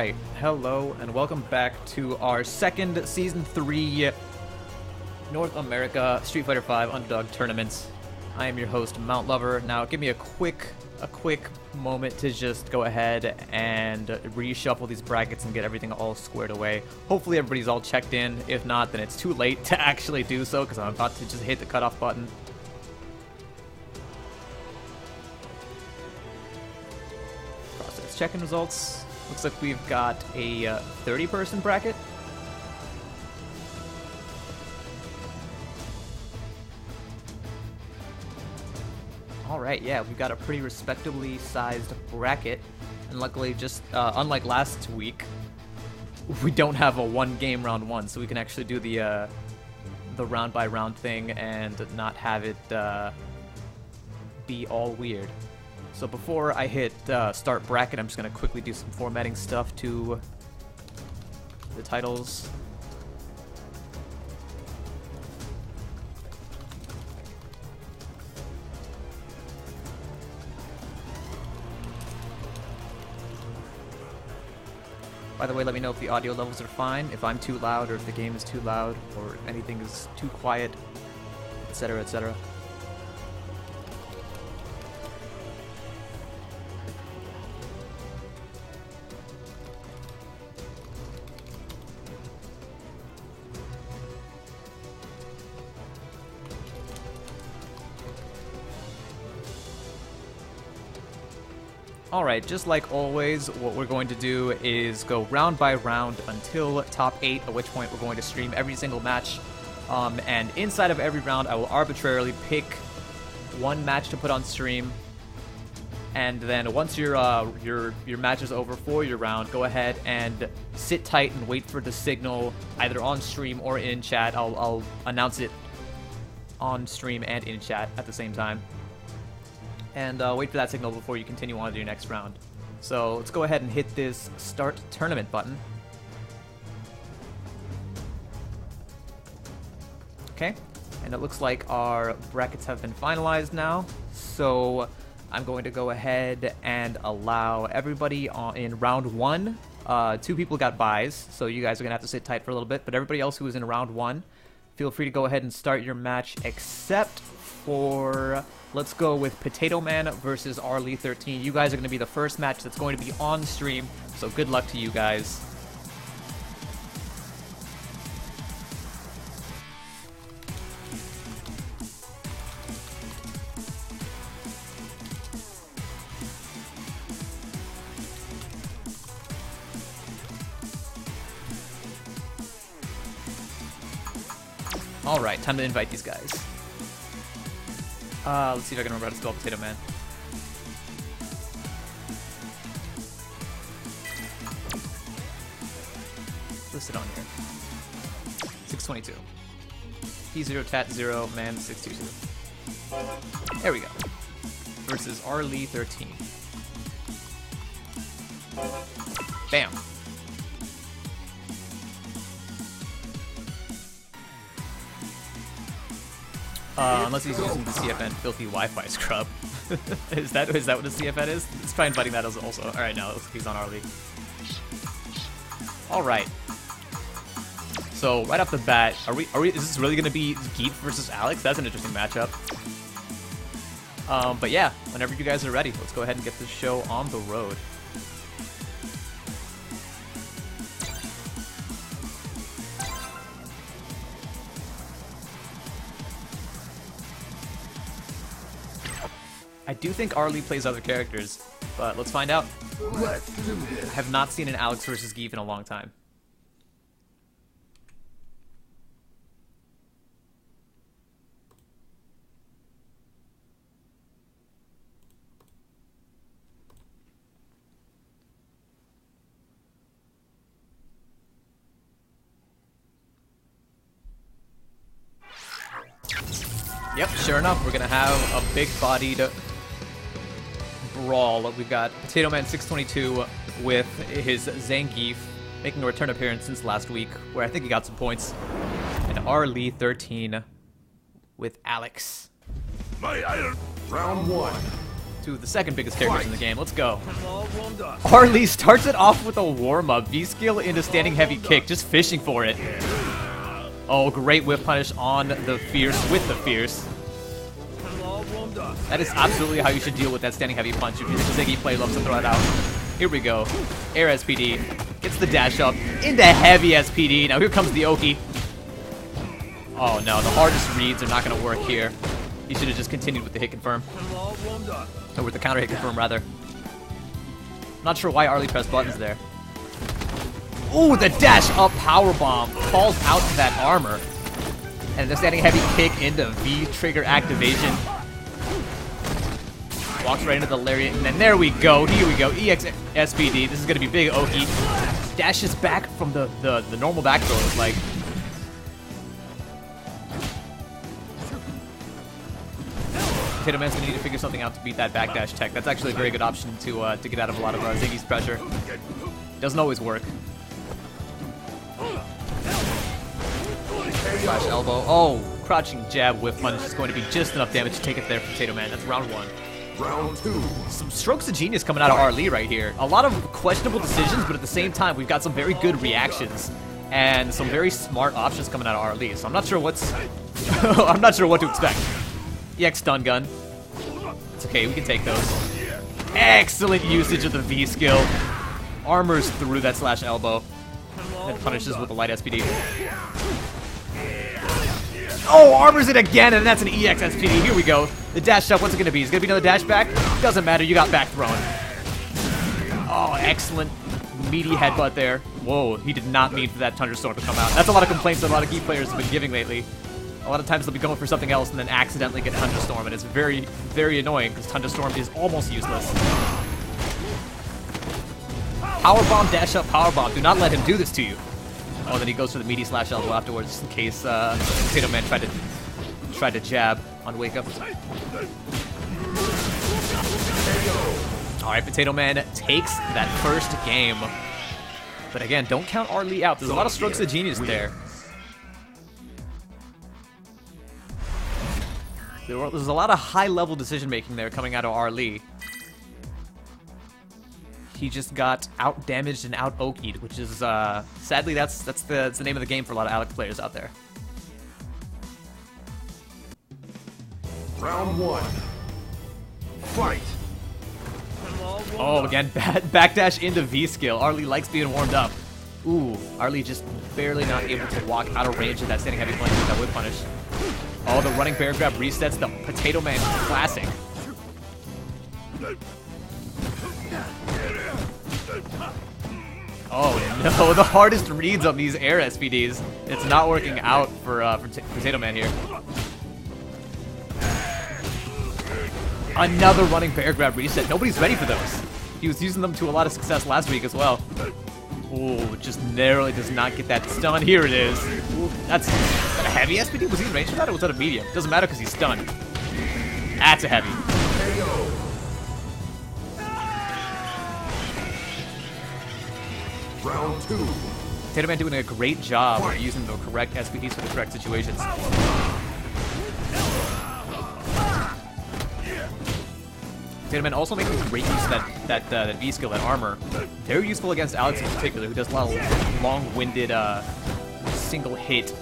Alright, hello and welcome back to our second Season 3 North America Street Fighter V Underdog Tournament. I am your host, Mount Lover. Now give me a quick moment to just go ahead and reshuffle these brackets and get everything all squared away. Hopefully everybody's all checked in. If not, then it's too late to actually do so because I'm about to just hit the cutoff button. Process check-in results. Looks like we've got a 30-person bracket. Alright, yeah, we've got a pretty respectably sized bracket. And luckily, just unlike last week, we don't have a one-game round one, so we can actually do the round-by-round thing and not have it be all weird. So before I hit start bracket, I'm just going to quickly do some formatting stuff to the titles. By the way, let me know if the audio levels are fine, if I'm too loud or if the game is too loud or if anything is too quiet, etc., etc. Alright, just like always, what we're going to do is go round by round until top 8, at which point we're going to stream every single match. And inside of every round, I will arbitrarily pick one match to put on stream. And then once your match is over for your round, go ahead and sit tight and wait for the signal, either on stream or in chat. I'll announce it on stream and in chat at the same time. And wait for that signal before you continue on to your next round. So let's go ahead and hit this Start Tournament button. Okay, and it looks like our brackets have been finalized now. So I'm going to go ahead and allow everybody in round 1. 2 people got buys, so you guys are going to have to sit tight for a little bit. But everybody else who is in round 1, feel free to go ahead and start your match, except for... Let's go with Potato Man versus RLE13. You guys are going to be the first match that's going to be on stream, so good luck to you guys. Alright, time to invite these guys. Let's see if I can remember how to spell Potato Man. Listed on here. 622. P0 Tat 0 Man 622. There we go. Versus RLE13. Bam. Unless he's using the CFN filthy Wi-Fi scrub. is that what the CFN is? Let's try inviting that also. Alright, now he's on our league. Alright. So right off the bat, is this really gonna be Geet versus Alex? That's an interesting matchup. But yeah, whenever you guys are ready, let's go ahead and get this show on the road. I do think RLE plays other characters, but let's find out. I have not seen an Alex versus Geef in a long time. Yep, sure enough, we're gonna have a big-bodied brawl. We've got Potato Man 622 with his Zangief making a return appearance since last week, where I think he got some points, and RLE13 with Alex. My iron. Round 1. Two of the second biggest characters in the game. Let's go. Arlie starts it off with a warm-up. V-skill into standing heavy kick, just fishing for it. Oh, great whip punish on the Fierce with the Fierce. That is absolutely how you should deal with that standing heavy punch. If you're the Ziggy play, loves to throw it out. Here we go. Air SPD. Gets the dash up into heavy SPD. Now here comes the Oki. Oh no, the hardest reads are not going to work here. He should have just continued with the hit confirm. Or with the counter hit confirm, rather. Not sure why Arlie pressed buttons there. Ooh, the dash up power bomb falls out to that armor. And the standing heavy kick into V trigger activation. Walks right into the lariat, and then there we go. Here we go. EX SPD. This is going to be big Oki. Dashes back from the normal back throw, it's like. Potato Man's going to need to figure something out to beat that backdash tech. That's actually a very good option to get out of a lot of Ziggy's pressure. Doesn't always work. Slash elbow. Oh, crouching jab whiff punch is going to be just enough damage to take it there for Potato Man. That's round 1. Round 2. Some strokes of genius coming out of Arlie right here. A lot of questionable decisions, but at the same time, we've got some very good reactions and some very smart options coming out of Arlie. So I'm not sure what's I'm not sure what to expect. EX stun gun. It's okay, we can take those. Excellent usage of the V skill. Armors through that slash elbow. And punishes with the light SPD. Oh, armors it again, and that's an EX SPD. Here we go. The dash up, what's it going to be? Is it going to be another dash back? Doesn't matter, you got back thrown. Oh, excellent meaty headbutt there. Whoa, he did not mean for that Thunderstorm to come out. That's a lot of complaints that a lot of key players have been giving lately. A lot of times they'll be going for something else and then accidentally get Thunderstorm, and it's very, very annoying because Thunderstorm is almost useless. Powerbomb, dash up, powerbomb. Do not let him do this to you. Oh, then he goes for the meaty slash elbow afterwards, just in case Potato Man tried to jab on wake up. All right, Potato Man takes that first game, but again, don't count Arlie out. There's a lot of strokes of genius there. There's a lot of high-level decision-making there coming out of Arlie. He just got out-damaged and out-okied, which is, sadly, that's the name of the game for a lot of Alex players out there. Round 1. Fight. Oh, again, backdash into V-skill. Arlie likes being warmed up. Ooh, Arlie just barely not able to walk out of range of that standing heavy punch with that whip punish. Oh, the running bear grab resets the Potato Man classic. Oh no, the hardest reads on these air SPDs. It's not working out for Potato Man here. Another running bear grab reset. Nobody's ready for those. He was using them to a lot of success last week as well. Ooh, just narrowly does not get that stun. Here it is. Ooh, that's a heavy SPD? Was he in range for that or was that a medium? Doesn't matter because he's stunned. That's a heavy. Round 2. Potato Man doing a great job of using the correct SPDs for the correct situations. Potato Man also making great use of that V skill, that armor. Very useful against Alex in particular, who does a lot of long-winded single hit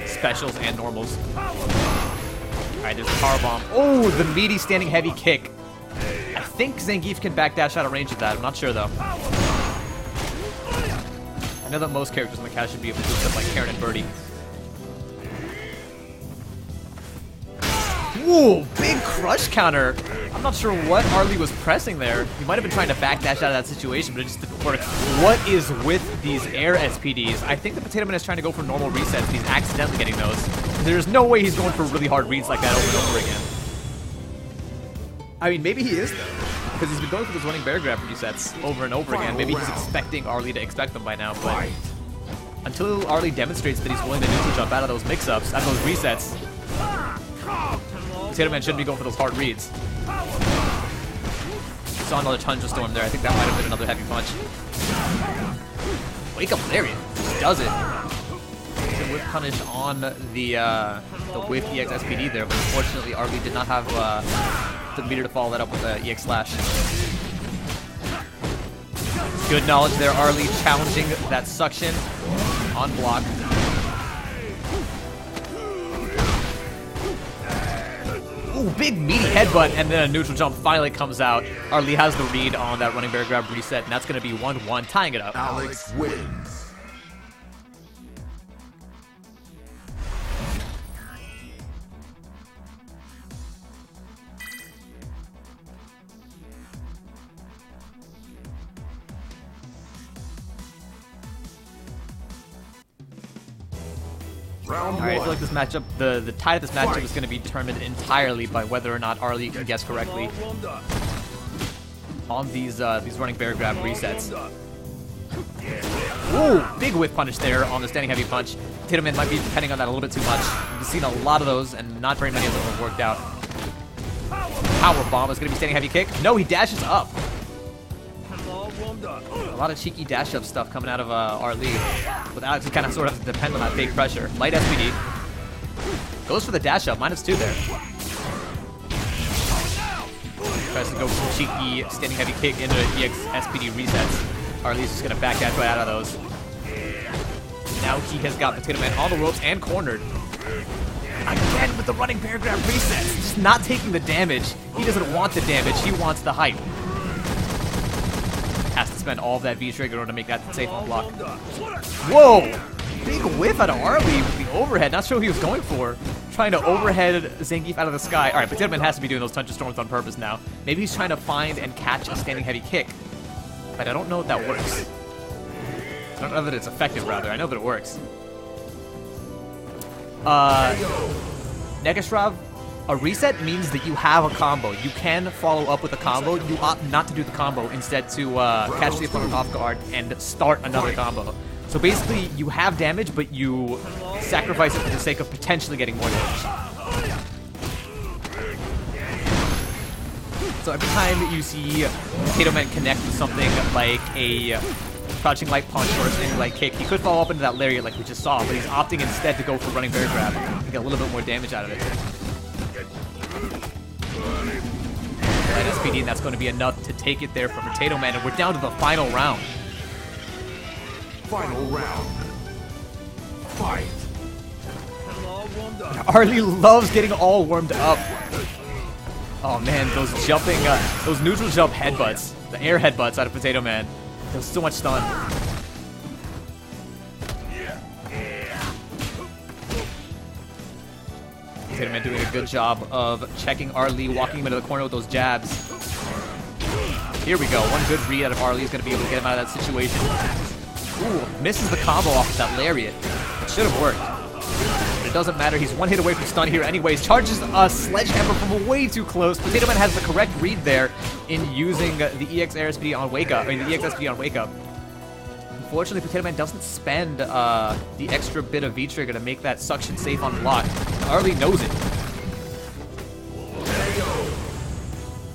specials and normals. Alright, there's a power bomb. Oh, the meaty standing heavy kick. I think Zangief can backdash out of range of that. I'm not sure though. I know that most characters in the cast should be able to do stuff like Karen and Birdie. Ooh, big crush counter. I'm not sure what Arlie was pressing there. He might have been trying to backdash out of that situation, but it just didn't work. What is with these air SPDs? I think the Potato Man is trying to go for normal resets, but he's accidentally getting those. There's no way he's going for really hard reads like that over and over again. I mean, maybe he is, though, because he's been going for those running bear grab resets over and over again. Maybe he's expecting Arlie to expect them by now, but until Arlie demonstrates that he's willing to neutral jump out of those mix-ups, out of those resets, Potato Man shouldn't be going for those hard reads. Saw another Thunderstorm there. I think that might have been another heavy punch. Wake up Lariat. Just does it. Whip punish on the whip EX SPD there, but unfortunately Arlie did not have the meter to follow that up with a EX slash. Good knowledge there, Arlie challenging that suction on block. Ooh, big meaty headbutt, and then a neutral jump finally comes out. Arlie has the read on that running bear grab reset, and that's going to be 1-1, tying it up. Alex wins. Round Alright, I one. feel like this matchup, the tide of this matchup is going to be determined entirely by whether or not Arlie can guess correctly on these running bear grab resets. Ooh, big whiff punish there on the standing heavy punch. Potato Man might be depending on that a little bit too much. We've seen a lot of those, and not very many of them have worked out. Power bomb is going to be standing heavy kick. No, he dashes up. A lot of cheeky dash up stuff coming out of Arlie. With Alex, you kind of sort of have to depend on that fake pressure. Light SPD. Goes for the dash up, -2 there. Tries to go for some cheeky standing heavy kick into EX SPD resets. Arlie's just going to back dash right out of those. Now he has got Potato Man on the ropes and cornered. Again with the running bear grab resets. Just not taking the damage. He doesn't want the damage, he wants the hype. Has to spend all of that V-trigger in order to make that safe on block. Whoa! Big whiff out of Arlie with the overhead. Not sure what he was going for. Trying to overhead Zangief out of the sky. Alright, Potato Man has to be doing those thunderstorms on purpose now. Maybe he's trying to find and catch a standing heavy kick. But I don't know if that works. I don't know that it's effective, rather. I know that it works. Negashrav, a reset means that you have a combo. You can follow up with a combo. You opt not to do the combo, instead to catch the opponent off guard and start another combo. So basically, you have damage, but you sacrifice it for the sake of potentially getting more damage. So every time you see Potato Man connect with something like a crouching light punch or a standing light kick, he could follow up into that lariat like we just saw, but he's opting instead to go for running bear grab and get a little bit more damage out of it. Light SPD, and that's going to be enough to take it there from Potato Man, and we're down to the final round. Final round. Fight. Arlie loves getting all warmed up. Oh man, those jumping, those neutral jump headbutts, the air headbutts out of Potato Man. There's so much stun. Potato Man doing a good job of checking Arlie, walking him into the corner with those jabs. Here we go. One good read out of Arlie is going to be able to get him out of that situation. Ooh, misses the combo off of that lariat. It should have worked. But it doesn't matter. He's one hit away from stun here anyways. Charges a sledgehammer from way too close. Potato Man has the correct read there in using the EX Air SPD on Wake Up. I mean, the EX SPD on Wake Up. Unfortunately, Potato Man doesn't spend the extra bit of V-Trigger to make that suction safe on block. Arlie knows it.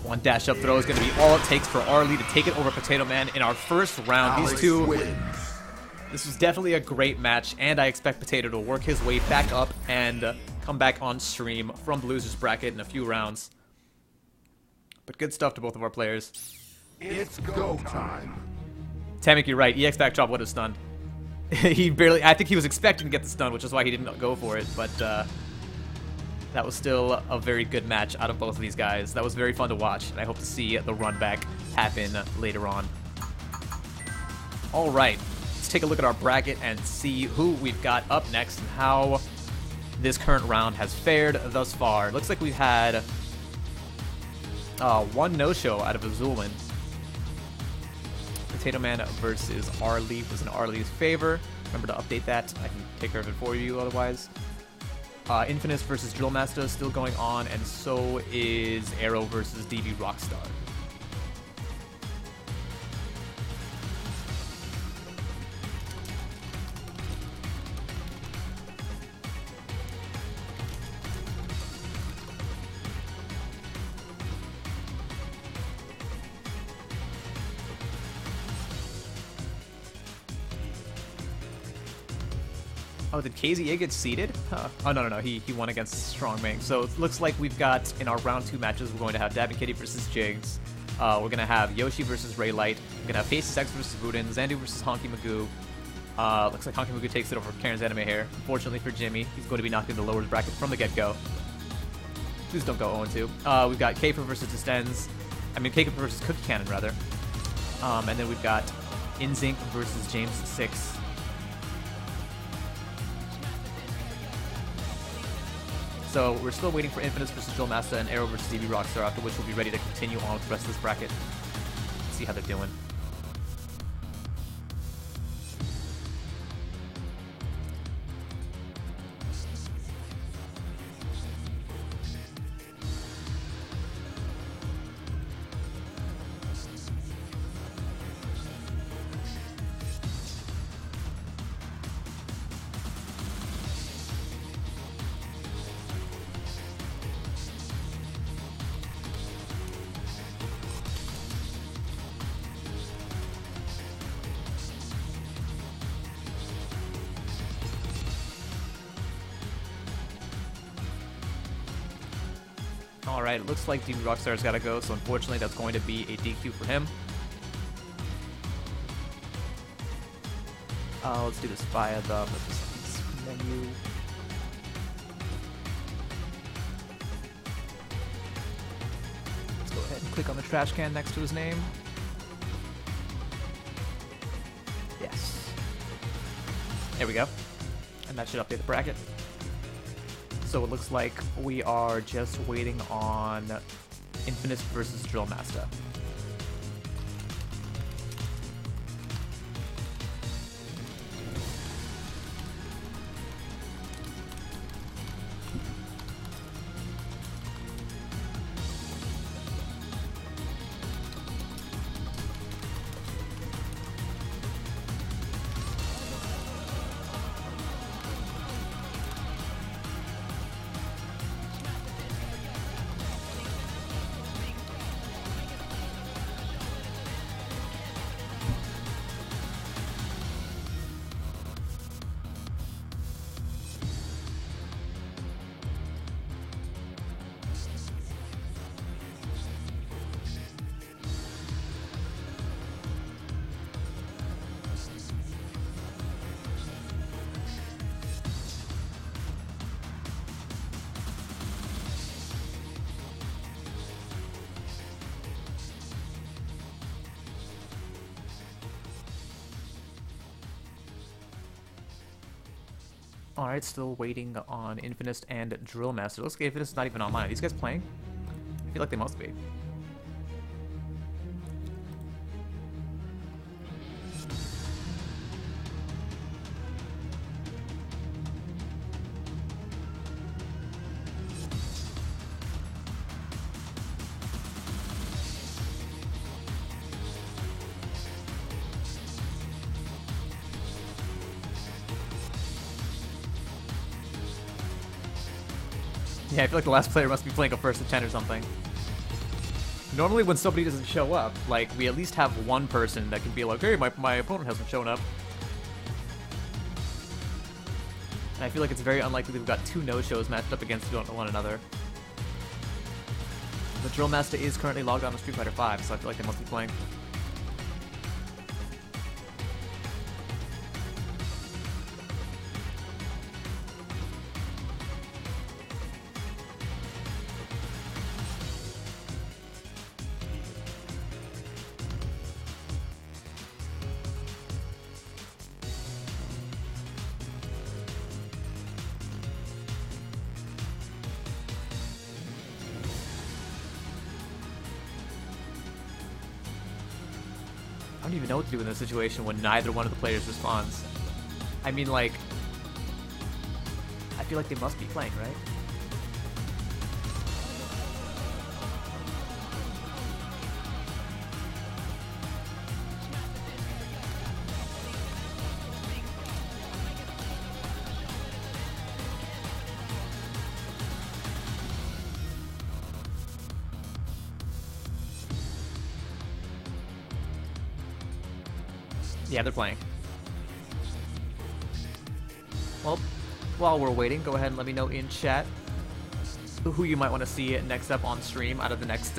One dash up throw is going to be all it takes for Arlie to take it over Potato Man in our first round. These two, this was definitely a great match, and I expect Potato to work his way back up and come back on stream from the loser's bracket in a few rounds. But good stuff to both of our players. It's go time. Tamik, you're right. EX backdrop would have stunned. He barely... I think he was expecting to get the stun, which is why he didn't go for it. But that was still a very good match out of both of these guys. That was very fun to watch, and I hope to see the run back happen later on. All right. Let's take a look at our bracket and see who we've got up next and how this current round has fared thus far. Looks like we've had one no-show out of Azulin. Potato Man versus Arlie was in Arlie's favor. Remember to update that. I can take care of it for you otherwise. Infinus versus Drill Master is still going on, and so is Arrow versus DB Rockstar. Oh, did KZA get seeded? Huh. Oh, no. He won against Strongming. So it looks like we've got, in our round 2 matches, we're going to have Dab and Kitty versus Jigs. We're going to have Yoshi versus Raylight. We're going to have Faces X versus Wooden. Zandu versus Honky Magoo. Looks like Honky Magoo takes it over Karen's Anime Hair. Unfortunately for Jimmy, he's going to be knocked in the lower bracket from the get-go. Please don't go 0-2. We've got Kafer versus Distens. I mean, Kafer versus Cookie Cannon, rather. And then we've got Inzink versus James 6. So we're still waiting for Infamous versus Drill Master and Arrow versus EV Rockstar, after which we'll be ready to continue on with the rest of this bracket. See how they're doing. Alright, it looks like DB Rockstar's gotta go, so unfortunately that's going to be a DQ for him. Let's do this via the participants menu. Let's go ahead and click on the trash can next to his name. Yes. There we go. And that should update the bracket. So it looks like we are just waiting on Infinite versus Drill Master. Alright, still waiting on Infinist and Drill Master. Looks like Infinist is not even online. Are these guys playing? I feel like they must be. Yeah, I feel like the last player must be playing a first of 10 or something. Normally when somebody doesn't show up, like, we at least have one person that can be like, hey, my opponent hasn't shown up. And I feel like it's very unlikely that we've got two no-shows matched up against one another. The Drill Master is currently logged on to Street Fighter V, so I feel like they must be playing. I don't even know what to do in this situation when neither one of the players responds. I mean, like, I feel like they must be playing, right? Yeah, they're playing. Well, while we're waiting, go ahead and let me know in chat who you might want to see next up on stream out of the next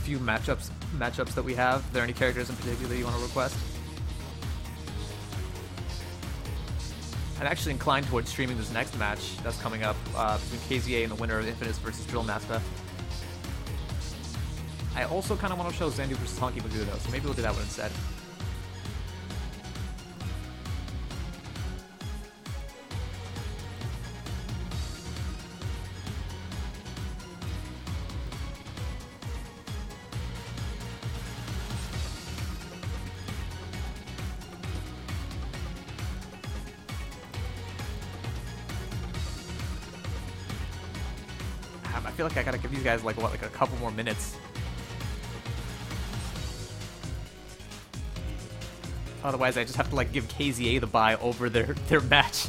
few matchups that we have. Are there any characters in particular you want to request? I'm actually inclined towards streaming this next match that's coming up between KZA and the winner of Infamous versus Drill Master. I also kind of want to show Zandu versus Honky Magoo though, so maybe we'll do that one instead. I feel like I gotta give these guys like a couple more minutes. Otherwise, I just have to like give KZA the bye over their match.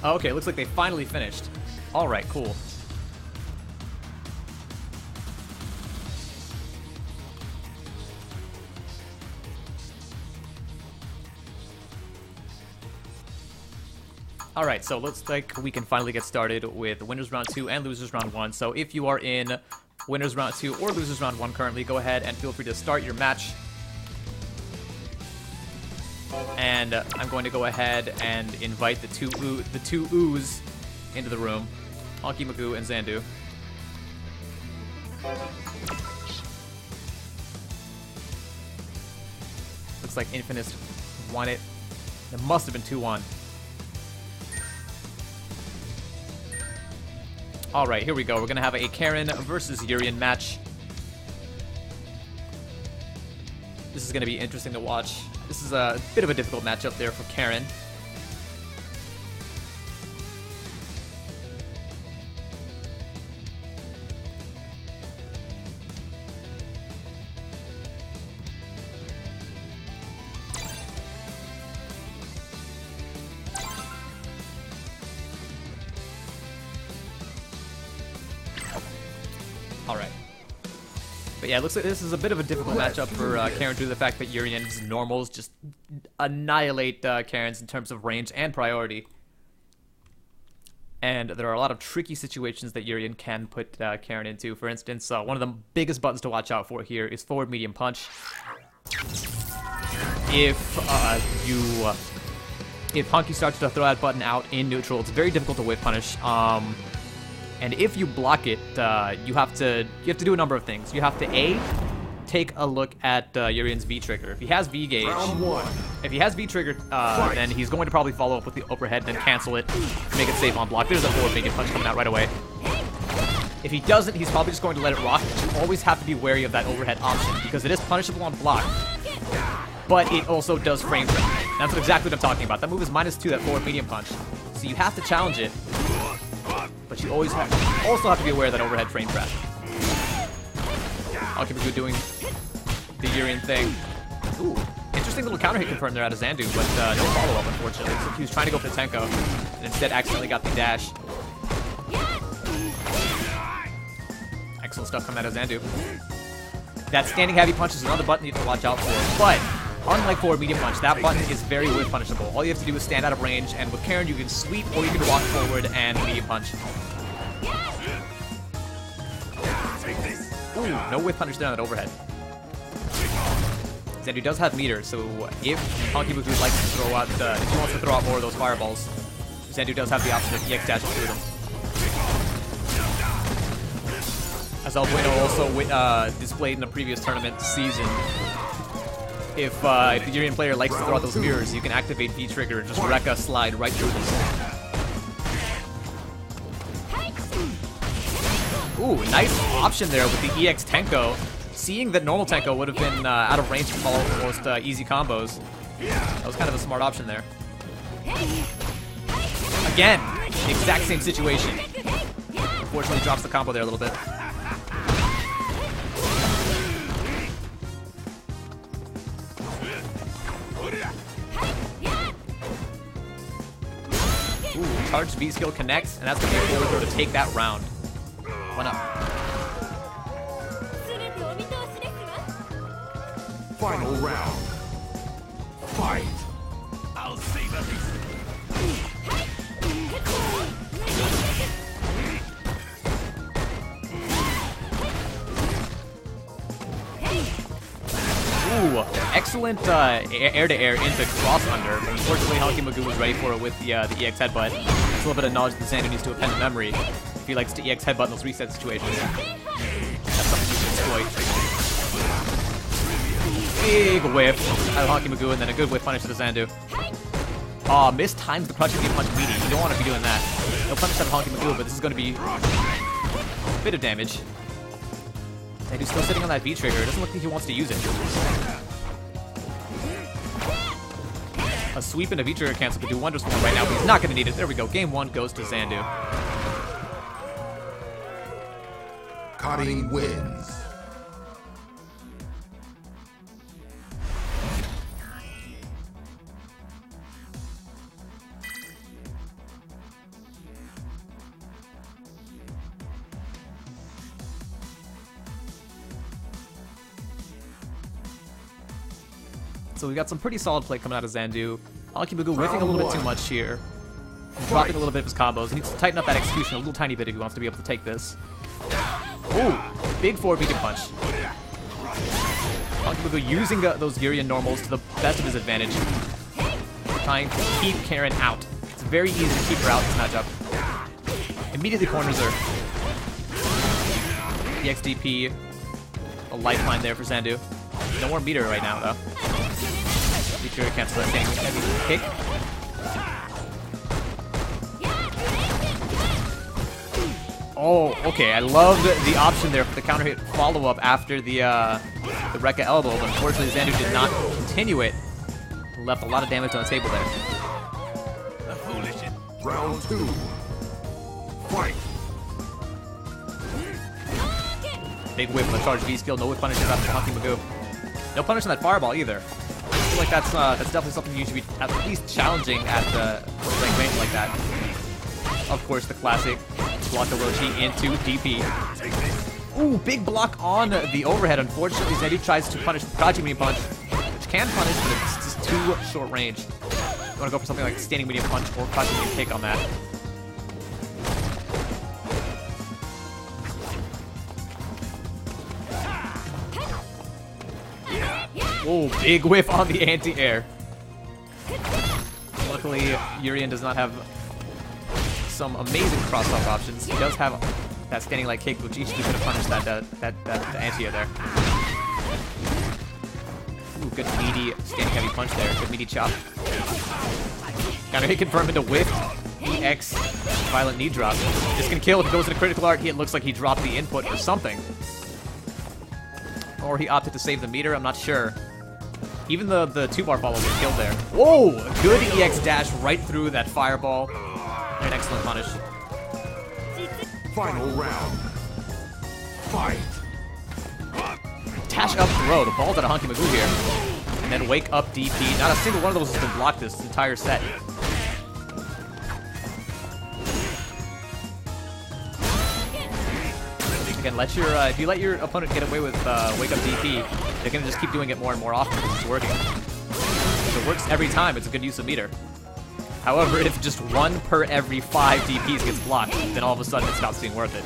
Oh, okay, looks like they finally finished. Alright, cool. Alright, so looks like we can finally get started with Winners Round 2 and Losers Round 1. So if you are in Winners Round 2 or Losers Round 1 currently, go ahead and feel free to start your match. And I'm going to go ahead and invite the two oohs into the room, Honky Magoo and Zandu. Looks like Infinite won it. It must have been 2-1. All right, here we go. We're gonna have a Karen versus Urian match. This is gonna be interesting to watch. This is a bit of a difficult matchup there for Karen. But yeah, it looks like this is a bit of a difficult matchup for Karen due to the fact that Urian's normals just annihilate Karen's in terms of range and priority. And there are a lot of tricky situations that Urian can put Karen into. For instance, one of the biggest buttons to watch out for here is forward medium punch. If Honky starts to throw that button out in neutral, it's very difficult to whip punish. And if you block it, you have to do a number of things. You have to take a look at Urian's V trigger. If he has V gauge, then he's going to probably follow up with the overhead, then cancel it, make it safe on block. There's a forward medium punch coming out right away. If he doesn't, he's probably just going to let it rock. You always have to be wary of that overhead option because it is punishable on block, but it also does frame trap. That's exactly what I'm talking about. That move is -2, that forward medium punch. So you have to challenge it. But you always also have to be aware of that overhead frame trap. I'll keep doing the Urian thing. Ooh, interesting little counter hit confirmed there out of Zandu, but no follow-up, unfortunately. So he was trying to go for the Tenko, and instead accidentally got the dash. Excellent stuff coming out of Zandu. That standing heavy punch is another button you have to watch out for, but unlike forward medium punch, that button is very whip punishable. All you have to do is stand out of range, and with Karen you can sweep or you can walk forward and medium punch. Ooh, no whip punish there on that overhead. Zandu does have meter, so if Honky Magoo likes to throw out, if he wants to throw out more of those fireballs, Zandu does have the option of EX dashing through them. As El Bueno also displayed in a previous tournament season. If the Urian player likes to throw out those mirrors, you can activate V-Trigger and just wreck a slide right through them. Ooh, nice option there with the EX Tenko. Seeing that normal Tenko would have been out of range from almost easy combos. That was kind of a smart option there. Again, exact same situation. Unfortunately, drops the combo there a little bit. Ooh, charged V skill connects, and that's going to be a forward throw to take that round. 1-up. Final round. Fight. I'll see that Ooh, excellent air-to-air into cross-under. Unfortunately, Honky Magoo was ready for it with the EX headbutt. That's a little bit of knowledge that Xandu needs to append to memory if he likes to EX headbutt in those reset situations. That's something you can exploit. Big whiff out of Honky Magoo, and then a good whiff punish to the Xandu. Aw, mistimes the crushing punch meaty. You don't want to be doing that. No punish out of Honky Magoo, but this is going to be a bit of damage. Xandu's still sitting on that V-Trigger. It doesn't look like he wants to use it. A sweep and a V-Trigger cancel could do wonders for him right now, but he's not going to need it. There we go. Game 1 goes to Xandu. Cutting wins. So we got some pretty solid play coming out of Xandu. Honky Magoo whiffing a little bit too much here. Dropping a little bit of his combos. He needs to tighten up that execution a little tiny bit if he wants to be able to take this. Ooh, big forward beating punch. Honky Magoo using those Urian normals to the best of his advantage. Trying to keep Karen out. It's very easy to keep her out in this matchup. Immediately corners her. EXDP, a lifeline there for Xandu. No more meter right now, though. Future cancel that thing. Heavy kick. Oh, okay. I loved the option there for the counter hit follow-up after the Rekka elbow, but unfortunately Xandu did not continue it. Left a lot of damage on the table there. Round 2. Fight. Big whip on the charge V skill. No whip punish after Honky Magoo. No punish on that fireball either. I feel like that's definitely something you should be at least challenging at the like range like that. Of course, the classic block the Roshi into DP. Ooh, big block on the overhead. Unfortunately, Xandu tries to punish the Prodigy Medium Punch, which can punish, but it's just too short range. You want to go for something like Standing Medium Punch or Prodigy Medium Kick on that. Whoa, big whiff on the anti-air. Luckily, Urian does not have some amazing cross-off options. He does have that standing light kick, which easily could have punished that anti-air there. Ooh, good meaty standing heavy punch there. Good meaty chop. Counter hit confirmed into whiff. EX violent knee drop. This can kill if it goes into critical art. It looks like he dropped the input or something. Or he opted to save the meter, I'm not sure. Even the 2-bar follow was killed there. Whoa! Good EX dash right through that fireball. An excellent punish. Final round. Fight. Dash up throw. The ball's at a Honky Magoo here. And then wake up DP. Not a single one of those has been blocked this entire set. Again, if you let your opponent get away with wake up DP, they're gonna just keep doing it more and more often because it's working. If it works every time, it's a good use of meter. However, if just 1 per every 5 DPs gets blocked, then all of a sudden it stops being worth it.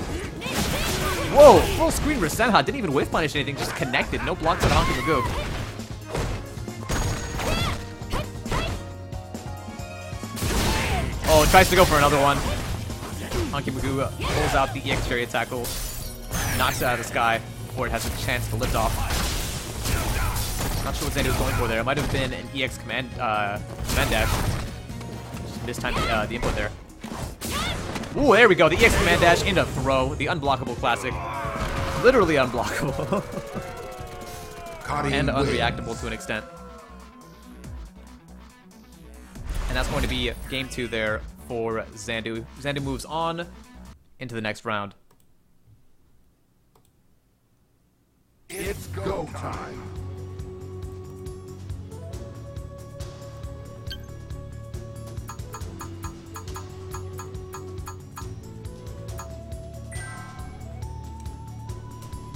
Whoa! Full screen Rasenha didn't even whiff punish anything, just connected. No blocks on Honky Magoo. Oh, tries to go for another one. Honky Magoo pulls out the EX chariot tackle. knocks it out of the sky before it has a chance to lift off. Not sure what Xandu was going for there. It might have been an EX command dash. Just mistimed the input there. Ooh, there we go. The EX command dash into throw. The unblockable classic. Literally unblockable. And unreactable to an extent. And that's going to be game 2 there for Xandu. Xandu moves on into the next round. It's go time.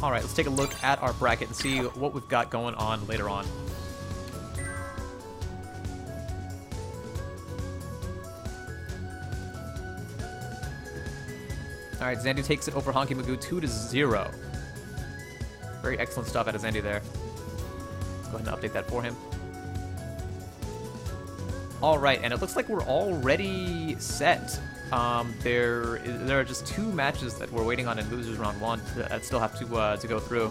All right, let's take a look at our bracket and see what we've got going on later on. All right, Xandu takes it over Honky Magoo 2-0. Very excellent stuff out of Xandu there. Let's go ahead and update that for him. All right, and it looks like we're already set. There are just 2 matches that we're waiting on in losers round 1 that still have to go through.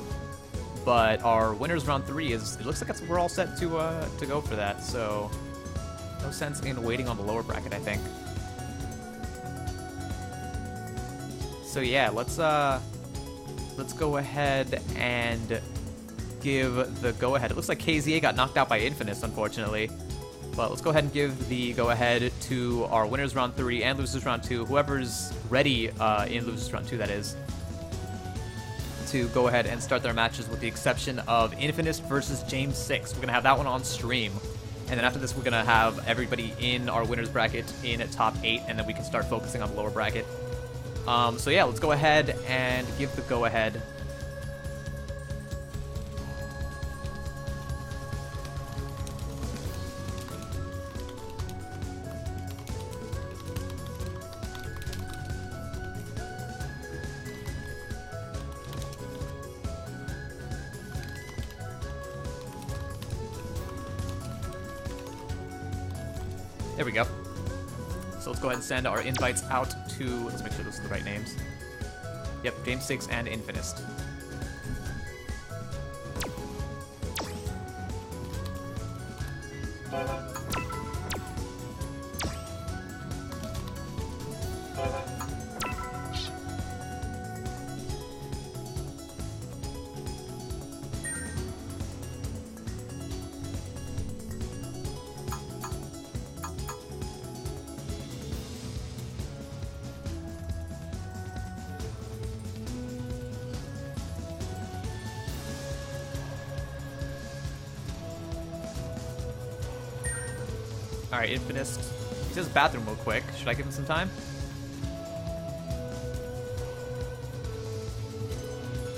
But our winners round 3 is, it looks like we're all set to go for that. So no sense in waiting on the lower bracket, I think. So yeah, let's go ahead and give the go-ahead. It looks like KZA got knocked out by Infinus, unfortunately. But let's go ahead and give the go-ahead to our winners round 3 and losers round 2. Whoever's ready in losers round 2, that is, to go ahead and start their matches with the exception of Infinus versus James 6. We're going to have that one on stream. And then after this, we're going to have everybody in our winners bracket in top 8, and then we can start focusing on the lower bracket. So yeah, let's go ahead and give the go-ahead. There we go. So let's go ahead and send our invites out to, let's make sure those are the right names. Yep, James 6 and Infinist. Alright, Infinist. He says bathroom real quick. Should I give him some time?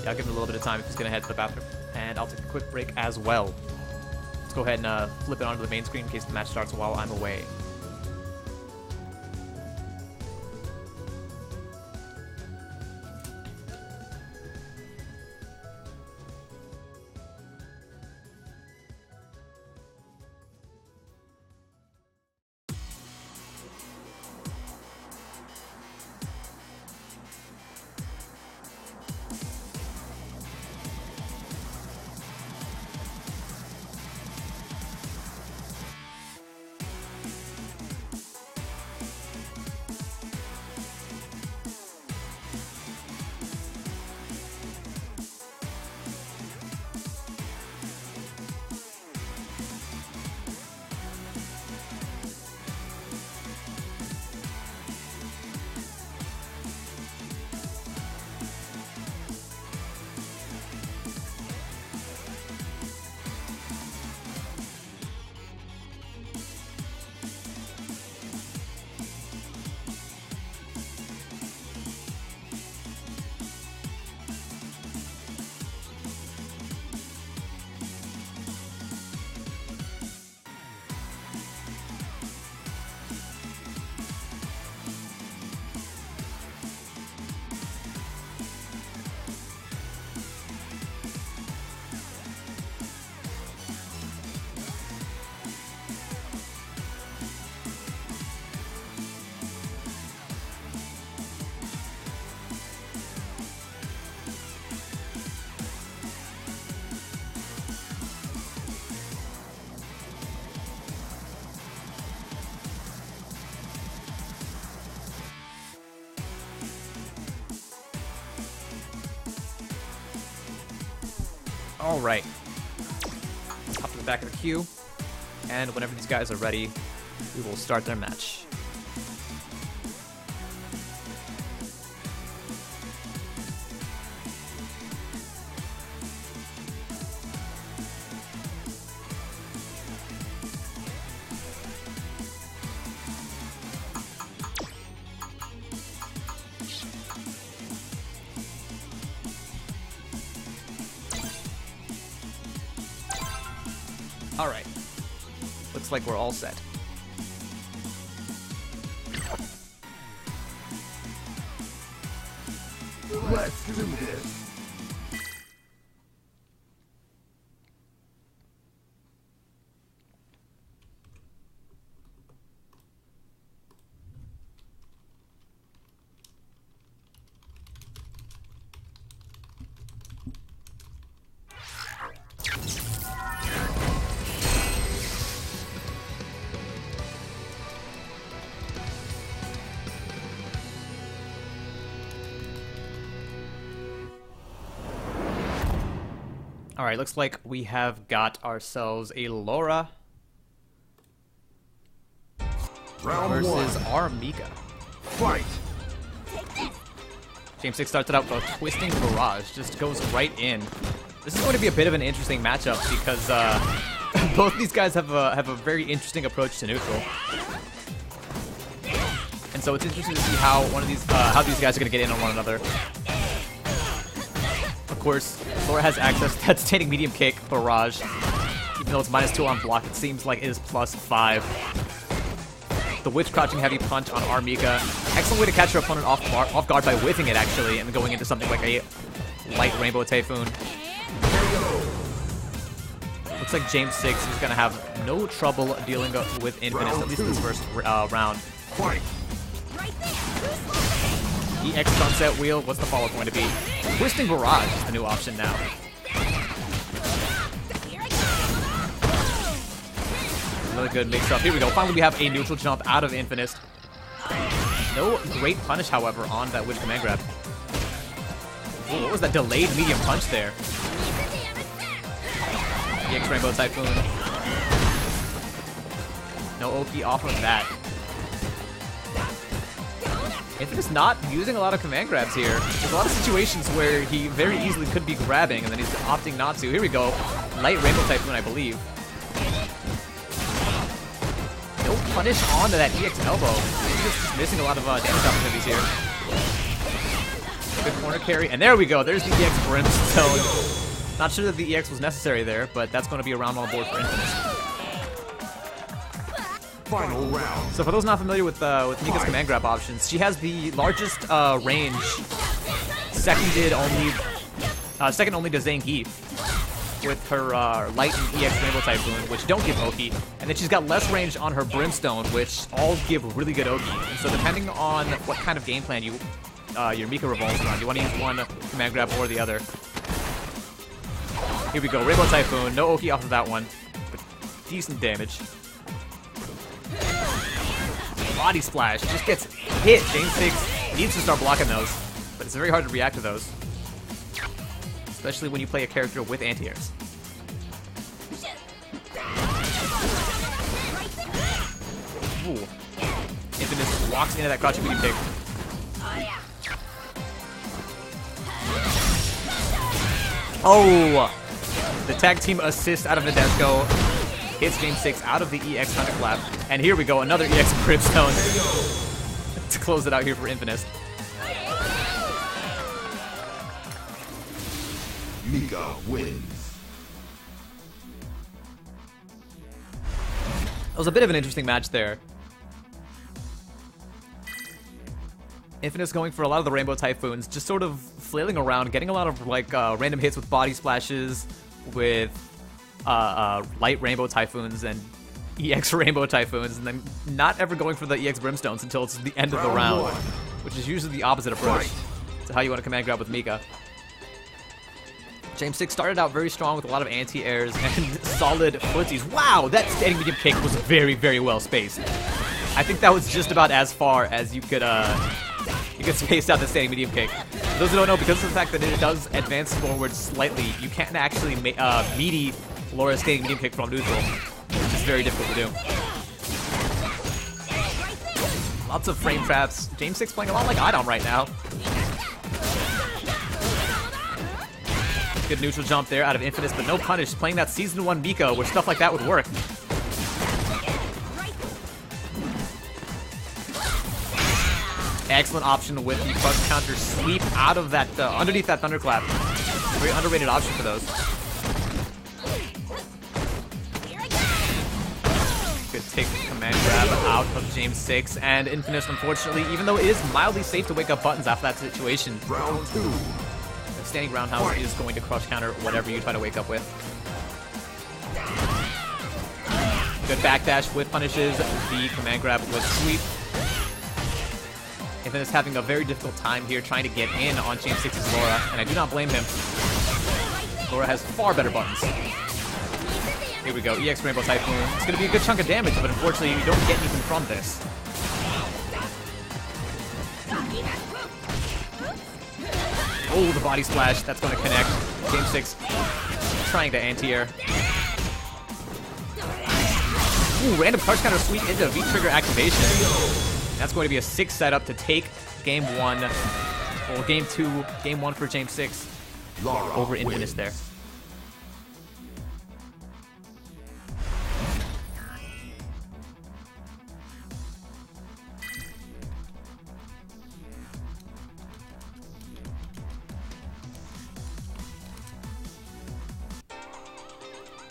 Yeah, I'll give him a little bit of time if he's going to head to the bathroom. And I'll take a quick break as well. Let's go ahead and flip it onto the main screen in case the match starts while I'm away. Alright. Hop to the back of the queue. And whenever these guys are ready, we will start their match. Alright. Looks like we're all set. Let's do this. Alright, looks like we have got ourselves a Laura Round versus one. our Mika. Fight. Game 6 starts it out with a Twisting Barrage, just goes right in. This is going to be a bit of an interesting matchup because both these guys have a very interesting approach to neutral. And so it's interesting to see how how these guys are going to get in on one another. Of course, Laura has access to that standing medium kick, Barrage. Even though it's -2 on block, it seems like it is +5. The Witch crouching heavy punch on our Mika. Excellent way to catch your opponent off guard by whiffing it, actually, and going into something like a light Rainbow Typhoon. Looks like James 6 is going to have no trouble dealing with Infinite, at least in this first round. Fight. EX Sunset Wheel, what's the follow-up going to be? Twisting Barrage is the new option now. Really good mix-up. Here we go. Finally, we have a neutral jump out of Infinite. No great punish, however, on that Witch command grab. Ooh, what was that delayed medium punch there? EX Rainbow Typhoon. No Oki off of that. Infinite's not using a lot of command grabs here. There's a lot of situations where he very easily could be grabbing, and then he's opting not to. Here we go. Light Rainbow Typhoon, I believe. No punish onto that EX elbow. He's just missing a lot of damage opportunities here. Good corner carry, and there we go. There's the EX Brimstone. Not sure that the EX was necessary there, but that's going to be a round on the board for Infinite. Final round. So for those not familiar with Mika's command grab options, she has the largest range, second only to Zangief, with her Light and EX Rainbow Typhoon, which don't give Oki, and then she's got less range on her Brimstone, which all give really good Oki. And so depending on what kind of game plan your Mika revolves around, you want to use one command grab or the other. Here we go, Rainbow Typhoon, no Oki off of that one, but decent damage. Body Splash just gets hit. James 6 needs to start blocking those, but it's very hard to react to those, especially when you play a character with anti-airs. Ooh. Infinite walks into that crouching medium kick. Oh! The tag team assist out of Nadeshko. Hits Game 6 out of the EX Thunderclap. And here we go, another EX Brimstone to close it out here for Infinite. Mika wins. It was a bit of an interesting match there. Infinite's going for a lot of the Rainbow Typhoons, just sort of flailing around, getting a lot of like random hits with body splashes, with light Rainbow Typhoons and EX Rainbow Typhoons, and then not ever going for the EX Brimstones until it's the end of the round, which is usually the opposite approach to how you want to command grab with Mika. James 6 started out very strong with a lot of anti-airs and solid footsies. Wow, that standing medium kick was very, very well spaced. I think that was just about as far as you could space out the standing medium kick. For those who don't know, because of the fact that it does advance forward slightly, you can't actually meaty Laura skating medium kick from neutral, which is very difficult to do. Lots of frame traps. James 6 playing a lot like Idom right now. Good neutral jump there out of Infamous, but no punish. Playing that Season 1 Miko, where stuff like that would work. Excellent option with the crush counter sweep out of that, underneath that thunderclap. Very underrated option for those. Good take command grab out of James 6, and Infamous, unfortunately, even though it is mildly safe to wake up buttons after that situation, Round 2. the standing roundhouse is going to crush counter whatever you try to wake up with. Good backdash with punishes, the command grab with sweep. Infamous having a very difficult time here trying to get in on James 6's Laura, and I do not blame him. Laura has far better buttons. Here we go, EX Rainbow Typhoon. It's going to be a good chunk of damage, but unfortunately you don't get anything from this. Oh, the body splash, that's going to connect. James 6 trying to anti-air. Ooh, random crush counter sweep into V-trigger activation. That's going to be a 6 setup to take game 1, or game 2, game 1 for James 6 over Infamous there.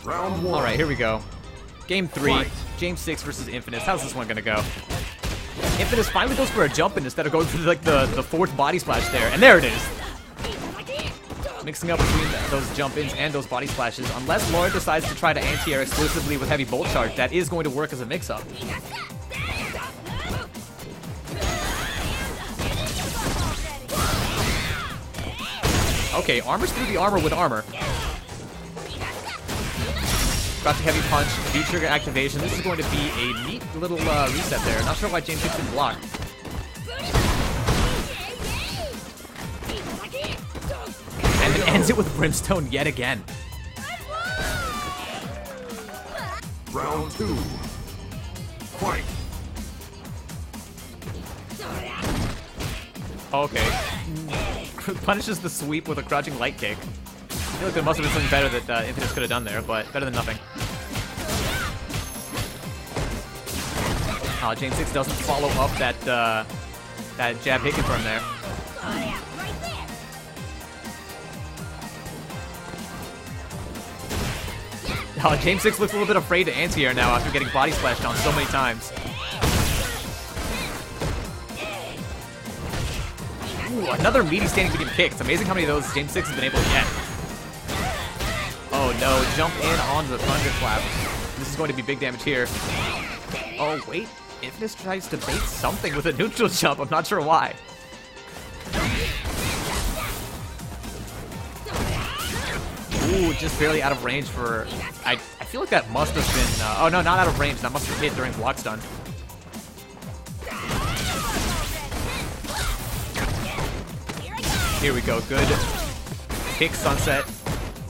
Round 1. All right, here we go. Game 3, Fight. James 6 versus Infamous. How's this one gonna go? Infamous finally goes for a jump in instead of going for like the fourth body splash there, and there it is. Mixing up between those jump ins and those body splashes. Unless Laura decides to try to anti-air exclusively with heavy bolt charge, that is going to work as a mix-up. Okay, armor's through the armor with armor. Crouching heavy punch, V-trigger activation. This is going to be a neat little reset there. Not sure why James 6 didn't block. And it ends it with Brimstone yet again. Round 2. Fight. Okay. Punishes the sweep with a crouching light kick. I feel like there must have been something better that Infamous could have done there, but better than nothing. James 6 doesn't follow up that that jab hit confirm there. James 6 looks a little bit afraid to anti-air now after getting body splashed on so many times. Ooh, another meaty standing medium kick. It's amazing how many of those James 6 has been able to get. Oh no, jump in on the thunderclap. This is going to be big damage here. Oh wait, Infamous tries to bait something with a neutral jump. I'm not sure why. Ooh, just barely out of range for... I feel like that must have been... oh no, not out of range. That must have hit during block stun. Here we go. Good kick sunset.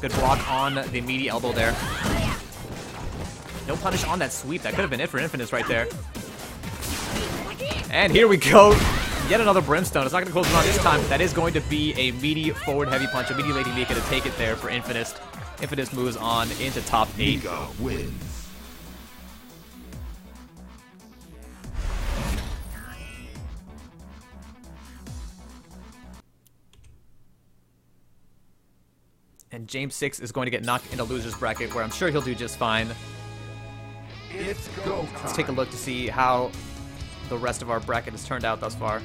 Good block on the meaty elbow there. No punish on that sweep. That could have been it for Infamous right there. And here we go. Yet another Brimstone. It's not going to close it on this time. That is going to be a meaty forward heavy punch. A meaty Lady Mika to take it there for Infamous. Infamous moves on into top 8. Mika wins. And James 6 is going to get knocked into loser's bracket, where I'm sure he'll do just fine. It's go time. Let's take a look to see how the rest of our bracket has turned out thus far.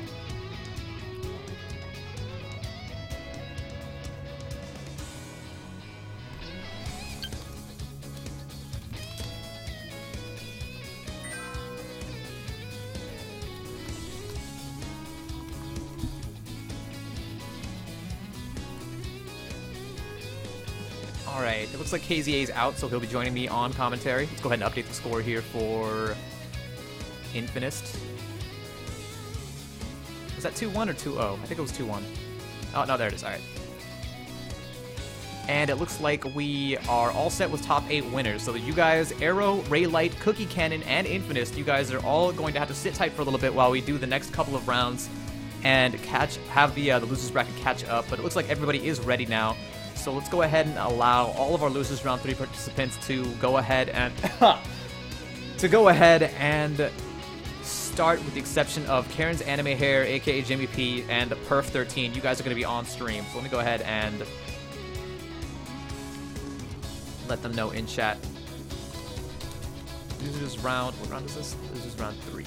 Alright, it looks like KZA is out, so he'll be joining me on commentary. Let's go ahead and update the score here for Infamous. Was that 2-1 or 2-0? I think it was 2-1. Oh, no, there it is. All right. And it looks like we are all set with top 8 winners. So that you guys, Arrow, Raylight, Cookie Cannon, and Infinist, you guys are all going to have to sit tight for a little bit while we do the next couple of rounds and have the losers bracket catch up. But it looks like everybody is ready now. So let's go ahead and allow all of our losers round 3 participants to go ahead and start, with the exception of Karen's Anime Hair, aka Jimmy P, and Perf13. You guys are going to be on stream. So let me go ahead and let them know in chat. Losers round. What round is this? Losers round 3.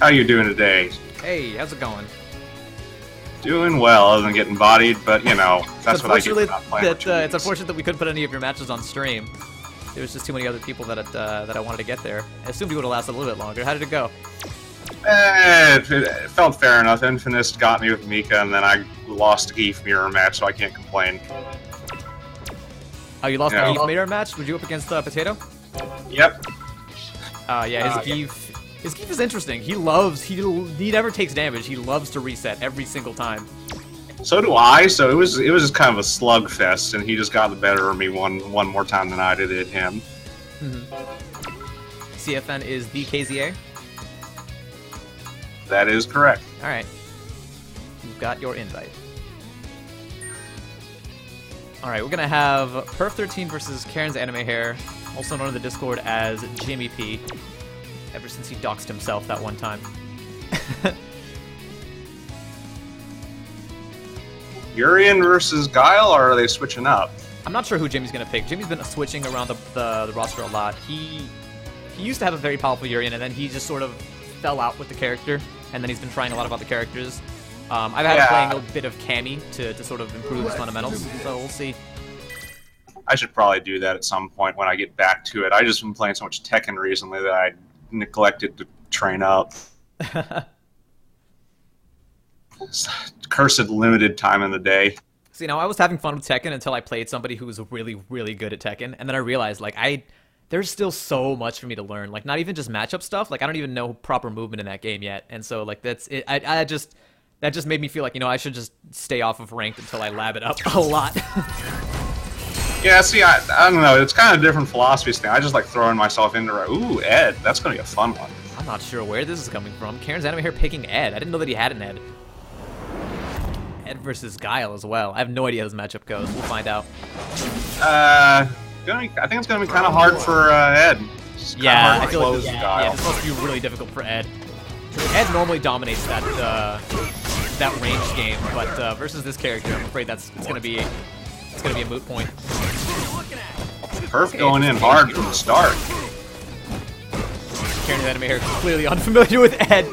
How you doing today? Hey, how's it going? Doing well, other than getting bodied, but you know, that's what I get for not playing for 2 It's weeks. unfortunate that we couldn't put any of your matches on stream. There was just too many other people that I wanted to get there. I assumed you would have lasted a little bit longer. How did it go? It felt fair enough. Infinist got me with Mika, and then I lost a Geef mirror match, so I can't complain. Oh, you lost Yeah. the Geef mirror match? Were you up against Potato? Yep. Yeah, his Geef is interesting. He never takes damage. He loves to reset every single time. So do I. So it was just kind of a slugfest, and he just got the better of me one more time than I did him. CFN is the KZA. That is correct. All right, you've got your invite. All right, we're gonna have Perf13 versus Karen's Anime Hair, also known in the Discord as Jimmy P. Ever since he doxed himself that one time. Urian versus Guile, or are they switching up? I'm not sure who Jimmy's gonna pick. Jimmy's been switching around the roster a lot. He used to have a very powerful Urian, and then he just sort of fell out with the character, and then he's been trying a lot of other characters. I've had him playing a bit of Cammy to sort of improve his fundamentals, so we'll see. I should probably do that at some point when I get back to it. I just been playing so much Tekken recently that I neglected to train up. Cursed limited time in the day. So, you know, I was having fun with Tekken until I played somebody who was really, really good at Tekken, and then I realized, like, there's still so much for me to learn. Like, not even just matchup stuff. Like, I don't even know proper movement in that game yet, and so, like, that's it. That just made me feel like, you know, I should just stay off of ranked until I lab it up a lot. Yeah, see, I don't know. It's kind of a different philosophy thing. I just like throwing myself into, ooh, Ed. That's going to be a fun one. I'm not sure where this is coming from. Karen's Anime Hair picking Ed. I didn't know that he had an Ed. Ed versus Guile as well. I have no idea how this matchup goes. We'll find out. I think it's going to be kind of hard for Ed. It's kinda hard to I feel like close this, Guile. this must be really difficult for Ed. Ed normally dominates that range game, but versus this character, I'm afraid it's gonna be a moot point. Perf going in hard from the start. Karen's Anime Hair clearly unfamiliar with Ed.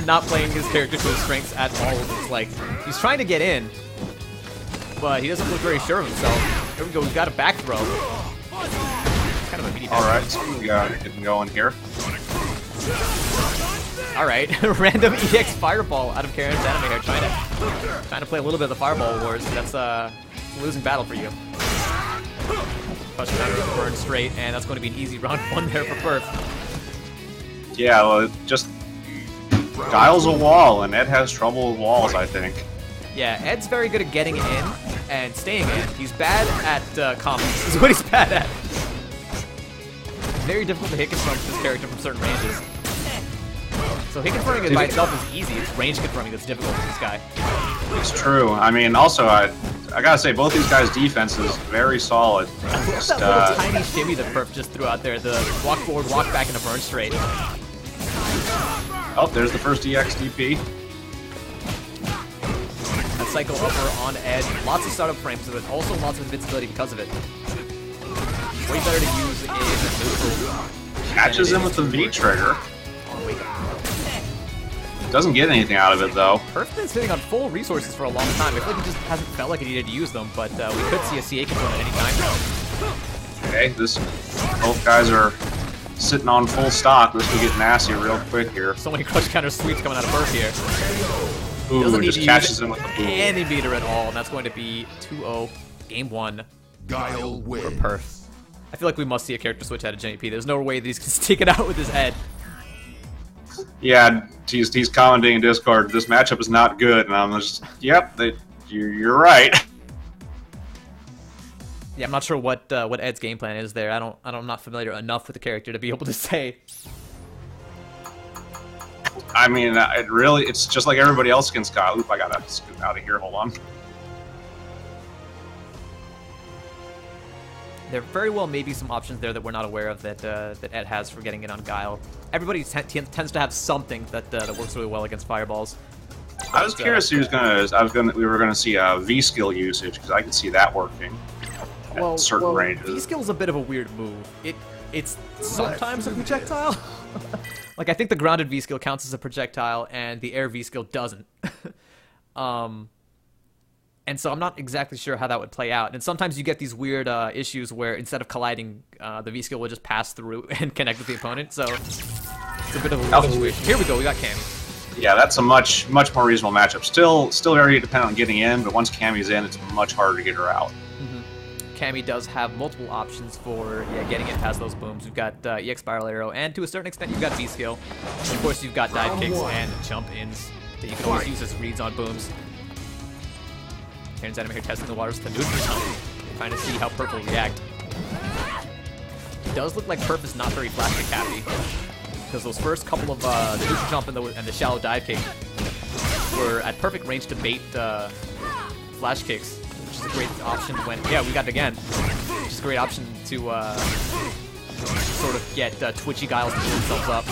Not playing his character to his strengths at all. It's like he's trying to get in, but he doesn't look very sure of himself. There we go. We've got a back throw. Kind of a meaty back All right, so we got getting going here. All right, random EX Fireball out of Karen's Anime Hair, trying to play a little bit of the Fireball Wars. That's a losing battle for you. Push counter burn straight, and that's going to be an easy round 1 there for Perf. Yeah, well, it just Guile's a wall, and Ed has trouble with walls, I think. Yeah, Ed's very good at getting in and staying in. He's bad at combos. This is what he's bad at. Very difficult to hit confirm this character from certain ranges. So hit confirming it by itself is easy. It's range confirming that's difficult with this guy. It's true. I mean, also, I gotta say, both these guys' defense is very solid. Look at that little tiny shimmy that Perf just threw out there. The walk forward, walk back, and a burn straight. Oh, there's the first EX DP. A cycle upper on Ed. Lots of startup frames of it. Also lots of invincibility because of it. Way better to use in neutral. Catches him with the V trigger. Doesn't get anything out of it, though. Perf's been sitting on full resources for a long time. I feel like he just hasn't felt like he needed to use them, but we could see a CA confirm at any time. Okay, both guys are sitting on full stock. This could get nasty real quick here. So many crush counter sweeps coming out of Perf here. Ooh, Doesn't need just to catches use him with the boom. any meter at all, and that's going to be 2-0, game 1 Guile for wins. Perf. I feel like we must see a character switch out of Jimmy P. There's no way that he's going to stick it out with his head. Yeah, he's commenting in Discord, this matchup is not good, and I'm just, yep, you're right. Yeah, I'm not sure what Ed's game plan is there. I'm not familiar enough with the character to be able to say. I mean, it's just like everybody else against Guile. Oop, I gotta scoot out of here, hold on. There very well may be some options there that we're not aware of that that Ed has for getting it on Guile. Everybody tends to have something that works really well against fireballs. I was curious who we were gonna see a V skill usage, because I could see that working at certain ranges. V-skill is a bit of a weird move. It's sometimes a projectile. Like, I think the grounded V-skill counts as a projectile, and the air V-skill doesn't. And so I'm not exactly sure how that would play out. And sometimes you get these weird issues where instead of colliding, the V-skill will just pass through and connect with the opponent. So it's a bit of a weird situation. Here we go. We got Cammy. Yeah, that's a much more reasonable matchup. Still very dependent on getting in, but once Cammy's in, it's much harder to get her out. Cammy does have multiple options for getting it past those booms. We've got EX Spiral Arrow, and to a certain extent, you've got V-skill. Of course, you've got dive kicks and jump-ins that you can always use as reads on booms. Karen's enemy here testing the waters to neutral jump, trying to see how Perf will react. It does look like Perf is not very plastic happy, because those first couple of the neutral jump and the shallow dive kick were at perfect range to bait flash kicks, which is a great option when we got it again. Which is a great option to sort of get twitchy Guiles to pull themselves up.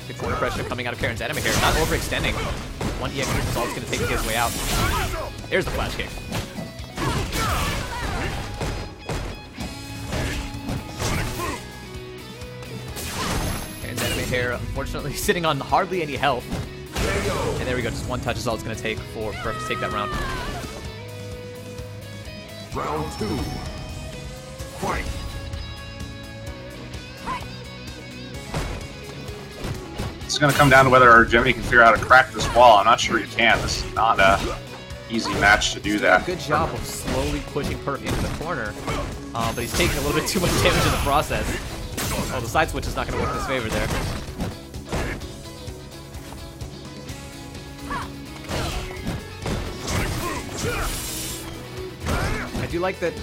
Good corner pressure coming out of Karen's enemy here. Not overextending. One EX is all going to take his way out. There's the flash kick. Karen's enemy here, unfortunately, sitting on hardly any health. And there we go. Just one touch is all it's going to take for Perf to take that round. Round 2. Fight. It's going to come down to whether Jimmy can figure out how to crack this wall. I'm not sure he can. This is not a easy match to do that. Good job of slowly pushing Perf into the corner, but he's taking a little bit too much damage in the process. Oh, the side switch is not going to work in his favor there. I do like that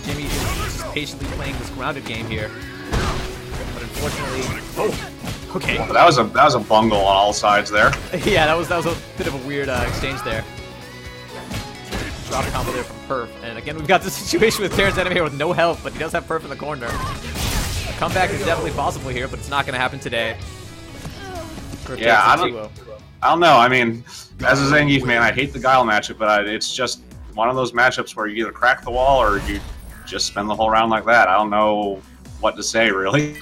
Jimmy is just patiently playing this grounded game here, but unfortunately, okay. Well, that was a bungle on all sides there. Yeah, that was a bit of a weird exchange there. Drop combo there from Perf, and again we've got this situation with Karen's enemy here with no health, but he does have Perf in the corner. A comeback is definitely possible here, but it's not going to happen today. Yeah, I don't know. I mean, as a Zangief man, I hate the Guile matchup, but it's just one of those matchups where you either crack the wall or you just spend the whole round like that. I don't know what to say, really.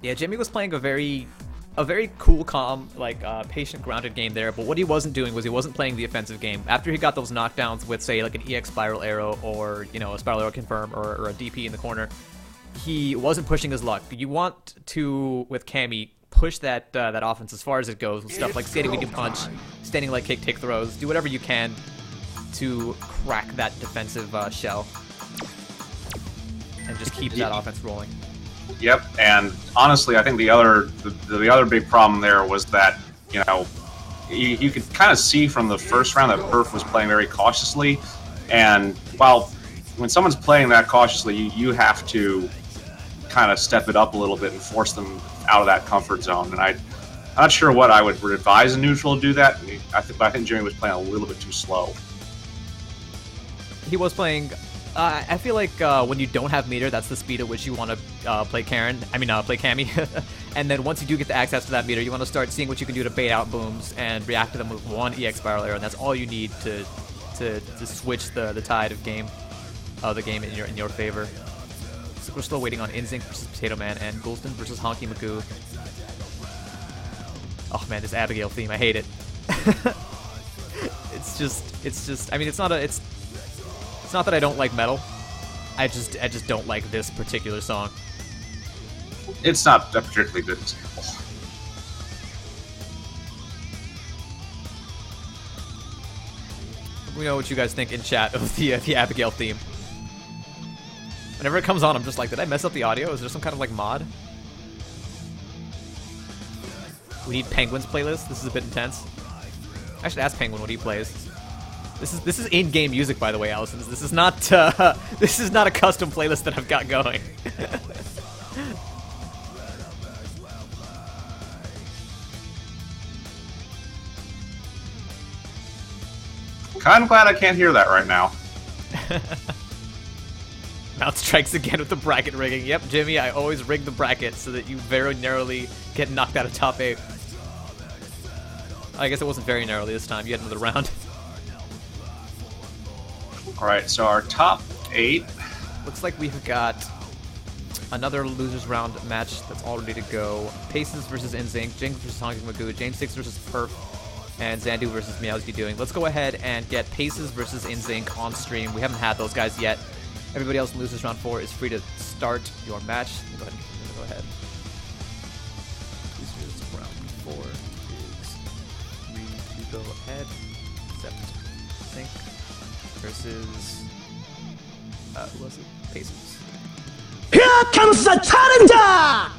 Yeah, Jimmy was playing a very cool, calm, like patient, grounded game there. But what he wasn't doing was he wasn't playing the offensive game. After he got those knockdowns with, say, like an EX Spiral Arrow or a Spiral Arrow Confirm or a DP in the corner, he wasn't pushing his luck. You want to, with Cammy, push that offense as far as it goes with stuff like standing medium punch, standing light kick, take throws, do whatever you can to crack that defensive shell and just keep that offense rolling. Yep, and honestly, I think the other big problem there was that you could kind of see from the first round that Perf was playing very cautiously, and when someone's playing that cautiously, you have to kind of step it up a little bit and force them out of that comfort zone. And I'm not sure what I would advise a neutral to do that. I think Jimmy was playing a little bit too slow. He was playing. I feel like when you don't have meter, that's the speed at which you want to play play Cammy. And then once you do get the access to that meter, you want to start seeing what you can do to bait out booms and react to them with one EX Spiral Arrow, and that's all you need to switch the tide of the game in your favor. So we're still waiting on Inzink versus Potato Man and Goulston versus Honky Magoo. Oh man, this Abigail theme, I hate it. It's just. I mean, it's not that I don't like metal. I just don't like this particular song. it's not a particularly good example. Let me know what you guys think in chat of the Abigail theme. Whenever it comes on, I'm just like, did I mess up the audio? Is there some kind of like mod? We need Penguin's playlist. This is a bit intense. I should ask Penguin what he plays. This is in-game music, by the way, Allison. This is not this is not a custom playlist that I've got going. Kind of glad I can't hear that right now. Mount strikes again with the bracket rigging. Yep, Jimmy, I always rig the bracket so that you very narrowly get knocked out of top 8. I guess it wasn't very narrowly this time. You had another round. Alright, so our top 8. Looks like we've got another losers round match that's all ready to go. Paces versus NSYNC, Jinx versus Honky Magoo, James 6 versus Perf, and Zandu versus Meowsky doing. Let's go ahead and get Paces versus NSYNC on stream. We haven't had those guys yet. Everybody else in losers round 4 is free to start your match. Go ahead. Losers round 4 is free to go ahead. Except NSYNC versus who was it? Paces. Here comes the challenger!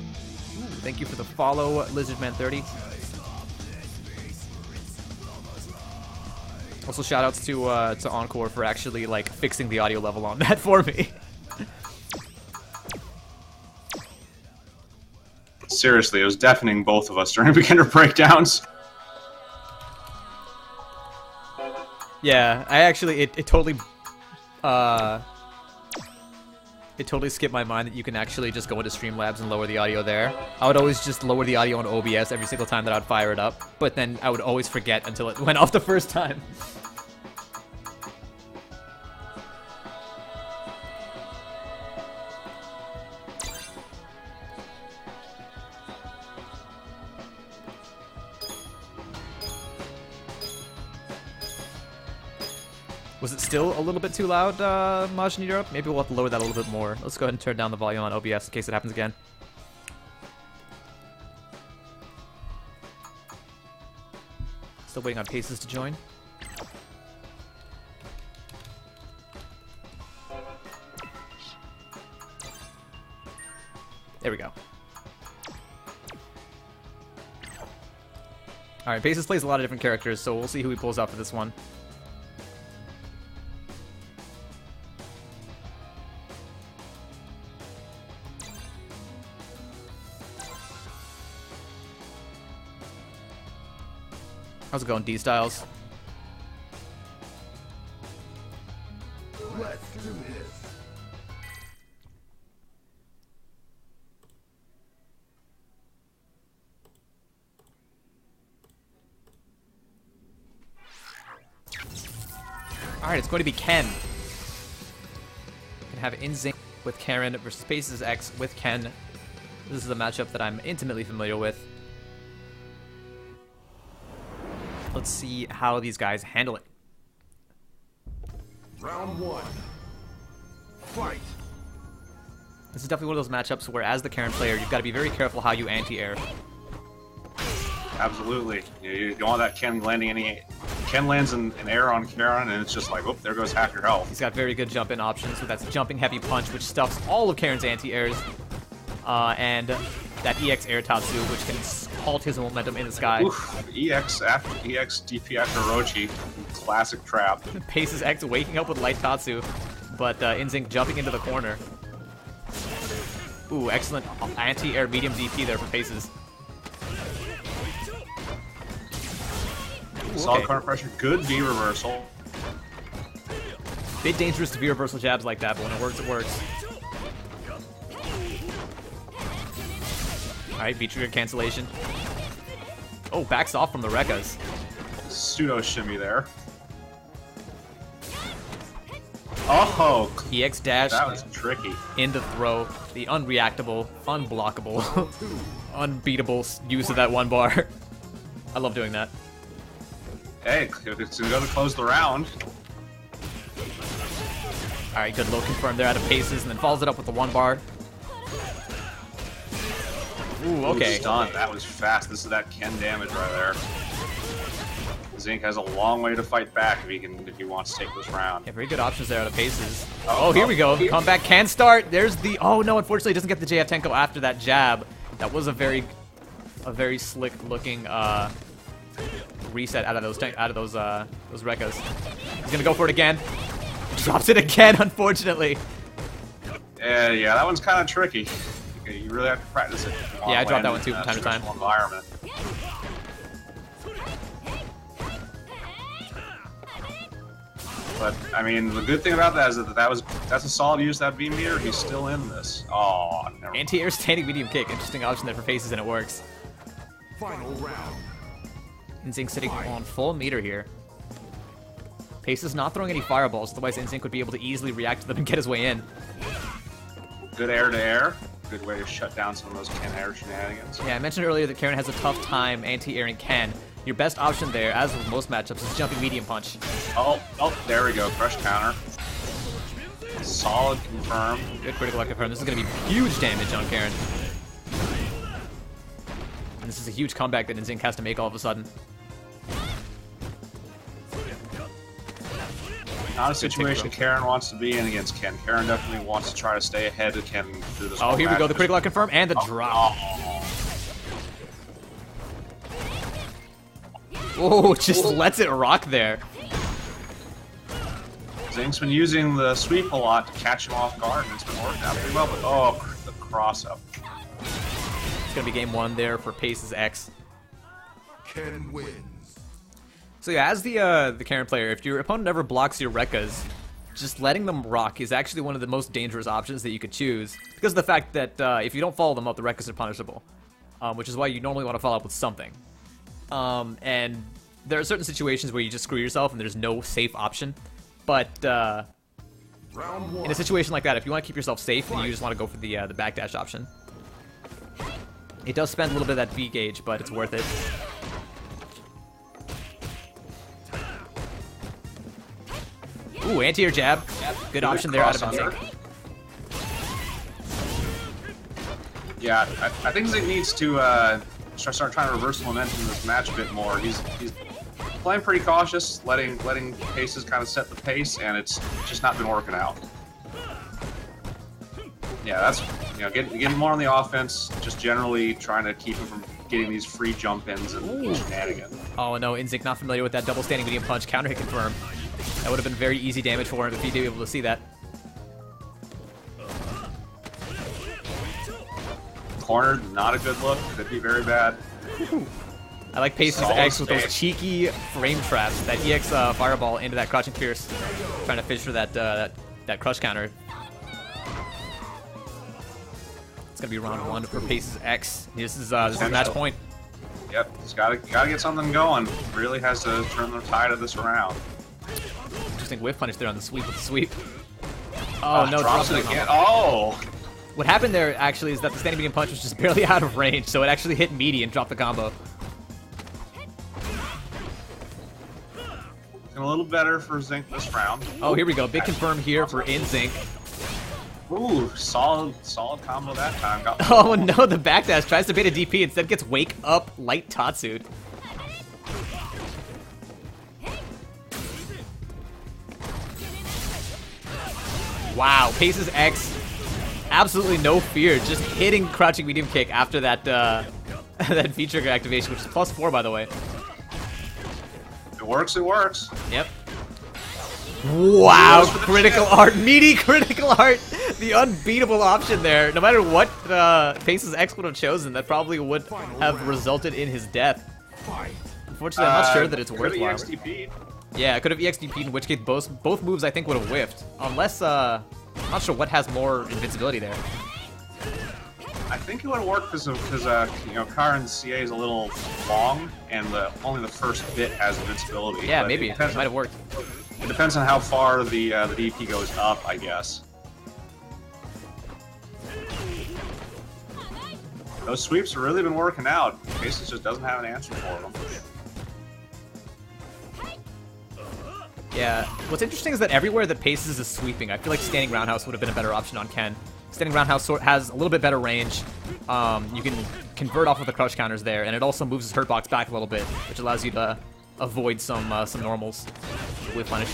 Ooh, thank you for the follow, Lizardman30. Also, shoutouts to Encore for actually like fixing the audio level on that for me. Seriously, it was deafening both of us during beginner breakdowns. Yeah, I actually it totally skipped my mind that you can actually just go into Streamlabs and lower the audio there. I would always just lower the audio on OBS every single time that I'd fire it up, but then I would always forget until it went off the first time. Was it still a little bit too loud, Maj in Europe? Maybe we'll have to lower that a little bit more. Let's go ahead and turn down the volume on OBS in case it happens again. Still waiting on Paces to join. There we go. Alright, Paces plays a lot of different characters, so we'll see who he pulls out for this one. How's it going, D-Styles? Let's do this. Alright, it's going to be Ken. We can have NSYNC with Karen versus Paces X with Ken. This is a matchup that I'm intimately familiar with. Let's see how these guys handle it. Round 1. Fight. This is definitely one of those matchups where, as the Karen player, you've got to be very careful how you anti-air. Absolutely. You don't want that Ken landing any... Ken lands an air on Karen, and it's just like, oh, there goes half your health. He's got very good jump-in options, so that's Jumping Heavy Punch, which stuffs all of Karen's anti-airs. And that EX Air Tatsu, which can halt his momentum in the sky. Oof, EX DP after Orochi. Classic trap. Paces X waking up with light Tatsu, but NSYNC jumping into the corner. Ooh, excellent anti-air medium DP there for Paces. Ooh, Solid okay. corner pressure, good V reversal. Bit dangerous to V reversal jabs like that, but when it works, it works. Alright, V-trigger cancellation. Oh, backs off from the Rekkas. Pseudo shimmy there. Oh, EX dash that was tricky. into throw. The unreactable, unblockable, unbeatable use of that one bar. I love doing that. Hey, if it's gonna go to close the round. Alright, good low confirm there out of Paces, and then follows it up with the one bar. Ooh, okay. Stunned. That was fast. This is that Ken damage right there. Zink has a long way to fight back if he wants to take this round. Yeah, very good options there out of Paces. Oh, here we go. Comeback can start. There's the... Oh, no, unfortunately, it doesn't get the JF Tenko after that jab. That was a very slick-looking reset out of those Rekkas. He's gonna go for it again. Drops it again, unfortunately. Yeah, that one's kind of tricky. You really have to practice it. Yeah, I dropped that one too from time to time. Environment. But I mean, the good thing about that is that that's a solid use of that beam meter. He's still in this. Oh, never mind. Anti-air standing medium kick. Interesting option there for Paces, and it works. Final round. NCH sitting on full meter here. Paces not throwing any fireballs, otherwise NCH would be able to easily react to them and get his way in. Good air to air. Good way to shut down some of those Ken air shenanigans. Yeah, I mentioned earlier that Karen has a tough time anti-airing Ken. Your best option there, as with most matchups, is jumping medium punch. Oh, there we go. Crush counter. Solid confirm. Good critical confirm. This is going to be huge damage on Karen. And this is a huge comeback that NCH has to make all of a sudden. Not a situation Karen wants to be in against Ken. Karen definitely wants to try to stay ahead of Ken through this. Oh, here we go. The critical confirm and the drop. Oh, just lets it rock there. Zink's been using the sweep a lot to catch him off guard, and it's been working out pretty well. But oh, the cross up. It's gonna be game one there for Paces X. Ken wins. So yeah, as the Karen player, if your opponent ever blocks your Rekkas, just letting them rock is actually one of the most dangerous options that you could choose, because of the fact that if you don't follow them up, the Rekkas are punishable, which is why you normally want to follow up with something. And there are certain situations where you just screw yourself and there's no safe option. But in a situation like that, if you want to keep yourself safe and you just want to go for the backdash option, it does spend a little bit of that V gauge, but it's worth it. Ooh, anti-air jab. Good option there out of NCH. Yeah, I think Zink needs to start trying to reverse the momentum in this match a bit more. He's playing pretty cautious, letting Paces kind of set the pace, and it's just not been working out. Yeah, that's getting more on the offense, just generally trying to keep him from getting these free jump ins and shenanigans. Oh no, NCH not familiar with that double standing medium punch, counter hit confirm. That would have been very easy damage for him if he'd be able to see that. Cornered, not a good look. Could be very bad. I like Paces X with those cheeky frame traps. That EX fireball into that crouching pierce, trying to fish for that crush counter. It's gonna be round one for Paces X. This is match point. Yep, he's gotta get something going. Really has to turn the tide of this around. Interesting whiff punish there on the sweep with the sweep. Oh no, drops it again. Oh! What happened there actually is that the standing medium punch was just barely out of range, so it actually hit meaty and dropped the combo. A little better for Zink this round. Oh, here we go. Big confirm here for NCH. Ooh, solid combo that time. Oh no, the backdash tries to bait a DP, instead gets wake up light Tatsu'd. Wow, Paces X, absolutely no fear, just hitting crouching medium kick after that that V-trigger activation, which is +4 by the way. It works, it works. Yep. Wow, critical art, meaty critical art, the unbeatable option there. No matter what Paces X would have chosen, that probably would have resulted in his death. Unfortunately, I'm not sure that it's worthwhile. Yeah, it could have EXDP'd, in which case both moves I think would have whiffed. Unless, I'm not sure what has more invincibility there. I think it would have worked because Karen's CA is a little long, and only the first bit has invincibility. Yeah, but maybe. It might have worked. It depends on how far the DP goes up, I guess. Those sweeps have really been working out. Paces just doesn't have an answer for them. Yeah, what's interesting is that everywhere that Paces is sweeping, I feel like standing roundhouse would have been a better option on Ken. Standing roundhouse has a little bit better range. You can convert off of the crush counters there, and it also moves his hurt box back a little bit, which allows you to avoid some normals with punish.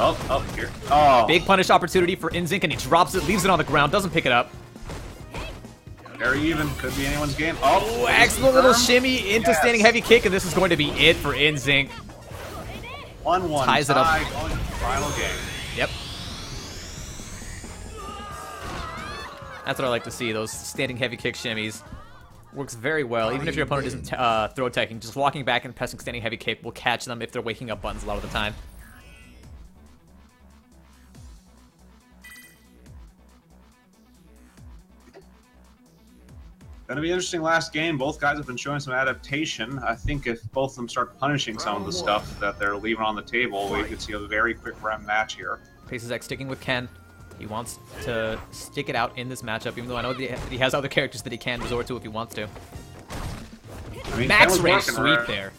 Oh, here. Oh. Big punish opportunity for NCH, and he drops it, leaves it on the ground, doesn't pick it up. Very even. Could be anyone's game. Oh, Excellent little shimmy into standing heavy kick, and this is going to be it for NCH. 1-1 Ties it up. Going to the final game. Yep. That's what I like to see, those standing heavy kick shimmies. Works very well, even if your opponent isn't throw teching. Just walking back and pressing standing heavy kick will catch them if they're waking up buttons a lot of the time. Gonna be an interesting last game. Both guys have been showing some adaptation. I think if both of them start punishing some of the stuff that they're leaving on the table, we could see a very quick round match here. Paces X sticking with Ken. He wants to stick it out in this matchup, even though I know that he has other characters that he can resort to if he wants to. I mean, Max Ken Ray was working sweep there.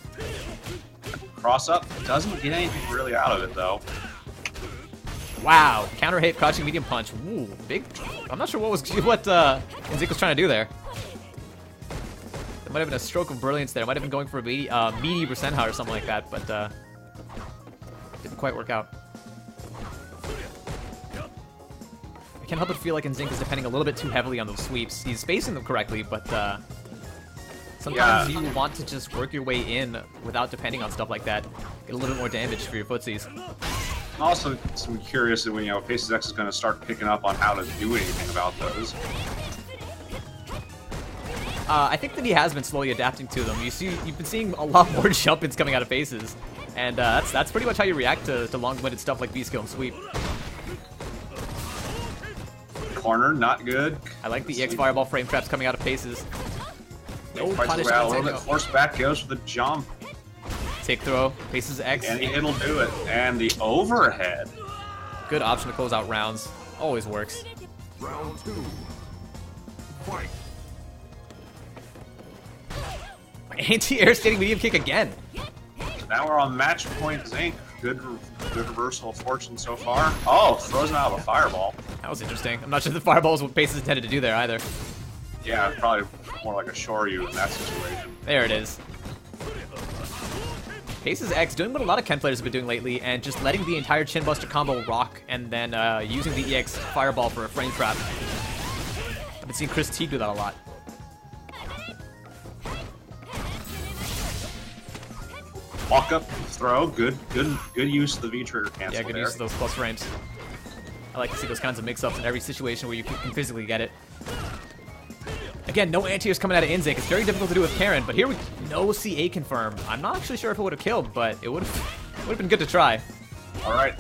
Cross up. Doesn't get anything really out of it, though. Wow. Counter hit, crouching medium punch. Ooh, big. I'm not sure what NCH was trying to do there. There might have been a stroke of brilliance there. Might have been going for a meaty Bersenha or something like that, but didn't quite work out. I can't help but feel like NCH is depending a little bit too heavily on those sweeps. He's spacing them correctly, but sometimes you want to just work your way in without depending on stuff like that. Get a little bit more damage for your footsies. Also, I'm curious when Paces X is going to start picking up on how to do anything about those. I think that he has been slowly adapting to them. You've been seeing a lot more jump-ins coming out of Paces, and that's pretty much how you react to long-winded stuff like V-skill and sweep. Corner, not good. I like the EX Fireball frame traps coming out of Paces. No punish. A little bit forced back, goes for the jump. Take throw, Paces X. And it'll do it. And the overhead. Good option to close out rounds. Always works. Round 2. Fight. Anti-air standing medium kick again. Now we're on match point Zinc. Good reversal of fortune so far. Oh, throws him out of a fireball. That was interesting. I'm not sure the fireball is what Paces intended to do there either. Yeah, probably more like a Shoryu in that situation. There it is. Paces X doing what a lot of Ken players have been doing lately, and just letting the entire chin buster combo rock, and then using the EX Fireball for a frame trap. I've been seeing Chris T do that a lot. Walk up, throw, good use of the V trigger cancel. Yeah, good use of those plus frames. I like to see those kinds of mix-ups in every situation where you can physically get it. Again, no anti-airs coming out of NCH. It's very difficult to do with Karen, but here we no CA confirm. I'm not actually sure if it would have killed, but it would have been good to try. All right,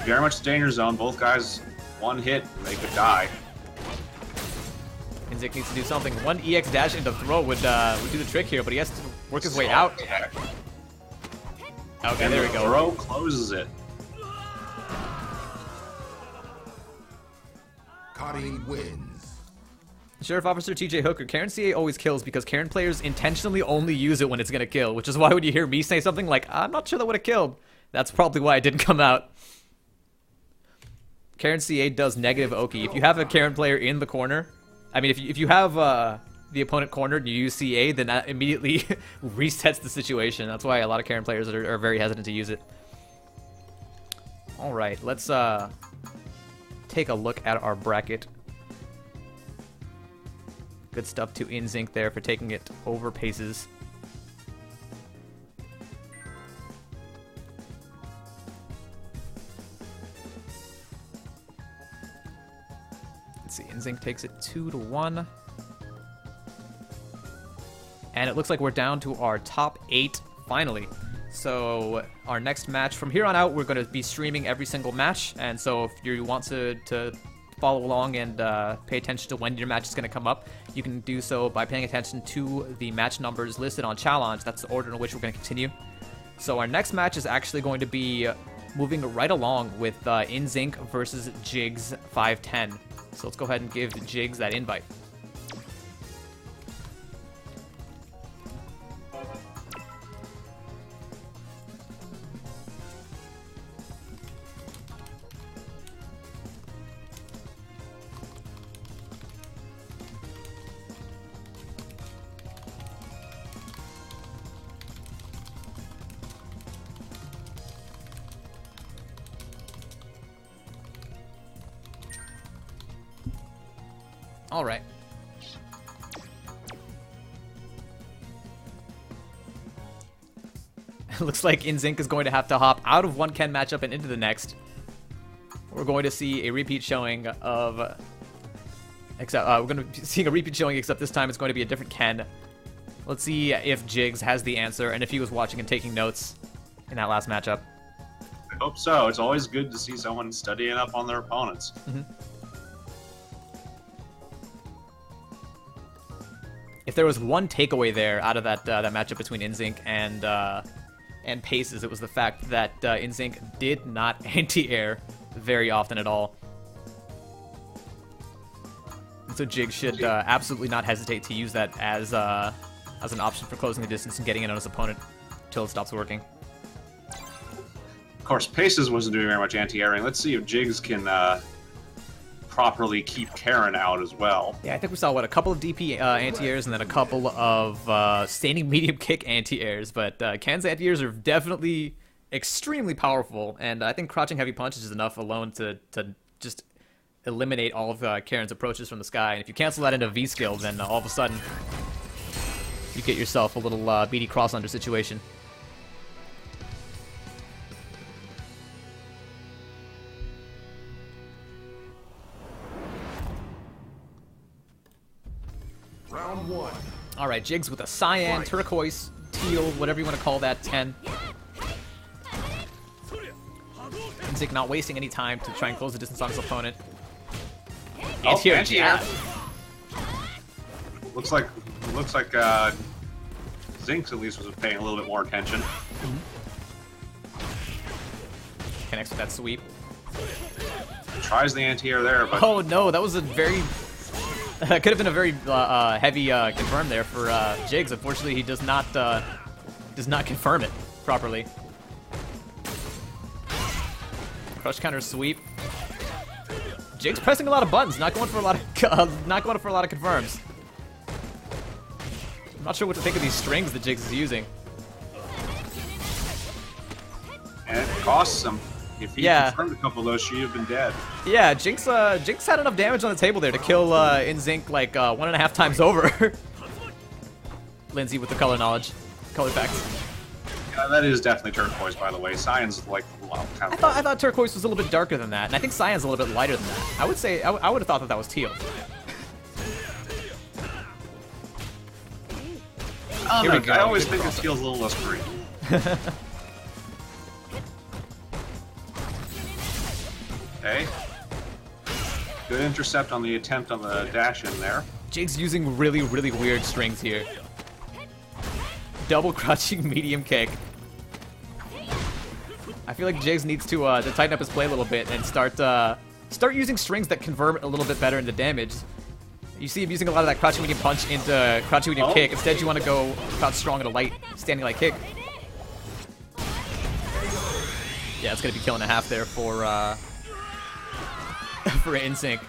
very much danger zone. Both guys, one hit, and they could die. NCH needs to do something. One EX dash into throw would do the trick here, but he has to work his way out. Okay, and there we go. Throw closes it. Cutting wins. Sheriff Officer TJ Hooker, Karen CA always kills because Karen players intentionally only use it when it's gonna kill, which is why when you hear me say something like, I'm not sure that would have killed, that's probably why it didn't come out. Karen CA does negative Oki. If you have a Karen player in the corner, I mean, if you have the opponent cornered and you use CA, then that immediately resets the situation. That's why a lot of Karen players are very hesitant to use it. Alright, let's take a look at our bracket. Good stuff to NCH there for taking it over Paces. Let's see, NCH takes it 2-1. And it looks like we're down to our top 8 finally. So our next match, from here on out, we're going to be streaming every single match. And so if you want to follow along and pay attention to when your match is going to come up, you can do so by paying attention to the match numbers listed on Challenge. That's the order in which we're going to continue. So our next match is actually going to be moving right along with NCH versus Jigs 510. So let's go ahead and give Jigs that invite. All right. Looks like NCH is going to have to hop out of one Ken matchup and into the next. We're going to see a repeat showing of... Except, we're going to be seeing a repeat showing, except this time it's going to be a different Ken. Let's see if Jigs has the answer and if he was watching and taking notes in that last matchup. I hope so. It's always good to see someone studying up on their opponents. If there was one takeaway there out of that that matchup between NCH and Paces, it was the fact that NCH did not anti-air very often at all. And so Jig should absolutely not hesitate to use that as an option for closing the distance and getting in on his opponent until it stops working. Of course, Paces wasn't doing very much anti-airing. Let's see if Jigs can properly keep Karen out as well. Yeah, I think we saw, what, a couple of DP anti-airs and then a couple of standing medium kick anti-airs, but Ken's anti-airs are definitely extremely powerful, and I think crouching heavy punches is enough alone to just eliminate all of Karen's approaches from the sky, and if you cancel that into V-skill, then all of a sudden you get yourself a little BD cross-under situation. Round 1. All right, Jigs with a cyan, turquoise, teal, whatever you want to call that, 10. NCH not wasting any time to try and close the distance on his opponent. Anti-air jab. Looks like Zinx at least was paying a little bit more attention. Connects with that sweep. Tries the anti-air there, but Oh no, that was a very... That could have been a very heavy confirm there for Jigs. Unfortunately, he does not confirm it properly. Crush counter sweep. Jigs pressing a lot of buttons, not going for a lot of confirms. I'm not sure what to think of these strings that Jigs is using. and it costs him. If he confirmed a couple of those, she'd have been dead. Yeah, Jinx had enough damage on the table there to kill NCH like 1.5 times over. Lindsay with the color knowledge, color facts. Yeah, that is definitely turquoise, by the way. Cyan's like, well, kind of. I thought turquoise was a little bit darker than that, and I think cyan's a little bit lighter than that. I would say I would have thought that was teal. Here we go. I always think it feels a little less green. Okay. Good intercept on the attempt on the dash in there. Jake's using really, really weird strings here. Double crouching medium kick. I feel like Jake's needs to tighten up his play a little bit and start using strings that convert a little bit better into damage. You see him using a lot of that crouching medium punch into crouching medium kick. Instead, you want to go crouch strong into light standing light kick. Yeah, it's gonna be killing a half there for NCH.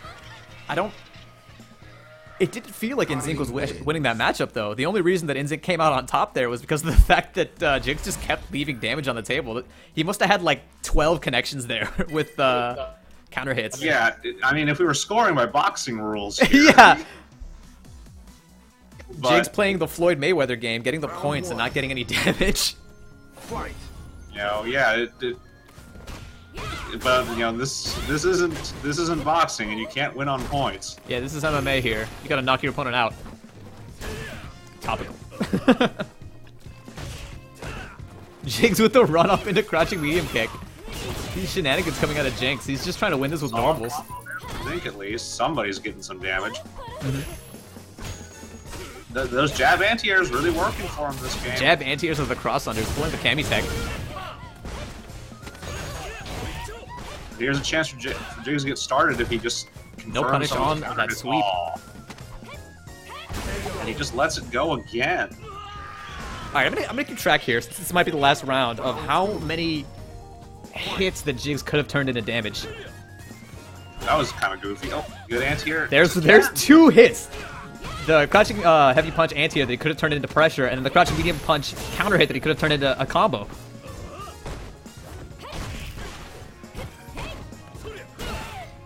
It didn't feel like NCH was winning that matchup, though. The only reason that NCH came out on top there was because of the fact that Jigs just kept leaving damage on the table. He must have had like 12 connections there with counter hits. Yeah, I mean, if we were scoring by boxing rules here, yeah. Jigs playing the Floyd Mayweather game, getting the points and not getting any damage. Fight. You know, yeah, but you know, this isn't boxing, and you can't win on points. Yeah, this is MMA here. You gotta knock your opponent out. Topical. Jigs with the run up into crouching medium kick. These shenanigans coming out of Jinx. He's just trying to win this with normals. I think at least somebody's getting some damage. Those jab anti-airs really working for him this game. Jab anti-airs with the cross unders, pulling the Kami tech. Here's a chance for Jigs to get started if he just No punish on that sweep. And he just lets it go again. Alright, I'm gonna keep track here, since this might be the last round, of how many hits that Jigs could have turned into damage. That was kind of goofy. Oh, good anti-air. There's 2 hits. The crouching heavy punch anti-air that he could have turned into pressure, and then the crouching medium punch counter hit that he could have turned into a combo.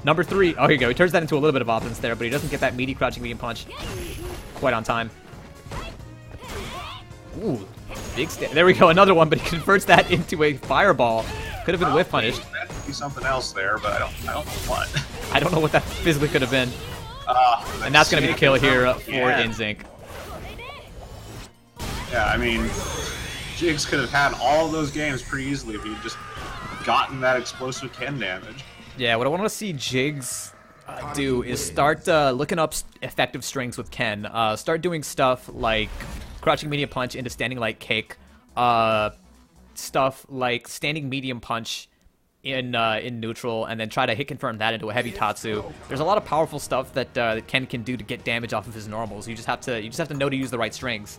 Number 3. Oh, here you go. He turns that into a little bit of offense there, but he doesn't get that meaty crouching medium punch quite on time. Ooh, big there we go. Another one, but he converts that into a fireball. Could have been whiff punished. That could be something else there, but I don't know what. I don't know what that physically could have been. And that's going to be the kill here for NCH. Yeah, I mean, Jigs could have had all of those games pretty easily if he'd just gotten that explosive Ken damage. Yeah, what I want to see Jigs do is start looking up effective strings with Ken. Start doing stuff like crouching medium punch into standing light kick. Stuff like standing medium punch in neutral, and then try to hit confirm that into a heavy Tatsu. There's a lot of powerful stuff that Ken can do to get damage off of his normals. You just have to know to use the right strings.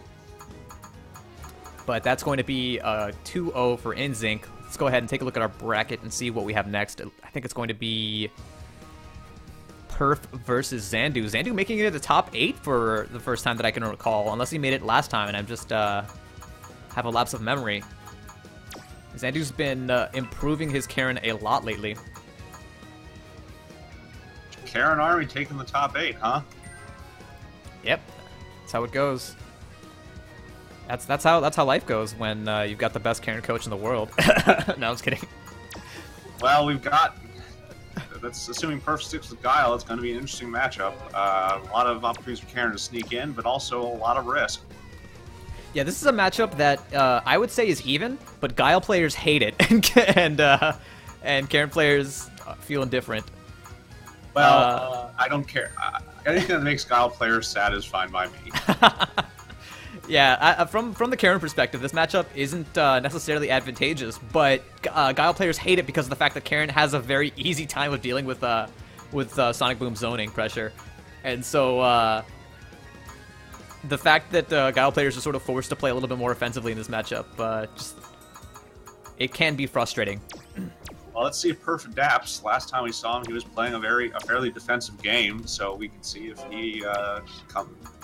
But that's going to be 2-0 for NCH. Let's go ahead and take a look at our bracket and see what we have next. I think it's going to be Perf versus Xandu. Xandu making it to the top 8 for the first time that I can recall, unless he made it last time and I'm just have a lapse of memory. Xandu's been improving his Karen a lot lately. Karen Army taking the top 8, huh? Yep, that's how it goes. That's how life goes when you've got the best Karen coach in the world. No, I was kidding. Well, we've got. That's assuming Perf sticks with Guile. It's going to be an interesting matchup. A lot of opportunities for Karen to sneak in, but also a lot of risk. Yeah, this is a matchup that I would say is even, but Guile players hate it, and Karen players feel indifferent. Well, I don't care. Anything that makes Guile players sad is fine by me. Yeah, from the Karen perspective, this matchup isn't necessarily advantageous, but Guile players hate it because of the fact that Karen has a very easy time of dealing with Sonic Boom zoning pressure, and so the fact that Guile players are sort of forced to play a little bit more offensively in this matchup, it can be frustrating. Well, let's see if Perf adapts. Last time we saw him, he was playing a fairly defensive game, so we can see if he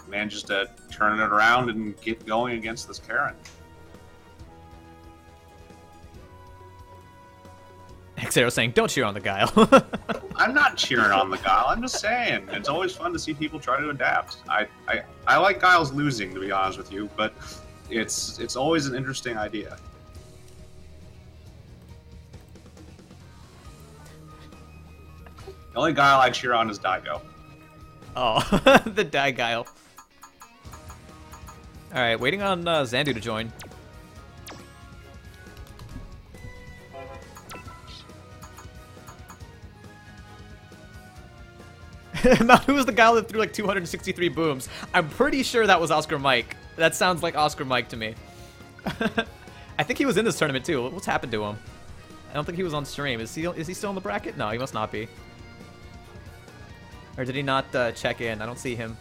manages to turn it around and get going against this Karen. Xero saying, "Don't cheer on the Guile." I'm not cheering on the Guile. I'm just saying it's always fun to see people try to adapt. I like Guile's losing, to be honest with you, but it's always an interesting idea. The only Guile I cheer on is Daigo. Oh, the Die Guile. Alright, waiting on Xandu to join. Now, who was the guy that threw like 263 booms? I'm pretty sure that was Oscar Mike. That sounds like Oscar Mike to me. I think he was in this tournament too. What's happened to him? I don't think he was on stream. Is he still in the bracket? No, he must not be. Or did he not check in? I don't see him.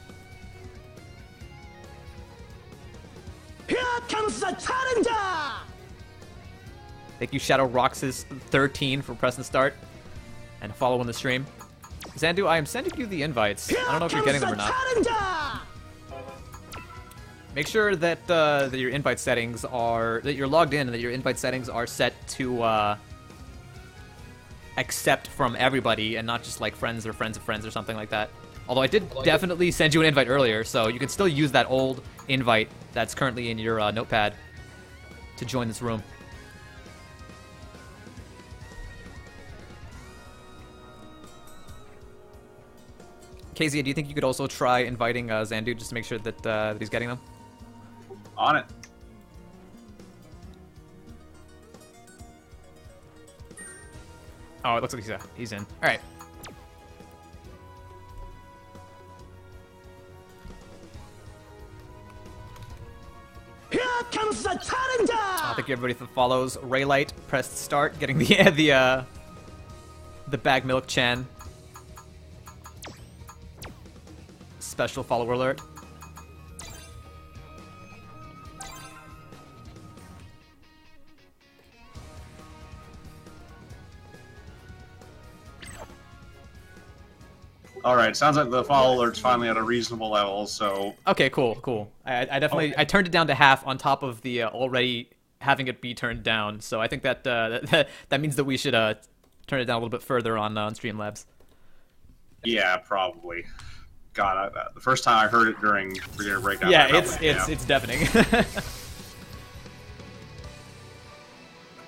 Here comes the challenger! Thank you, Shadow Roxas 13 for pressing start and following the stream. Xandu, I am sending you the invites. I don't know if you're getting them or not. Make sure that that your invite settings are that you're logged in and that your invite settings are set to accept from everybody and not just like friends or friends of friends or something like that. Although I did definitely send you an invite earlier, so you can still use that old invite that's currently in your notepad to join this room. Kezia, do you think you could also try inviting Xandu just to make sure that, that he's getting them? On it. Oh, it looks like he's in. All right. Here comes the challenger! Thank you everybody for the follows. Raylight pressed start, getting the bag milk Chan special follower alert. All right, sounds like the follow alert's finally at a reasonable level. So Okay, cool. I definitely I turned it down to half on top of the already having it be turned down. So I think that that means that we should turn it down a little bit further on Streamlabs. Yeah, probably. God, the first time I heard it during Beginner Breakdown. Yeah, it's deafening.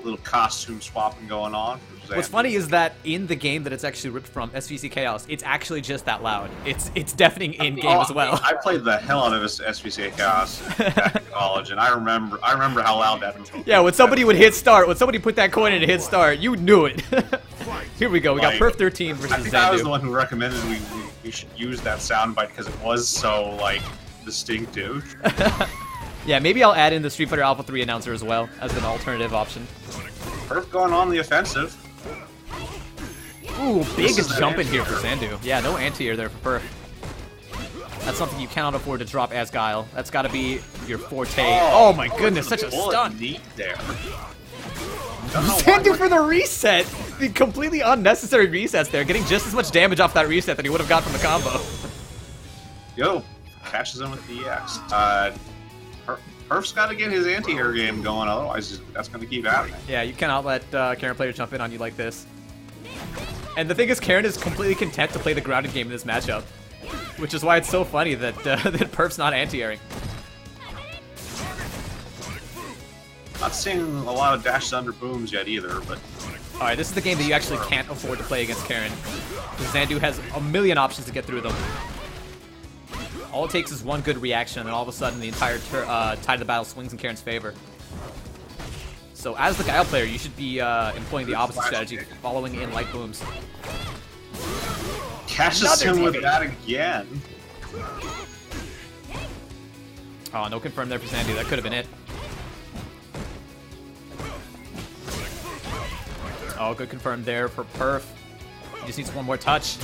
Little costume swapping going on. What's funny is that in the game that it's actually ripped from, SVC Chaos, it's actually just that loud. It's deafening in game as well. I played the hell out of SVC Chaos back in college, and I remember how loud that was. Yeah, when somebody would hit start, when somebody put that coin in and hit start, you knew it. Here we go. We got Perf 13 versus I think Zandu. I was the one who recommended we should use that soundbite because it was so like distinctive. Yeah, maybe I'll add in the Street Fighter Alpha 3 announcer as well as an alternative option. Perf going on the offensive. Ooh, big jump in here for Zandu. Yeah, no anti-air there for Perf. That's something you cannot afford to drop as Guile. That's got to be your forte. Oh my goodness, such a stun. Neat there. Zandu for the reset! The completely unnecessary resets there, getting just as much damage off that reset that he would have got from the combo. Yo, cashes in with the EX. Perf's got to get his anti-air game going, otherwise that's going to keep happening. Yeah, you cannot let Karen player jump in on you like this. And the thing is, Karen is completely content to play the grounded game in this matchup, which is why it's so funny that that Perf's not anti-airing. Not seeing a lot of dashes under booms yet either, but... Alright, this is the game that you actually can't afford to play against Karen, because Zandu has a million options to get through them. All it takes is one good reaction, and all of a sudden the entire tide of the battle swings in Karen's favor. So as the Guile player, you should be employing the opposite strategy, following in light booms. Cashes him with that again. Oh, no confirm there for Zandu. That could have been it. Oh, good confirm there for Perf. He just needs one more touch.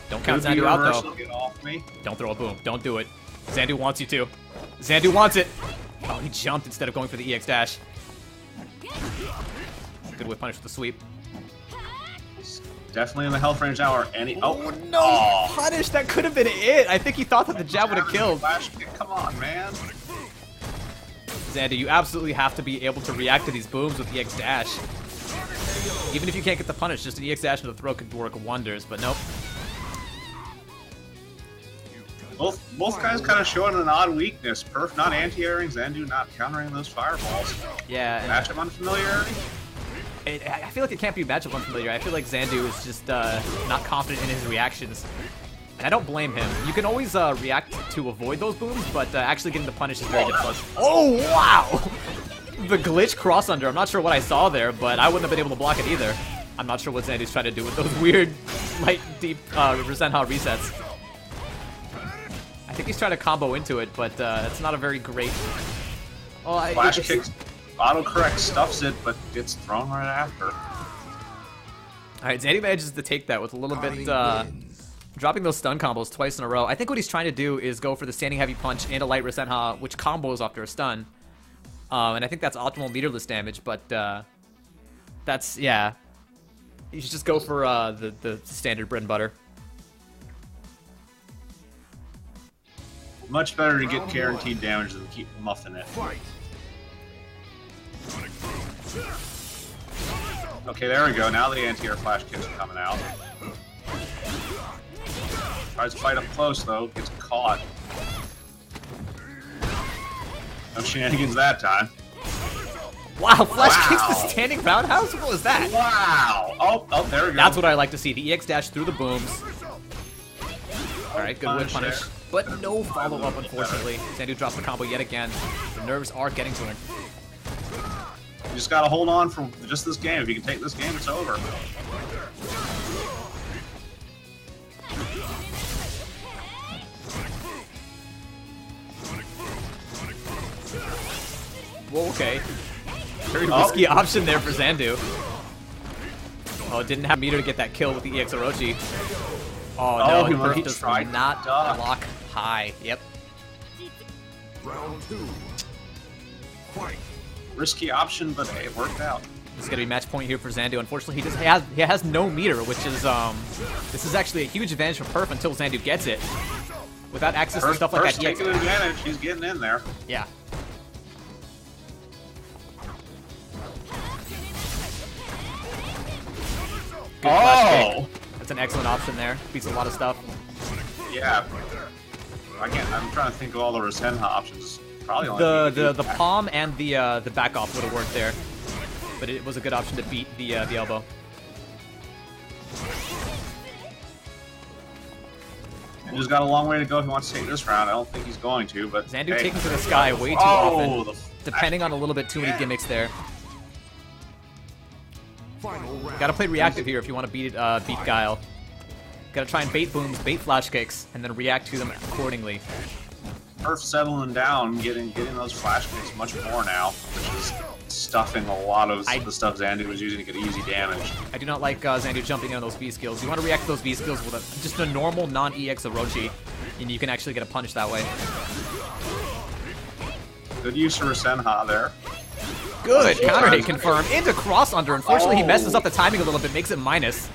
Don't count Zandu out, though. Get off me. Don't throw a boom. Don't do it. Zandu wants you to. Zandu wants it. Oh, he jumped instead of going for the EX dash. Good whip punish with the sweep. Definitely in the health range now, or any... Oh, no! Punish! That could have been it! I think he thought that the jab would have killed. Flash kick, come on, man. Zandu, you absolutely have to be able to react to these booms with EX dash. Even if you can't get the punish, just an EX dash to the throat could work wonders, but nope. Both guys kind of showing an odd weakness. Perf not anti-airing, Zandu not countering those fireballs. Yeah. Matchup unfamiliarity? I feel like it can't be matchup unfamiliar. I feel like Zandu is just not confident in his reactions. And I don't blame him. You can always react to avoid those booms, but actually getting the punish is very difficult. Oh, wow! The glitch cross under. I'm not sure what I saw there, but I wouldn't have been able to block it either. I'm not sure what Zandu's trying to do with those weird, light, deep Resentha resets. I think he's trying to combo into it, but it's not a very great... Oh, Flash kicks, autocorrect stuffs it, but gets thrown right after. Alright, Zandu manages to take that with a little bit... dropping those stun combos twice in a row. I think what he's trying to do is go for the standing heavy punch and a light Resentha, which combos after a stun. And I think that's optimal meterless damage, but that's, yeah. You should just go for the standard bread and butter. Much better to get guaranteed damage than keep muffing it. Okay, there we go. Now the anti-air flash kicks are coming out. Tries to fight up close, though. Gets caught. No shenanigans that time. Wow, flash kicks the standing roundhouse? What was that? Wow! Oh, there we go. That's what I like to see. The EX dash through the booms. Alright, good whip punish. But no follow-up, unfortunately. Zandu drops the combo yet again. The nerves are getting to him. You just gotta hold on for just this game. If you can take this game, it's over. Whoa, okay. Very risky option there for Zandu. Oh, didn't have meter to get that kill with the EX Orochi. Oh no, he does not block high. Yep. Round 2. Fight. Risky option, but hey, it worked out. This is gonna be match point here for Zandu. Unfortunately, he has no meter, which is this is actually a huge advantage for Perf until Zandu gets it. Without access to stuff like that, taking advantage. He's getting in there. Yeah. Good flash kick. That's an excellent option there. Beats a lot of stuff. Yeah. I'm trying to think of all the Rasenha options. Probably only The palm and the back off would have worked there, but it was a good option to beat the elbow. And he's got a long way to go if he wants to take this round. I don't think he's going to, but Xandu hey. taking to the sky way too often, depending on a little bit too many gimmicks there. Gotta play reactive here if you want to beat Guile. Gotta try and bait booms, bait flash kicks, and then react to them accordingly. Perf settling down, getting those flash kicks much more now, which is stuffing a lot of the stuff Xandu was using to get easy damage. I do not like Xandu jumping in on those V skills. You want to react to those V skills with just a normal non-EX Orochi, and you can actually get a punish that way. Good use of Rasenha there. Good! Counter hit confirmed. Into cross under. Unfortunately, he messes up the timing a little bit, makes it minus.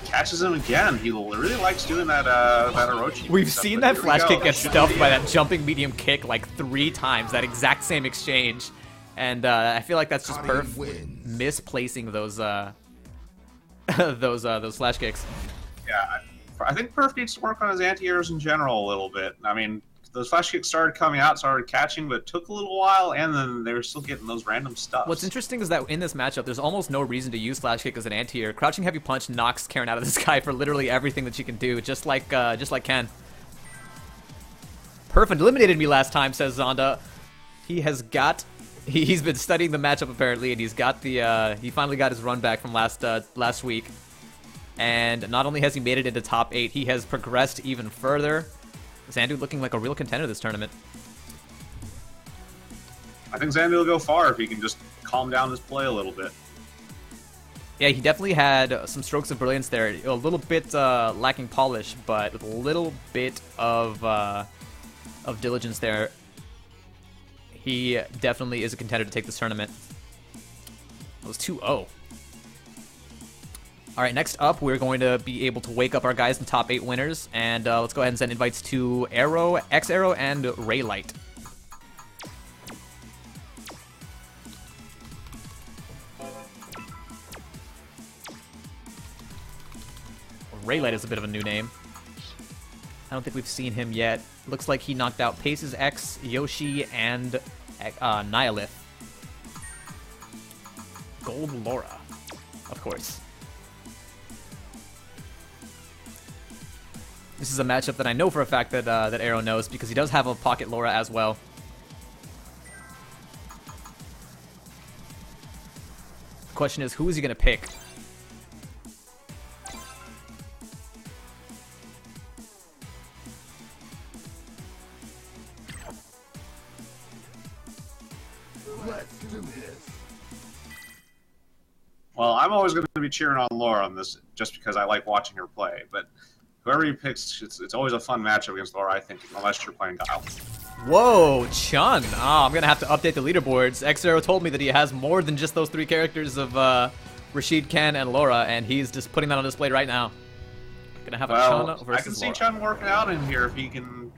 Catches him again. He really likes doing that Orochi. We've seen that flash kick get stuffed by that jumping medium kick like 3 times, that exact same exchange. And I feel like that's just Perf misplacing those those flash kicks. Yeah, I think Perf needs to work on his anti-airs in general a little bit. I mean, those flash kicks started coming out, started catching, but it took a little while, and then they were still getting those random stuff. What's interesting is that in this matchup, there's almost no reason to use flash kick as an anti-air. Crouching heavy punch knocks Karen out of the sky for literally everything that she can do, just like Ken. Perf eliminated me last time, says Zonda. He has got. He's been studying the matchup apparently, and he's got the. He finally got his run back from last week, and not only has he made it into top 8, he has progressed even further. Xandu looking like a real contender this tournament. I think Xandu will go far if he can just calm down his play a little bit. Yeah, he definitely had some strokes of brilliance there. A little bit lacking polish, but with a little bit of diligence there. He definitely is a contender to take this tournament. It was 2-0. All right, next up, we're going to be able to wake up our guys in top 8 winners, and let's go ahead and send invites to Arrow, X-Arrow, and Raylight. Raylight is a bit of a new name. I don't think we've seen him yet. Looks like he knocked out Paces X, Yoshi, and Nihilith. Gold Laura, of course. This is a matchup that I know for a fact that that Arrow knows, because he does have a Pocket Laura as well. The question is, who is he going to pick? Let's do this. Well, I'm always going to be cheering on Laura on this, just because I like watching her play, but whoever he picks, it's always a fun matchup against Laura, I think, unless you're playing Guile. Whoa, Chun. Oh, I'm going to have to update the leaderboards. X-Arrow told me that he has more than just those 3 characters of Rashid, Ken, and Laura, and he's just putting that on display right now. Going to have a Chun versus Laura. I can see Chun working out in here if he can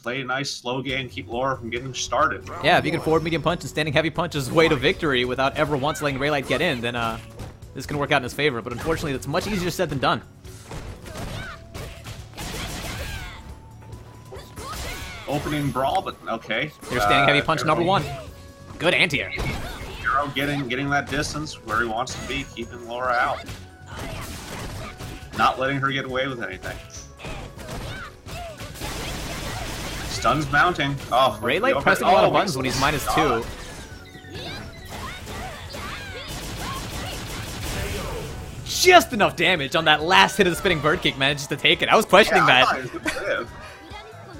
play a nice slow game, keep Laura from getting started. Yeah, if he can forward medium punch and standing heavy punch his way to victory without ever once letting Raylight get in, then this can work out in his favor. But unfortunately, it's much easier said than done. Opening brawl, but okay. Here's standing heavy punch number 1. Good anti-air. Arrow getting that distance where he wants to be, keeping Laura out. Not letting her get away with anything. Stun's mounting. Oh, Raylight pressing a lot of buttons when he's -2. Just enough damage on that last hit of the spinning bird kick, manages to take it. I was questioning that.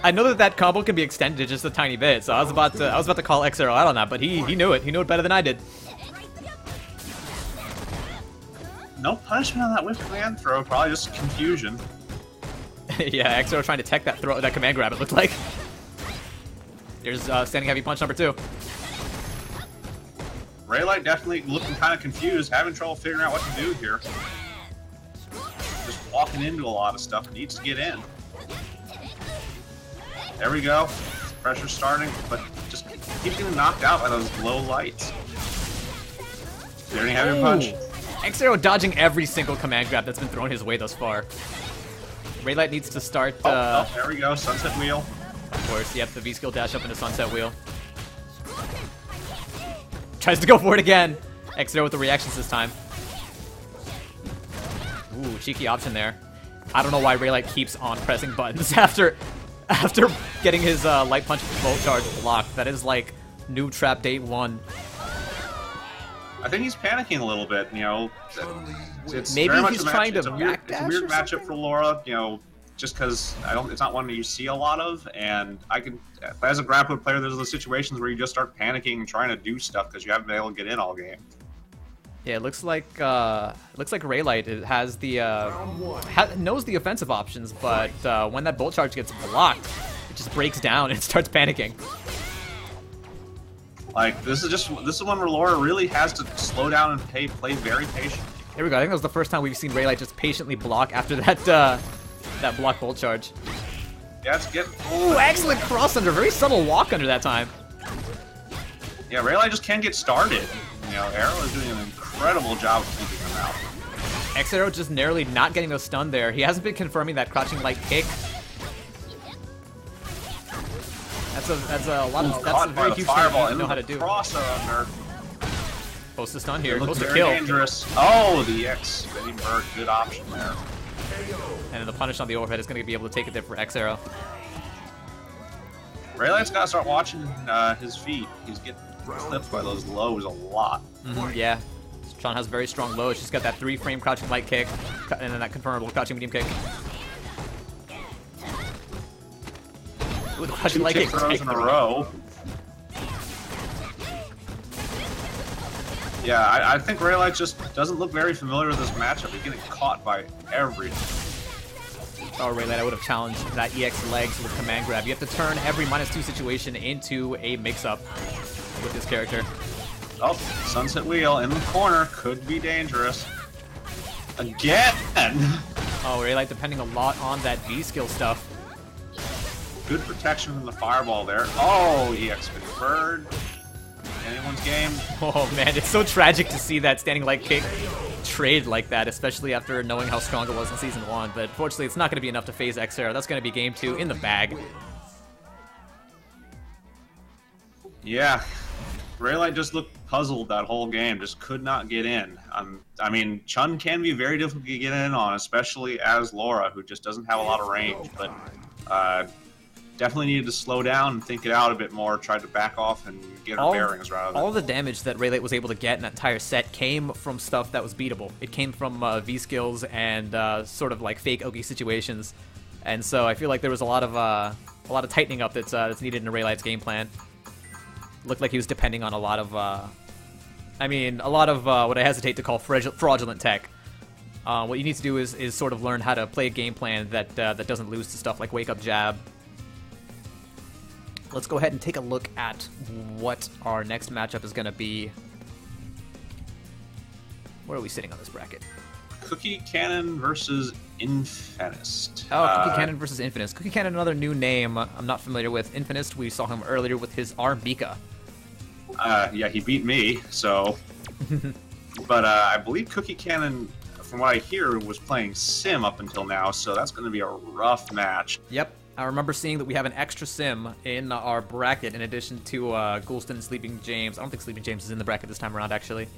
I know that that combo can be extended just a tiny bit, so I was about to call X-Arrow out on that, but he knew it. He knew it better than I did. No punishment on that whip command throw, probably just confusion. Yeah, X-Arrow trying to tech that command grab, it looked like. There's standing heavy punch number 2. Raylight definitely looking kind of confused, having trouble figuring out what to do here. Just walking into a lot of stuff, needs to get in. There we go. Pressure's starting, but just keep getting knocked out by those low lights. Standing heavy punch. X-Arrow dodging every single command grab that's been thrown his way thus far. Raylight needs to start... there we go, Sunset Wheel. Of course, yep, the V-skill dash up into Sunset Wheel. Tries to go for it again. X-Arrow with the reactions this time. Ooh, cheeky option there. I don't know why Raylight keeps on pressing buttons after getting his light punch volt charge blocked. That is like noob trap day 1. I think he's panicking a little bit, you know. It's Maybe very much he's a match, trying to it's a weird backdash or matchup for Laura, you know, just because it's not one that you see a lot of, and as a grappler player, there's the situations where you just start panicking and trying to do stuff because you haven't been able to get in all game. Yeah, it looks like Raylight has the knows the offensive options, but when that bolt charge gets blocked, it just breaks down and starts panicking. Like this is one where Laura really has to slow down and play very patient. Here we go. I think that was the first time we've seen Raylight just patiently block after that that block bolt charge. Yeah, it's good. Ooh, excellent cross under. Very subtle walk under that time. Yeah, Raylight just can't get started. You know, Arrow is doing an incredible job of keeping him out. X-Arrow just narrowly not getting the stun there. He hasn't been confirming that crouching light kick. That's a lot of that's a very huge thing to know how to do. Cross under. Post the stun here. It Post looks the very kill. dangerous. Oh, the X Betty Bird, good option there. And then the punish on the overhead is going to be able to take it there for X-Arrow. Raylight's got to start watching his feet. He's getting clipped by those lows a lot. Yeah. Sean has very strong lows. She's got that 3-frame crouching light kick, and then that confirmable crouching medium kick. Ooh, the crouching light kick throws in a row. Yeah, I think Raylight just doesn't look very familiar with this matchup. He's getting caught by everything. Oh, Raylight, I would have challenged that EX legs with command grab. You have to turn every -2 situation into a mix-up with this character. Oh, Sunset Wheel in the corner. Could be dangerous. Again! Oh, Raylight depending a lot on that V-skill stuff. Good protection from the fireball there. Oh, EX Bird. Anyone's game. Oh, man, it's so tragic to see that standing light kick trade like that, especially after knowing how strong it was in Season 1. But fortunately, it's not going to be enough to phase X-Arrow. That's going to be Game 2 in the bag. Yeah. Raylight just looked puzzled that whole game, just could not get in. I mean, Chun can be very difficult to get in on, especially as Laura, who just doesn't have a lot of range, but definitely needed to slow down and think it out a bit more, tried to back off and get her bearings rather than... All the damage that Raylight was able to get in that entire set came from stuff that was beatable. It came from V-skills and sort of like fake Ogi situations, and so I feel like there was a lot of tightening up that's needed in Raylight's game plan. Looked like he was depending on a lot of, what I hesitate to call fraudulent tech. What you need to do is sort of learn how to play a game plan that doesn't lose to stuff like Wake Up Jab. Let's go ahead and take a look at what our next matchup is going to be. Where are we sitting on this bracket? Cookie Cannon versus Infinist. Oh, Cookie Cannon versus Infinist. Cookie Cannon, another new name I'm not familiar with. Infinist, we saw him earlier with his R. Mika. Yeah, he beat me, so... But I believe Cookie Cannon, from what I hear, was playing Sim up until now, so that's going to be a rough match. Yep. I remember seeing that we have an extra Sim in our bracket in addition to Goulston and Sleeping James. I don't think Sleeping James is in the bracket this time around, actually.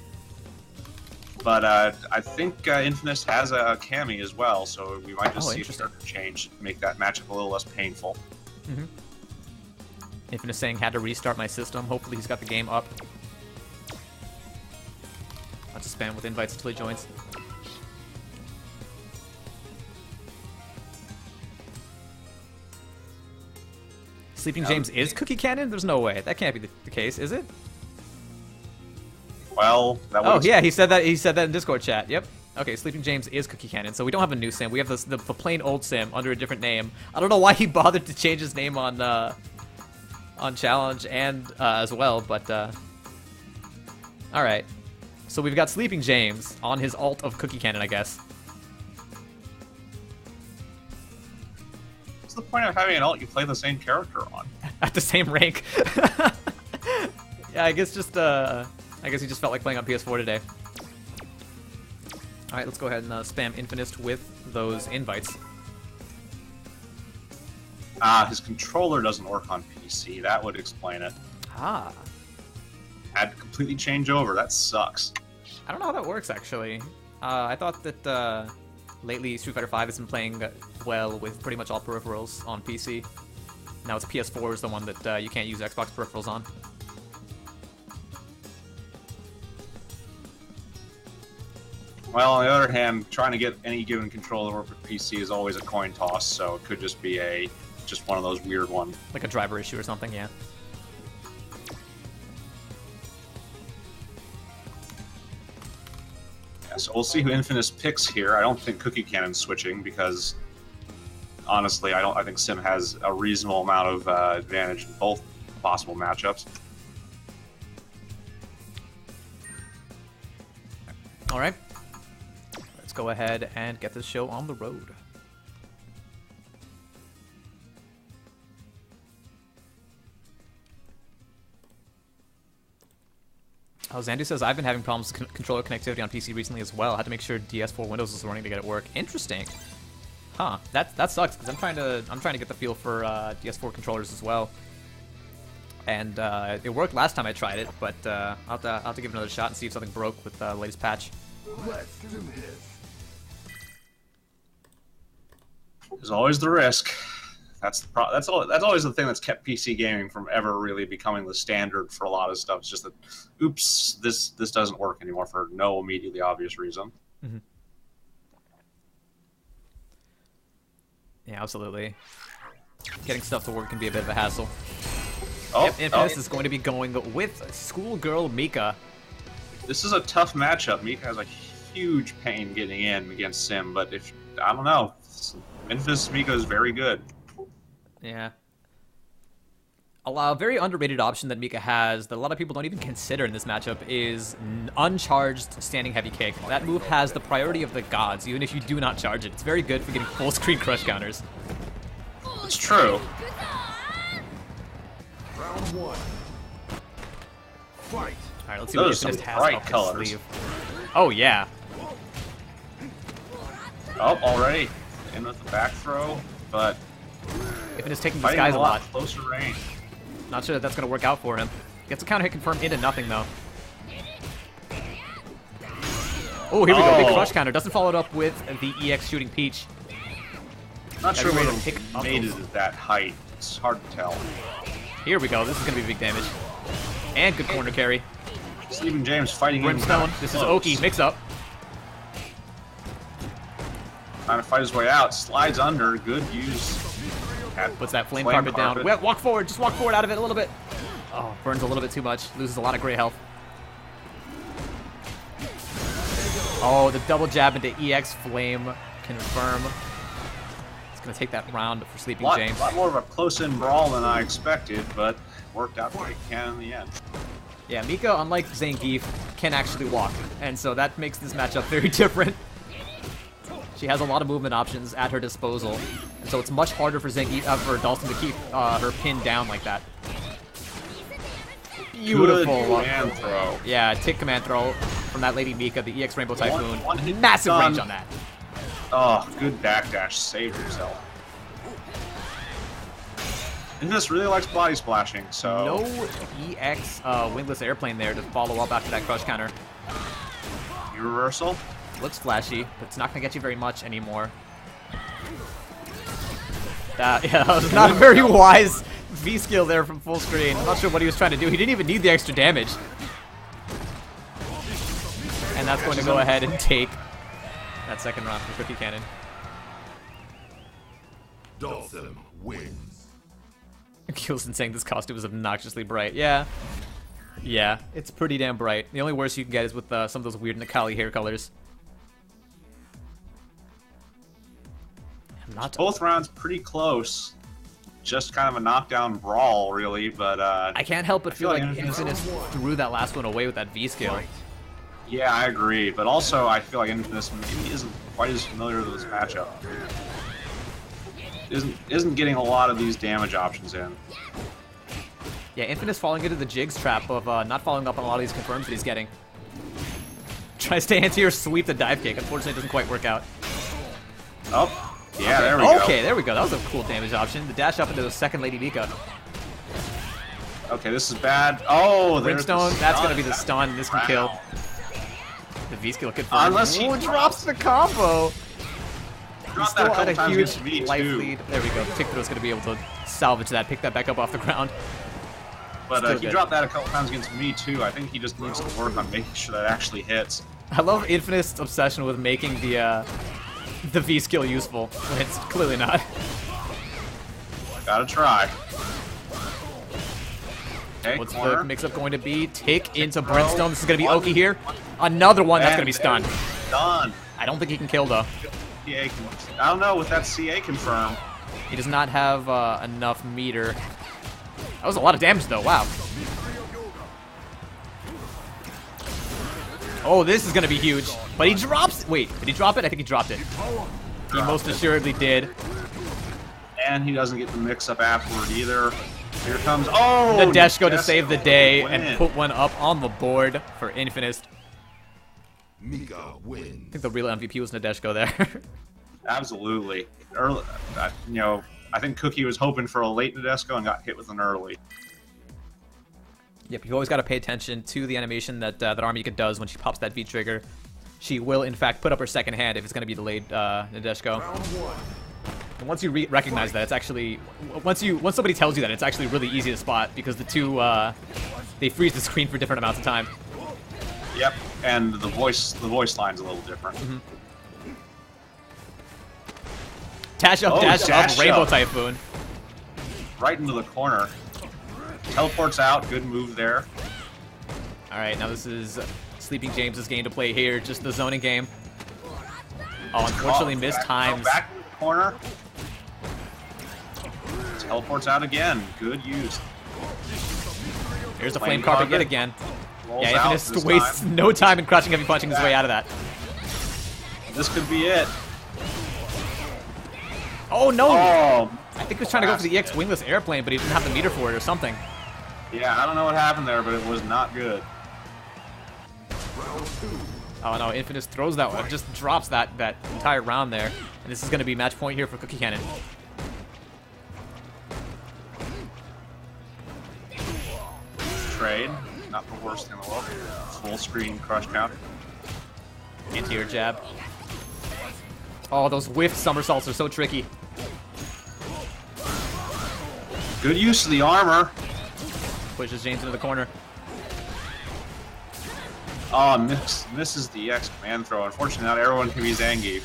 But I think Infinist has a Cammy as well, so we might just see a character change, make that matchup a little less painful. Infinist saying, had to restart my system. Hopefully he's got the game up. I'll just spam with invites until he joins. Sleeping James is Cookie Cannon? There's no way. That can't be the case, is it? Well, that was... Oh, yeah, he said that in Discord chat. Yep. Okay, Sleeping James is Cookie Cannon, so we don't have a new Sim. We have the plain old Sim under a different name. I don't know why he bothered to change his name on Challenge and as well, but alright. So we've got Sleeping James on his alt of Cookie Cannon, I guess. What's the point of having an alt you play the same character on? At the same rank. Yeah, I guess he just felt like playing on PS4 today. Alright, let's go ahead and spam Infinist with those invites. His controller doesn't work on PC. That would explain it. Ah. Had to completely change over. That sucks. I don't know how that works, actually. I thought that lately Street Fighter V has been playing well with pretty much all peripherals on PC. Now it's PS4 is the one that you can't use Xbox peripherals on. Well, on the other hand, trying to get any given controller to work with PC is always a coin toss, so it could just be just one of those weird ones. Like a driver issue or something, yeah. Yeah, so we'll see who Infinus picks here. I don't think Cookie Cannon's switching because, honestly, I think Sim has a reasonable amount of advantage in both possible matchups. All right. Let's go ahead and get this show on the road. Oh, Zandu says, I've been having problems with controller connectivity on PC recently as well. I had to make sure DS4 Windows was running to get it work. Interesting. Huh. That sucks, because I'm trying to get the feel for DS4 controllers as well. And it worked last time I tried it, but I'll have to give it another shot and see if something broke with the latest patch. Let's do this. There's always the risk. That's always the thing that's kept PC gaming from ever really becoming the standard for a lot of stuff. It's just that, oops, this doesn't work anymore for no immediately obvious reason. Mm-hmm. Yeah, absolutely. Getting stuff to work can be a bit of a hassle. Oh, yep, Infinus is going to be going with Schoolgirl Mika. This is a tough matchup. Mika has a huge pain getting in against Sim, but I don't know. Infinus Mika is very good. Yeah. A very underrated option that Mika has that a lot of people don't even consider in this matchup is uncharged standing heavy kick. That move has the priority of the gods, even if you do not charge it. It's very good for getting full screen crush counters. It's true. Round one. Fight. Alright, let's see what Those are Infinist some has bright up his colors. sleeve. Oh, yeah. Oh, already in with the back throw, but Infinus taking these fighting guys a a lot lot. closer range. Not sure that that's going to work out for him. Gets a counter hit confirmed into nothing, though. Oh, here we go. Big crush counter. Doesn't follow it up with the EX shooting Peach. Not sure Every whether way to pick up made those. it at that height. It's hard to tell. Here we go. This is going to be big damage. And good corner carry. Stephen James fighting Brimstone. in This is close. Oki. Mix up. Trying to fight his way out. Slides under. Good use. Puts that flame carpet down. Walk forward. Just walk forward out of it a little bit. Oh, burns a little bit too much. Loses a lot of gray health. Oh, the double jab into EX flame. Confirm. It's going to take that round for Sleeping James. A lot more of a close-in brawl than I expected, but worked out what it can in the end. Yeah, Mika, unlike Zangief, can actually walk. And so that makes this matchup very different. She has a lot of movement options at her disposal, and so it's much harder for for Dalton to keep her pinned down like that. Beautiful. Good command throw. Yeah, tick command throw from that lady Mika, the EX Rainbow Typhoon. One hit Massive done. range on that. Oh, good backdash. Saved himself. Infinus really likes body splashing, so... No EX wingless airplane there to follow up after that crush counter. Reversal. Looks flashy, but it's not going to get you very much anymore. That was not a very wise V-skill there from full screen. I'm not sure what he was trying to do. He didn't even need the extra damage. And that's going to go ahead and take that second round for Cookie Cannon. Dalton wins. Keelson saying this costume is obnoxiously bright. Yeah. Yeah, it's pretty damn bright. The only worst you can get is with some of those weird Nikali hair colors. Both rounds pretty close. Just kind of a knockdown brawl, really, but... I can't help but feel like Infinus- Infinus threw that last one away with that V-skill. Yeah, I agree, but also I feel like Infinus maybe isn't quite as familiar with this matchup. Isn't getting a lot of these damage options in. Yeah, Infinus falling into the Jigs trap of not following up on a lot of these confirms that he's getting. Tries to anti-air sweep the dive kick. Unfortunately, it doesn't quite work out. Oh, yeah, there we go. Okay, there we go. That was a cool damage option. The dash up into the second Lady Mika. Okay, this is bad. Oh, there's the Brimstone, that's stun. going to be the stun. This can Wow. kill. The V-skill confirmed. Unless he drops the combo. Dropped Still that a at couple a times huge against me, life too. lead. There we go. Tickfield's going to be able to salvage that, pick that back up off the ground. But Still he good. dropped that a couple times against me, too. I think he just needs to work on making sure that actually hits. I love Infinite's obsession with making the V-skill useful, when it's clearly not. Gotta try. Okay, What's corner. the mix-up going to be? Tick into Brimstone. This is going to be Oki here. Another one that's going to be stunned. Done. I don't think he can kill, though. CA I don't know with that CA confirm. He does not have enough meter. That was a lot of damage, though. Wow. Oh, this is going to be huge. But he drops... Wait, did he drop it? I think he dropped it. He most assuredly did. And he doesn't get the mix-up afterward either. Here comes... Oh! Nadeshko to save the day win. and put one up on the board for Infinite. Mika wins. I think the real MVP was Nadeshko there. Absolutely. Early, you know, I think Cookie was hoping for a late Nadeshko and got hit with an early. Yep, you've always got to pay attention to the animation that that Armika does when she pops that V trigger. She will, in fact, put up her second hand if it's going to be delayed Nadeshko. And once you recognize that, it's actually once somebody tells you that, it's actually really easy to spot because the two they freeze the screen for different amounts of time. Yep, and the voice line's a little different. Dash up, Oh, dash dash up, Rainbow up. Typhoon. Right into the corner. Teleports out, good move there. All right, now this is Sleeping James's game to play here, just the zoning game. Oh, unfortunately, missed times. Back in the corner. Teleports out again, good use. Here's the flame carpet yet again. Rolls Yeah, out Infinite this wastes time. no time in crouching heavy punching his way out of that. This could be it. Oh no! Oh, I think he was trying to go for the EX wingless airplane, but he didn't have the meter for it or something. yeah, I don't know what happened there, but it was not good. Oh no, Infinite throws that one, just drops that entire round there. And this is going to be match point here for Cookie Cannon. Trade, not the worst in the world. Full screen crush counter. Anti-air jab. Oh, those whiffed somersaults are so tricky. Good use of the armor. Pushes James into the corner. Oh, misses the X command throw. Unfortunately, not everyone can be Zangief.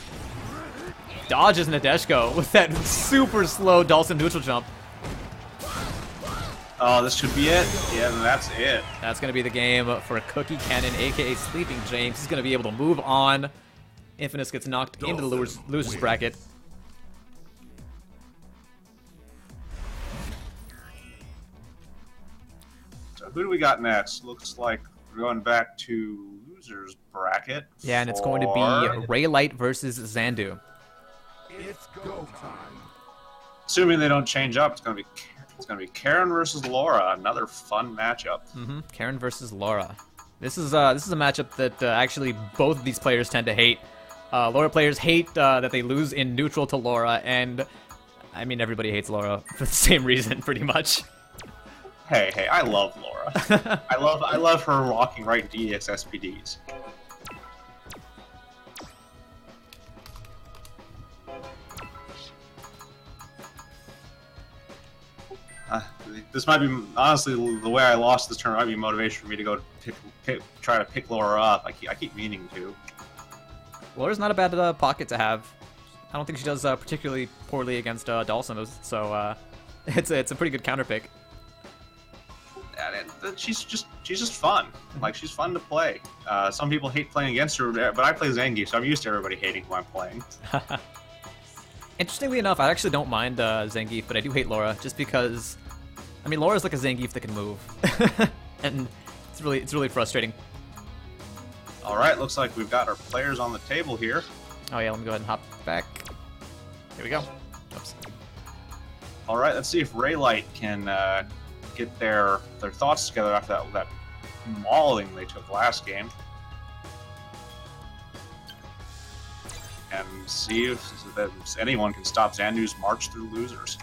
Dodges Nadeshko with that super slow Dawson neutral jump. Oh, this should be it. Yeah, that's it. That's going to be the game for Cookie Cannon, aka Sleeping James. He's going to be able to move on. Infinite gets knocked into the loser's bracket. So who do we got next? Looks like we're going back to losers bracket. Yeah, and it's going to be for- Raylight versus Xandu. It's go time. Assuming they don't change up, it's going to be Karen versus Laura. Another fun matchup. Karen versus Laura. This is a matchup that actually both of these players tend to hate. Laura players hate that they lose in neutral to Laura, and I mean everybody hates Laura for the same reason, pretty much. Hey, I love Laura. I love her walking right into EX SPDs. This might be, honestly, the way I lost this turn might be motivation for me to go try to pick Laura up. I keep meaning to. Laura's not a bad pocket to have. I don't think she does particularly poorly against Dawson, so it's a pretty good counter pick. And she's just fun. Like, she's fun to play. Some people hate playing against her, but I play Zangief, so I'm used to everybody hating who I'm playing. Interestingly enough, I actually don't mind Zangief, but I do hate Laura, just because, I mean, Laura's like a Zangief that can move, and it's really frustrating. All right, looks like we've got our players on the table here. Oh yeah, let me go ahead and hop back. Here we go. Oops. All right, let's see if Raylight can get their thoughts together after that mauling they took last game. and see if anyone can stop Xandu's march through losers.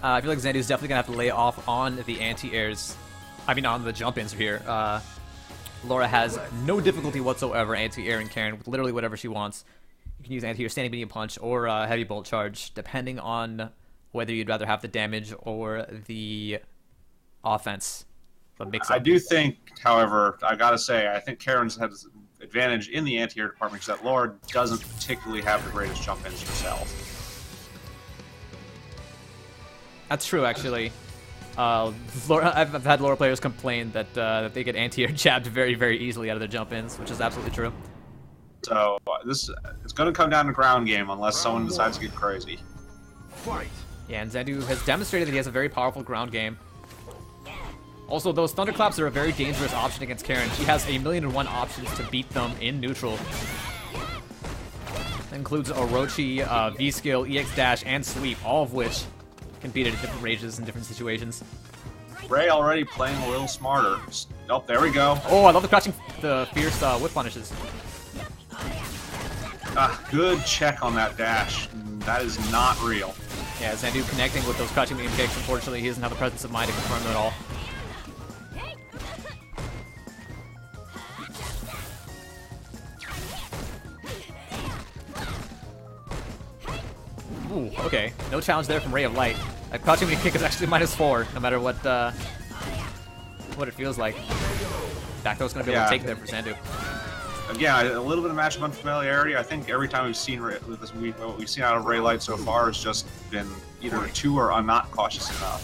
I feel like Xandu's definitely gonna have to lay off on the anti-airs. I mean, on the jump-ins here. Laura has no difficulty whatsoever anti-airing Karen with literally whatever she wants. You can use anti-air, standing medium punch, or heavy bolt charge, depending on whether you'd rather have the damage or the offense. I do think, however, I gotta say, I think Karen's has advantage in the anti-air department because that Laura doesn't particularly have the greatest jump-ins herself. That's true, actually. Laura, I've had Laura players complain that they get anti-air jabbed very, very easily out of their jump-ins, which is absolutely true. So it's going to come down to ground game unless someone decides to get crazy. Fight. Yeah, and Xandu has demonstrated that he has a very powerful ground game. Also, those thunderclaps are a very dangerous option against Karen. She has 1,000,001 options to beat them in neutral. That includes Orochi, V-Skill, EX Dash, and Sweep, all of which can beat it at different ranges in different situations. Ray already playing a little smarter. Oh, there we go. Oh, I love the fierce whip punishes. Good check on that dash. That is not real. Yeah, Xandu connecting with those crouching medium kicks. Unfortunately, he doesn't have the presence of mind to confirm them at all. Ooh, okay. No challenge there from Ray of Light. That crouching medium kick is actually -4, no matter what it feels like. Back throw's gonna be able to take there for Xandu. Again, a little bit of matchup unfamiliarity. I think every time we've seen what we've seen out of Ray Light so far has just been either too or not cautious enough.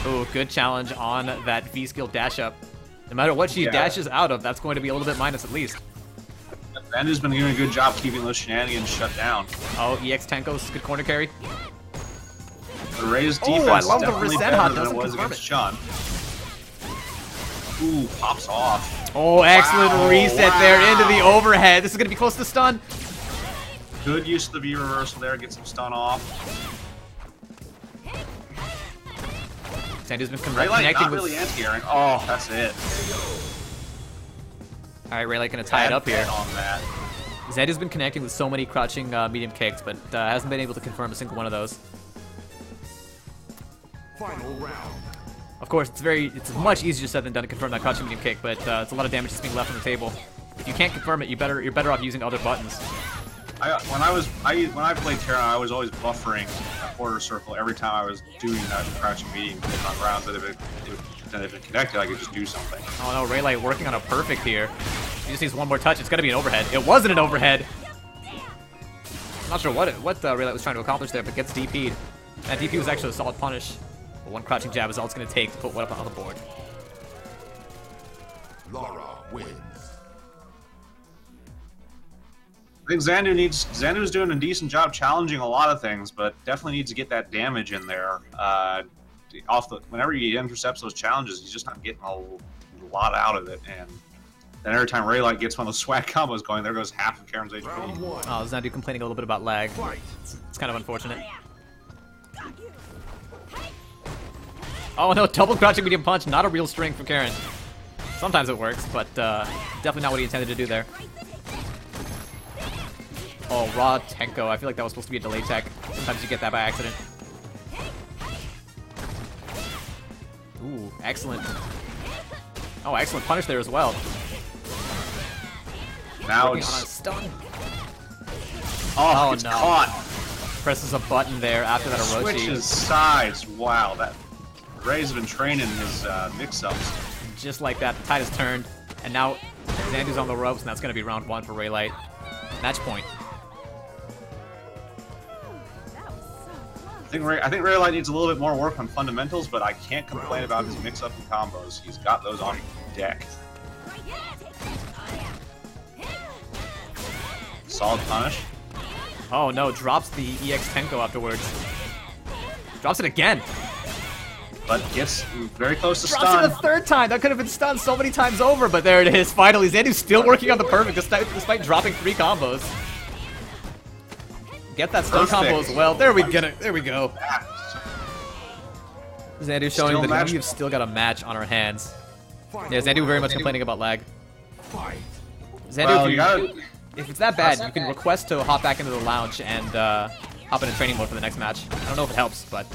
Ooh, good challenge on that V-Skill dash up. No matter what she dashes out of, that's going to be a little bit minus at least. Xandu's been doing a good job keeping those shenanigans shut down. Oh, EX Tenko's good corner carry. The Ray's defense I love is the definitely Resent better Hop, than it doesn't was confirm against it. Chun. Ooh, pops off. Oh, excellent Wow, reset there into the overhead. This is going to be close to stun. Good use of the V reversal there, get some stun off. Xandu's been Ray Light connecting not with... really anti-airing. Oh, that's it. Alright, Ray Light going to tie it up here. On that. Xandu's been connecting with so many crouching medium kicks, but hasn't been able to confirm a single one of those. Final round. Of course, it's much easier said than done to confirm that crouching medium kick, but it's a lot of damage that's being left on the table. If you can't confirm it, you're better off using other buttons. When I played Terra, I was always buffering a quarter circle every time I was doing that crouching medium kick on rounds that if it connected, I could just do something. Oh no, Ray Light working on a perfect here. He just needs one more touch. It's gonna be an overhead. It wasn't an overhead. Not sure what Ray Light was trying to accomplish there, but gets DP'd. That DP was actually a solid punish. But one crouching jab is all it's gonna take to put one up on the board. Laura wins. I think Xandu's doing a decent job challenging a lot of things, but definitely needs to get that damage in there. Whenever he intercepts those challenges, he's just not getting a lot out of it, and then every time Ray Light gets one of those swag combos going, there goes half of Karen's HP. Round one. Oh, Xandu complaining a little bit about lag. Fight. It's kind of unfortunate. Oh no, double crouching medium punch, not a real string for Karen. Sometimes it works, but definitely not what he intended to do there. Oh, raw Tenko. I feel like that was supposed to be a delay tech. Sometimes you get that by accident. Ooh, excellent. Oh, excellent punish there as well. Now Working on a it's stun. oh, it's no. caught. Presses a button there after that Orochi. Switches sides. Wow, that Ray's been training his mix-ups. Just like that, the tide has turned, and now Xandu's on the ropes, and that's going to be round one for Ray Light. Match point. I think Ray Light needs a little bit more work on fundamentals, but I can't complain about his mix-up and combos. He's got those on deck. Solid punish. Oh no, drops the EX Tenko afterwards. Drops it again. But gets very close to Drops stun. it a third time. That could have been stunned so many times over, but there it is. Finally, Xandu's still working on the perfect despite dropping 3 combos. Get that stun Perfect. combo as well. There we get it. There we go. Xandu showing that match. we've still got a match on our hands. Final Yeah, Xandu very much round. complaining about lag. Fight. Xandu, Well, if it's that bad, you can request to hop back into the lounge and hop into training mode for the next match. I don't know if it helps, but...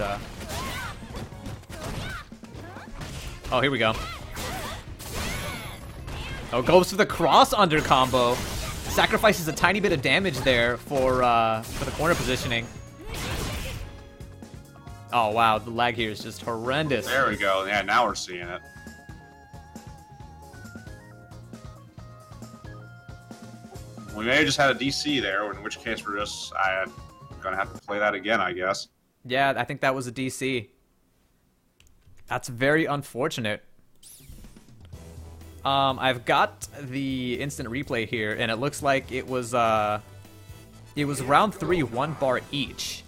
Oh, here we go. Oh, goes for the cross under combo. Sacrifices a tiny bit of damage there for the corner positioning. Oh, wow. The lag here is just horrendous. There we go. Yeah, now we're seeing it. We may have just had a DC there, in which case we're just gonna have to play that again, I guess. Yeah, I think that was a DC. That's very unfortunate. I've got the instant replay here, and it looks like it was round 3, 1 bar each.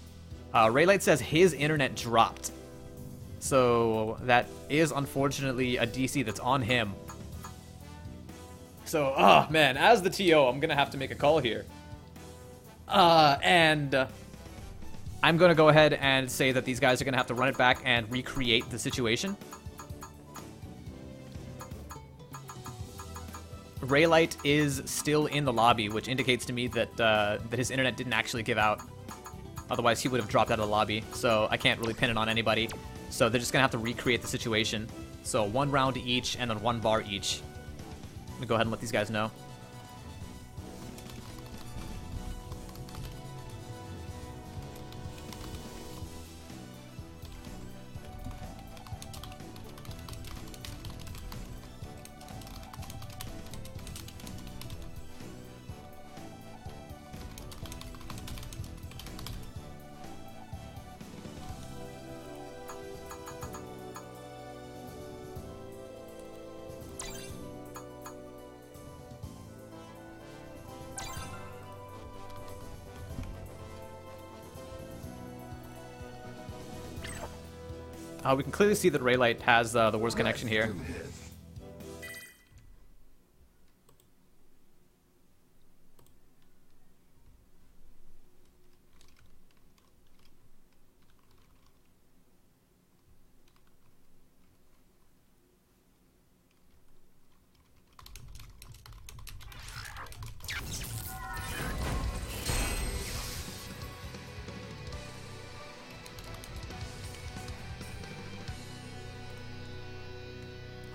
Raylight says his internet dropped. So that is unfortunately a DC that's on him. So, oh man, as the TO, I'm gonna have to make a call here. And I'm gonna go ahead and say that these guys are gonna have to run it back and recreate the situation. Raylight is still in the lobby, which indicates to me that that his internet didn't actually give out. Otherwise, he would have dropped out of the lobby. So I can't really pin it on anybody. So they're just gonna have to recreate the situation. So 1 round each, and then 1 bar each. I'm gonna go ahead and let these guys know. We can clearly see that Raylight has the worst connection here.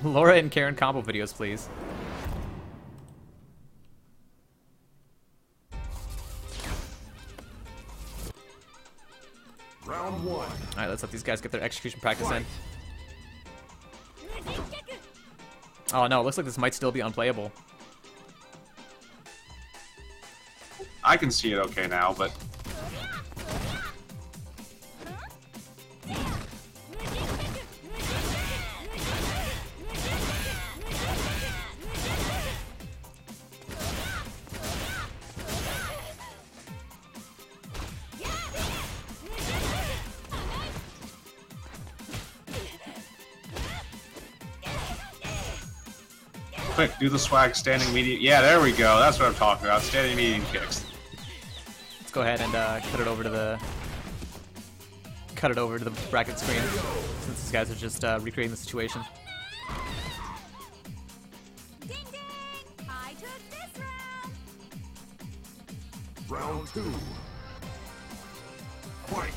Laura and Karen combo videos, please. Round 1. Alright, let's let these guys get their execution practice in. Oh no, it looks like this might still be unplayable. I can see it okay now, but... Quick, do the swag standing medium. Yeah, there we go. That's what I'm talking about. Standing medium kicks. Let's go ahead and cut it over to the bracket screen, since these guys are just recreating the situation. Ding ding! I took this round. Round 2. Fight.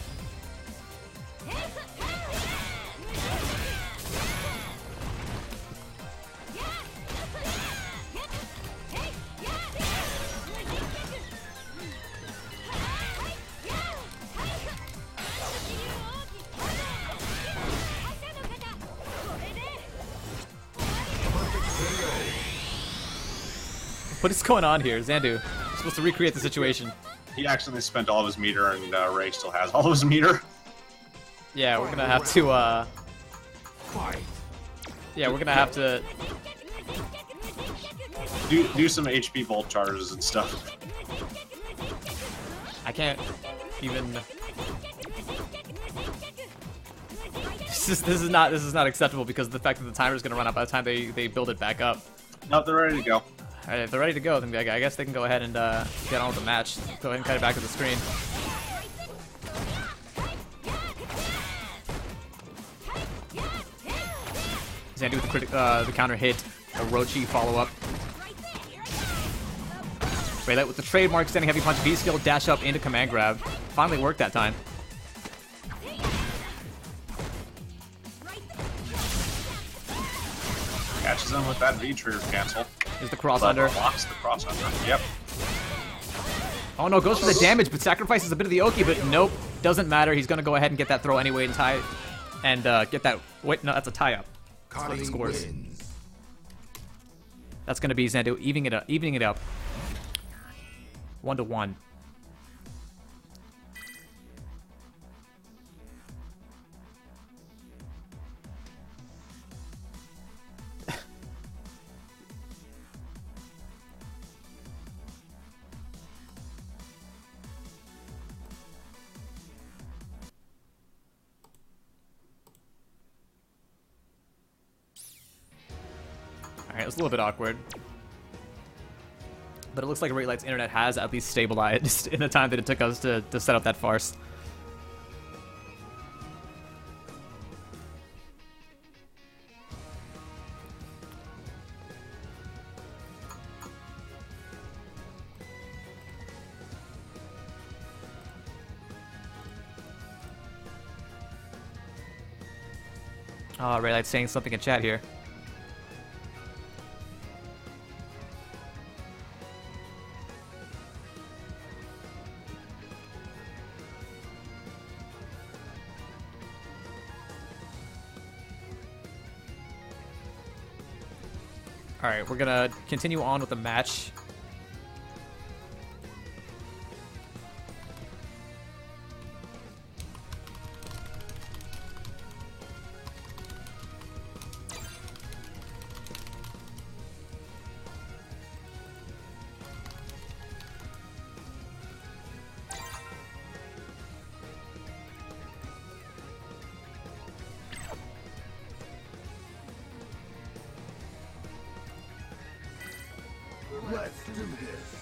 What is going on here? Xandu, you're supposed to recreate the situation. He accidentally spent all of his meter, and Ray still has all of his meter. Yeah, we're gonna have to, Fight. yeah, we're gonna have to... Do some HP bolt charges and stuff. I can't even... This is not acceptable because of the fact that the timer is gonna run out by the time they build it back up. Nope, they're ready to go. Alright, if they're ready to go, then I guess they can go ahead and get on with the match. Go ahead and cut it back to the screen. Xandu with the counter hit, a Orochi follow-up. Raylight with the trademark standing heavy punch, V skill, dash up into command grab. Finally worked that time. Catches him with that V trigger cancel. Here's the cross under. Blocks the cross under. Yep. Oh no, goes for the damage, but sacrifices a bit of the Oki, but nope. Doesn't matter. He's going to go ahead and get that throw anyway and tie and get that. Wait, no, that's a tie up. That's what he scores. That's going to be Xandu evening it up. 1-1. Alright, it was a little bit awkward. But it looks like Raylight's internet has at least stabilized in the time that it took us to set up that farce. Oh, Raylight's saying something in chat here. Alright, we're gonna continue on with the match. Let's do this.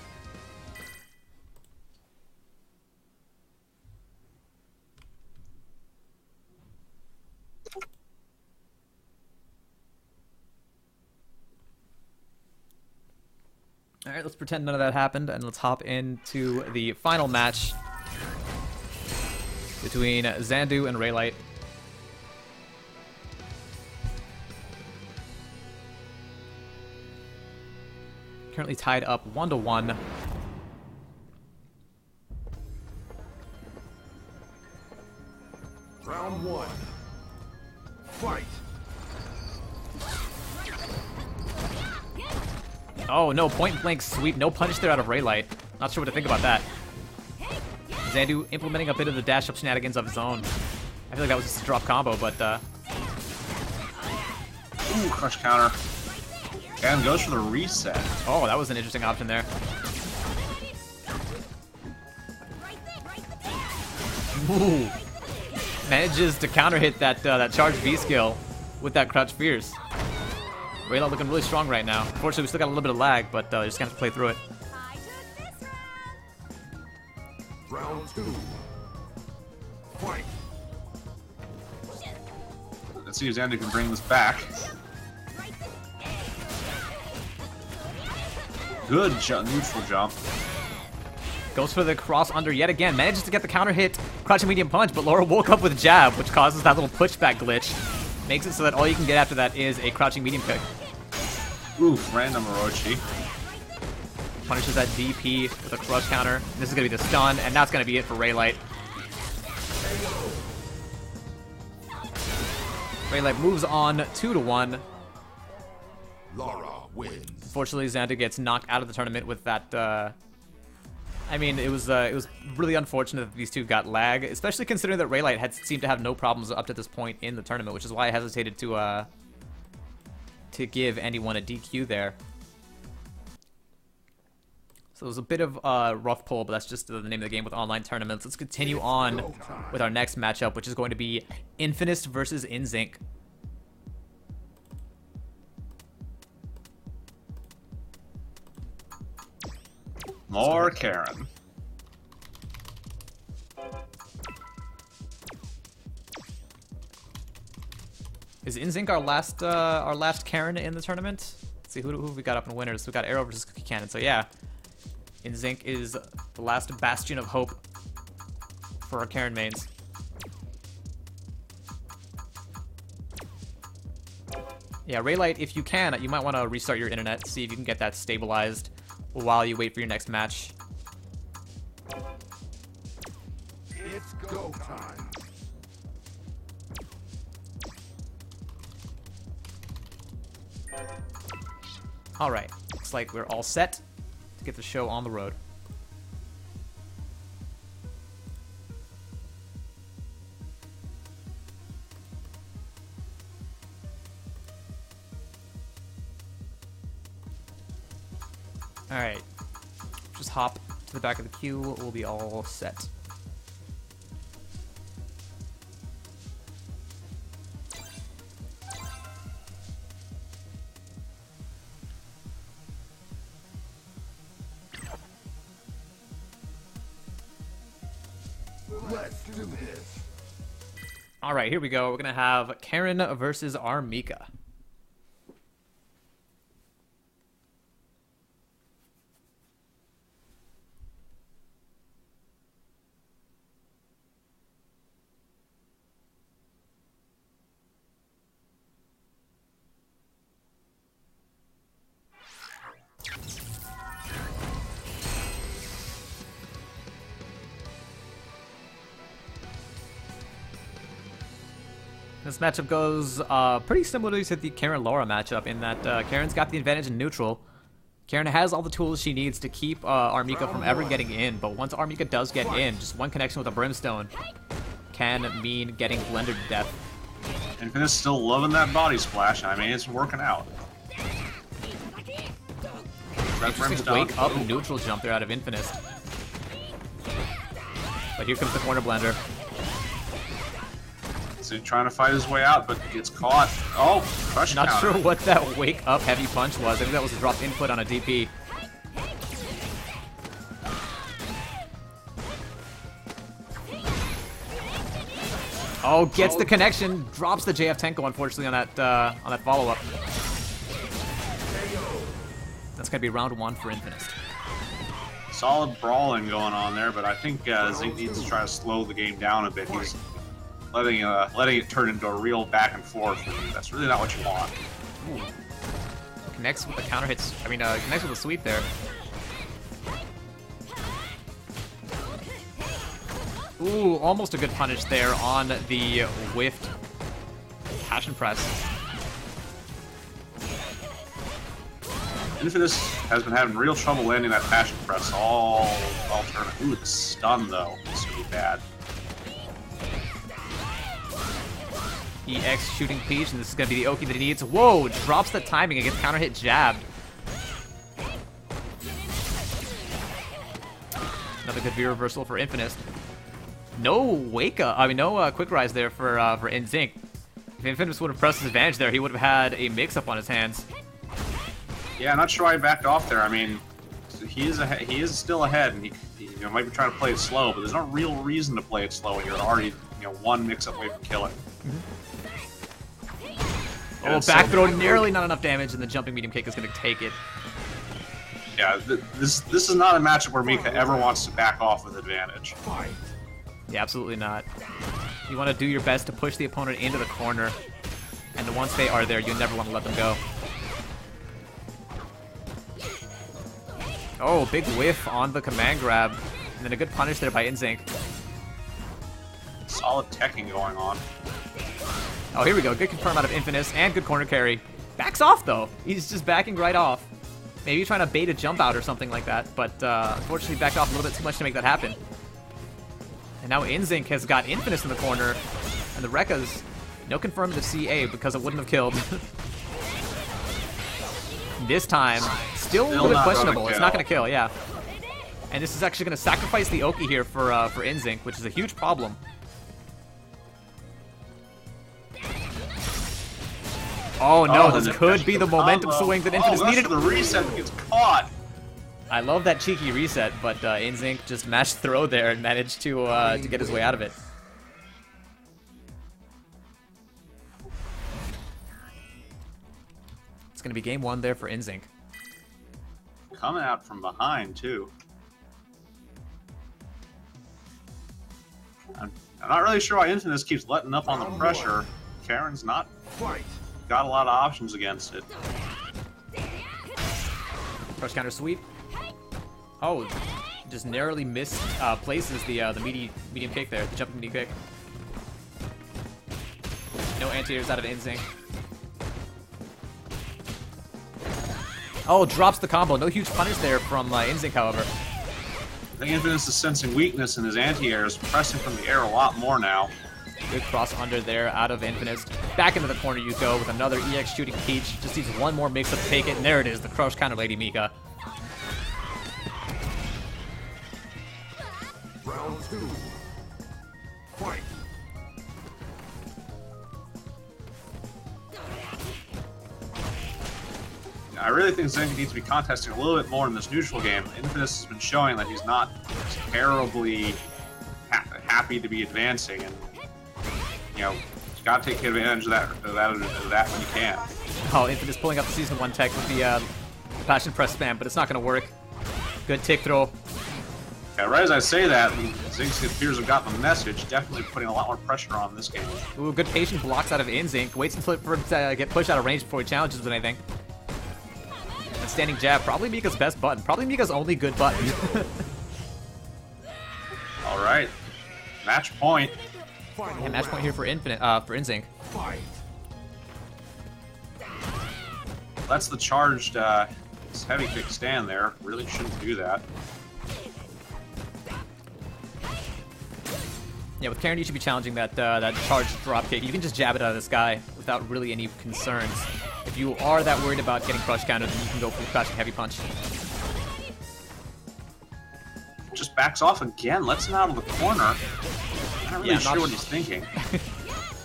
Alright, let's pretend none of that happened, and let's hop into the final match between Xandu and Raylight. Currently tied up 1-1. Round one. Fight. Oh no, point blank sweep, no punish there out of Raylight. Not sure what to think about that. Xandu implementing a bit of the dash up shenanigans of his own. I feel like that was just a drop combo, but Ooh, crush counter. And goes for the reset. oh, that was an interesting option there. Ooh. Manages to counter hit that that charge V skill with that crouch fierce. Raylight looking really strong right now. Unfortunately, we still got a little bit of lag, but just gonna have to play through it. I took this round. Round two. Fight. Let's see if Xandu can bring this back. Good neutral jump. Goes for the cross under yet again. Manages to get the counter hit, crouching medium punch, but Laura woke up with jab, which causes that little pushback glitch. Makes it so that all you can get after that is a crouching medium kick. Oof, random Orochi. Punishes that DP with a crush counter. This is going to be the stun, and that's going to be it for Raylight. Raylight moves on 2-1. Laura wins. Unfortunately, Xandu gets knocked out of the tournament with that. I mean, it was really unfortunate that these two got lag, especially considering that Raylight had seemed to have no problems up to this point in the tournament, which is why I hesitated to give anyone a DQ there. So it was a bit of a rough pull, but that's just the name of the game with online tournaments. Let's continue on with our next matchup, which is going to be Infinist versus InZync. More Karen. Is InZync our last Karen in the tournament? Let's see who we got up in winners. We got Arrow versus Cookie Cannon. So yeah, InZync is the last bastion of hope for our Karen mains. Yeah, Raylight, if you can, you might want to restart your internet, see if you can get that stabilized while you wait for your next match. It's go time. Alright, looks like we're all set to get the show on the road. Alright, just hop to the back of the queue, we'll be all set. Let's do this. Alright, here we go. We're gonna have Karen versus Armika. This matchup goes pretty similarly to the Karen-Laura matchup in that Karen's got the advantage in neutral. Karen has all the tools she needs to keep Armika from ever getting in, but once Armika does get in, just one connection with a Brimstone can mean getting blendered to death. Infinite's still loving that body splash. I mean, it's working out. That Interesting Brimstone. wake up neutral jump there out of Infinite. But here comes the corner blender. So he's trying to fight his way out, but gets caught. Oh, crush Not counter. sure what that wake up heavy punch was. I think that was a drop input on a DP. Oh, gets the connection, drops the JF Tenko unfortunately on that follow up. That's gonna be round 1 for Infinite. Solid brawling going on there, but I think Zink needs to try to slow the game down a bit. He's letting it turn into a real back and forth, and that's really not what you want. Ooh. Connects with the counter hits. I mean, connects with a sweep there. Ooh, almost a good punish there on the whiffed passion press. Infidus has been having real trouble landing that passion press all alternate. Ooh, the stun though. This would be bad. EX shooting Peach, and this is going to be the Oki that he needs. Whoa, drops the timing and gets counter hit jabbed. Another good V reversal for Infinite. No wake up, I mean, no quick rise there for NCH. If Infinite would have pressed his advantage there, he would have had a mix up on his hands. Yeah, not sure why he backed off there. I mean, he is still ahead, and he might be trying to play it slow, but there's no real reason to play it slow when you're already one mix up away from killing. Oh, back throw, nearly not enough damage, and the jumping medium kick is going to take it. Yeah, this is not a matchup where Mika ever wants to back off with advantage. Yeah, absolutely not. You want to do your best to push the opponent into the corner, and once they are there, you never want to let them go. Oh, big whiff on the command grab, and then a good punish there by NCH. Solid teching going on. Oh, here we go. Good confirm out of Infinite and good corner carry. Backs off, though. He's just backing right off. Maybe trying to bait a jump out or something like that, but unfortunately backed off a little bit too much to make that happen. And now NCH has got Infinite in the corner, and the Rekka's no confirm to CA because it wouldn't have killed. This time, still a little bit questionable. It's not going to kill, yeah. And this is actually going to sacrifice the Oki here for NCH, which is a huge problem. Oh no, this could be the momentum swing that Infinite needed. The reset gets caught. I love that cheeky reset, but NCH just mashed throw there and managed to get his way out of it. It's going to be game 1 there for NCH. Coming out from behind, too. I'm not really sure why Infinite keeps letting up on the pressure. Karen's not Fight. got a lot of options against it. Crush counter sweep. Oh, just narrowly missed places the medium kick there, the jumping medium kick. No anti-airs out of Insync. Oh, drops the combo. No huge punish there from Insync, however. I think Infinite is sensing weakness in his anti-airs, pressing from the air a lot more now. Good cross under there out of Infinite. Back into the corner you go with another EX shooting peach. Just needs one more mix-up to take it, and there it is, the crush counter Lady Mika. Round 2. Fight. I really think Zenka needs to be contesting a little bit more in this neutral game. Infinite has been showing that he's not terribly happy to be advancing, and you know, you gotta take advantage of that when you can. Oh, Infinite's pulling up the Season 1 tech with the Passion Press spam, but it's not going to work. Good tick throw. Yeah, right as I say that, Zinx appears to have gotten the message, definitely putting a lot more pressure on this game. Ooh, good patient blocks out of Inzinc. Waits until for him to get pushed out of range before he challenges with anything. And standing jab, probably Mika's best button. Probably Mika's only good button. Alright. Match point. Yeah, match point here for for Inzinc. Fight. Lets the charged heavy kick stand there. Really shouldn't do that. Yeah, with Karen, you should be challenging that that charged drop kick. You can just jab it out of the sky without really any concerns. If you are that worried about getting crush countered, then you can go for the crashing heavy punch. Just backs off again, lets him out of the corner. I'm not really sure what he's thinking.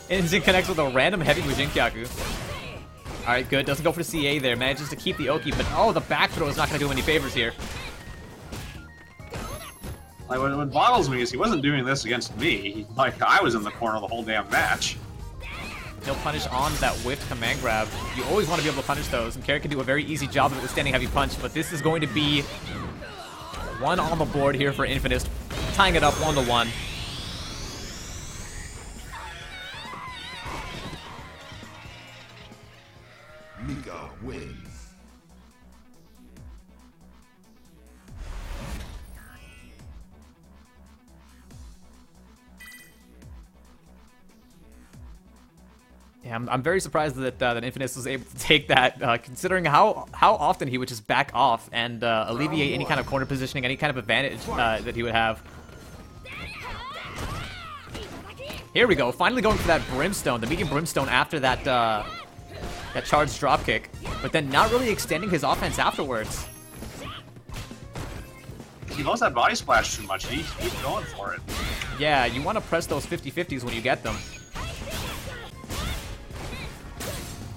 Inzin connects with a random heavy Mujinkyaku. Alright, good. Doesn't go for the CA there. Manages to keep the Oki, but oh, the back throw is not going to do him any favors here. Like, what boggles me is he wasn't doing this against me. Like, I was in the corner the whole damn match. He'll punish on that whiffed command grab. You always want to be able to punish those, and Karen can do a very easy job of it with standing heavy punch, but this is going to be one on the board here for Infinite, tying it up 1-1. Mika wins. Yeah, I'm very surprised that that Infinite was able to take that, considering how often he would just back off and alleviate any kind of corner positioning, any kind of advantage that he would have. Here we go, finally going for that Brimstone, the medium Brimstone after that that charged dropkick, but then not really extending his offense afterwards. He loves that body splash too much. He's going for it. Yeah, you want to press those 50-50s when you get them.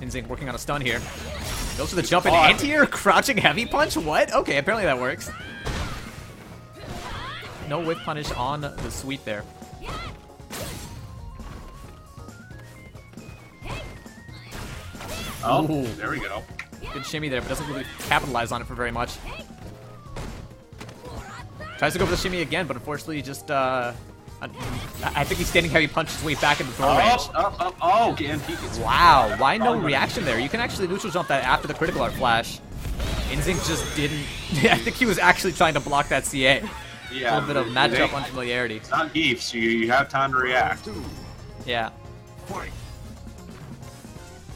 Inzink working on a stun here. Goes for the jump and anti-air crouching heavy punch? What? Okay, apparently that works. No whip punish on the sweep there. Oh, Ooh. there we go. Good shimmy there, but doesn't really capitalize on it for very much. Tries to go for the shimmy again, but unfortunately just, I think he's standing heavy punch his way back into throw range. And he gets Wow, why no reaction there? You can actually neutral jump that after the critical art flash. Inzink just didn't. I think he was actually trying to block that CA. Yeah, A little bit of matchup unfamiliarity. It's not beef, so you have time to react. Yeah. Fight.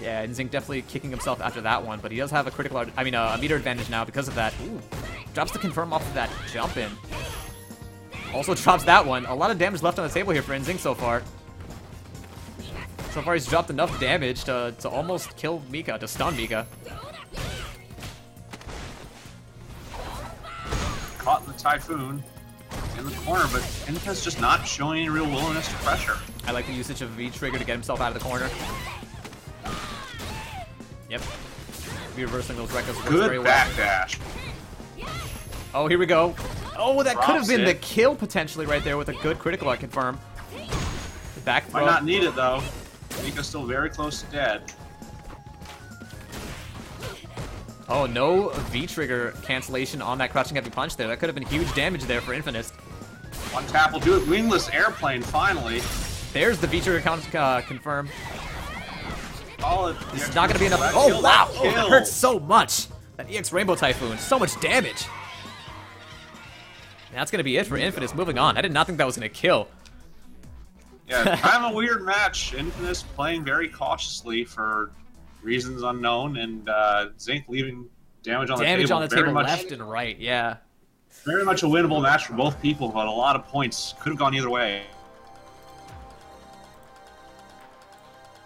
Yeah, Inzink definitely kicking himself after that one, but he does have a critical art, a meter advantage now because of that. Ooh, drops the confirm off of that jump in. Also drops that one. A lot of damage left on the table here for Inzink so far. So far he's dropped enough damage to almost kill Mika, to stun Mika. Caught in the Typhoon in the corner, but Inka's just not showing any real willingness to pressure. I like the usage of V-Trigger to get himself out of the corner. Yep. Reversing those records works very Good well. backdash. Oh, here we go. Oh, that could have Drops been it. the kill potentially right there with a good critical art confirm. The back throw. Might not need it though. Mika's still very close to dead. Oh, no V-Trigger cancellation on that crouching heavy punch there. That could have been huge damage there for Infinite. One tap will do it. Wingless airplane, finally. There's the feature account confirmed. This It's not going to be enough. Oh, wow. Oh, that hurts so much. That EX Rainbow Typhoon. So much damage. And that's going to be it for Infamous. Moving on. I did not think that was going to kill. Yeah, kind of a weird match. Infamous playing very cautiously for reasons unknown, and Zinc leaving damage on the table. Damage on the table much, left and right, yeah. Very much a winnable match for both people, but a lot of points. Could have gone either way.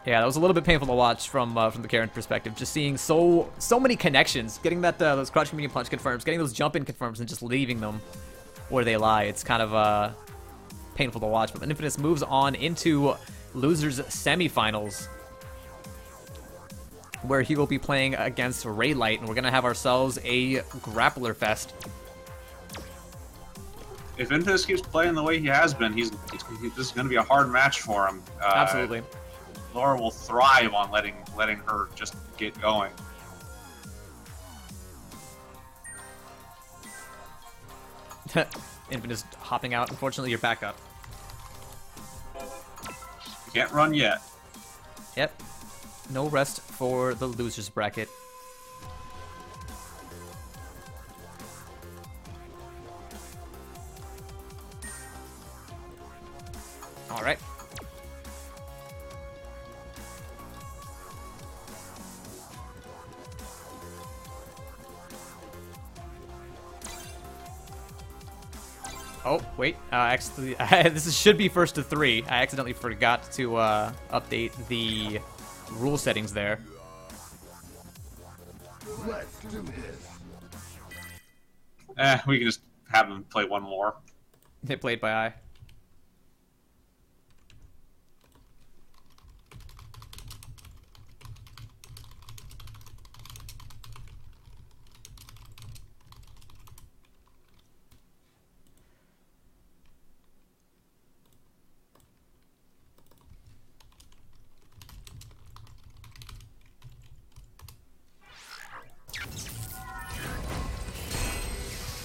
Yeah, that was a little bit painful to watch from the Karen perspective. Just seeing so many connections, getting that those crouch medium punch confirms, getting those jump in confirms, and just leaving them where they lie. It's kind of painful to watch. But Infamous moves on into losers semifinals, where he will be playing against Raylight, and we're gonna have ourselves a grappler fest. If Infamous keeps playing the way he has been, this is going to be a hard match for him. Absolutely. Laura will thrive on letting her just get going. Infamous hopping out. Unfortunately, you're back up. Can't run yet. Yep. No rest for the losers bracket. All right. Oh, wait. Actually, this should be first to 3. I accidentally forgot to update the rule settings there. Let's do this. We can just have them play one more. They played by eye.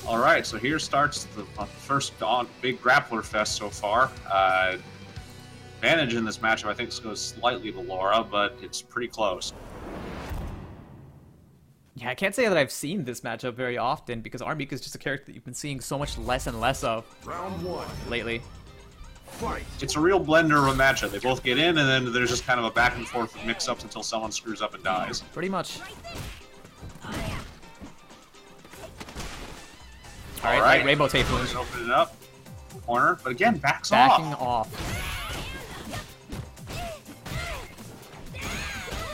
All right, so here starts the first big grappler fest so far. Advantage in this matchup, I think, goes slightly to Laura, but it's pretty close. Yeah, I can't say that I've seen this matchup very often because Armika is just a character that you've been seeing so much less and less of Round 1. lately. Fight. It's a real blender of a matchup. They both get in, and then there's just kind of a back and forth mix-ups until someone screws up and dies. Pretty much. All All right, Rainbow Typhoon. Open it up. Corner, but again, backing off. Backing off.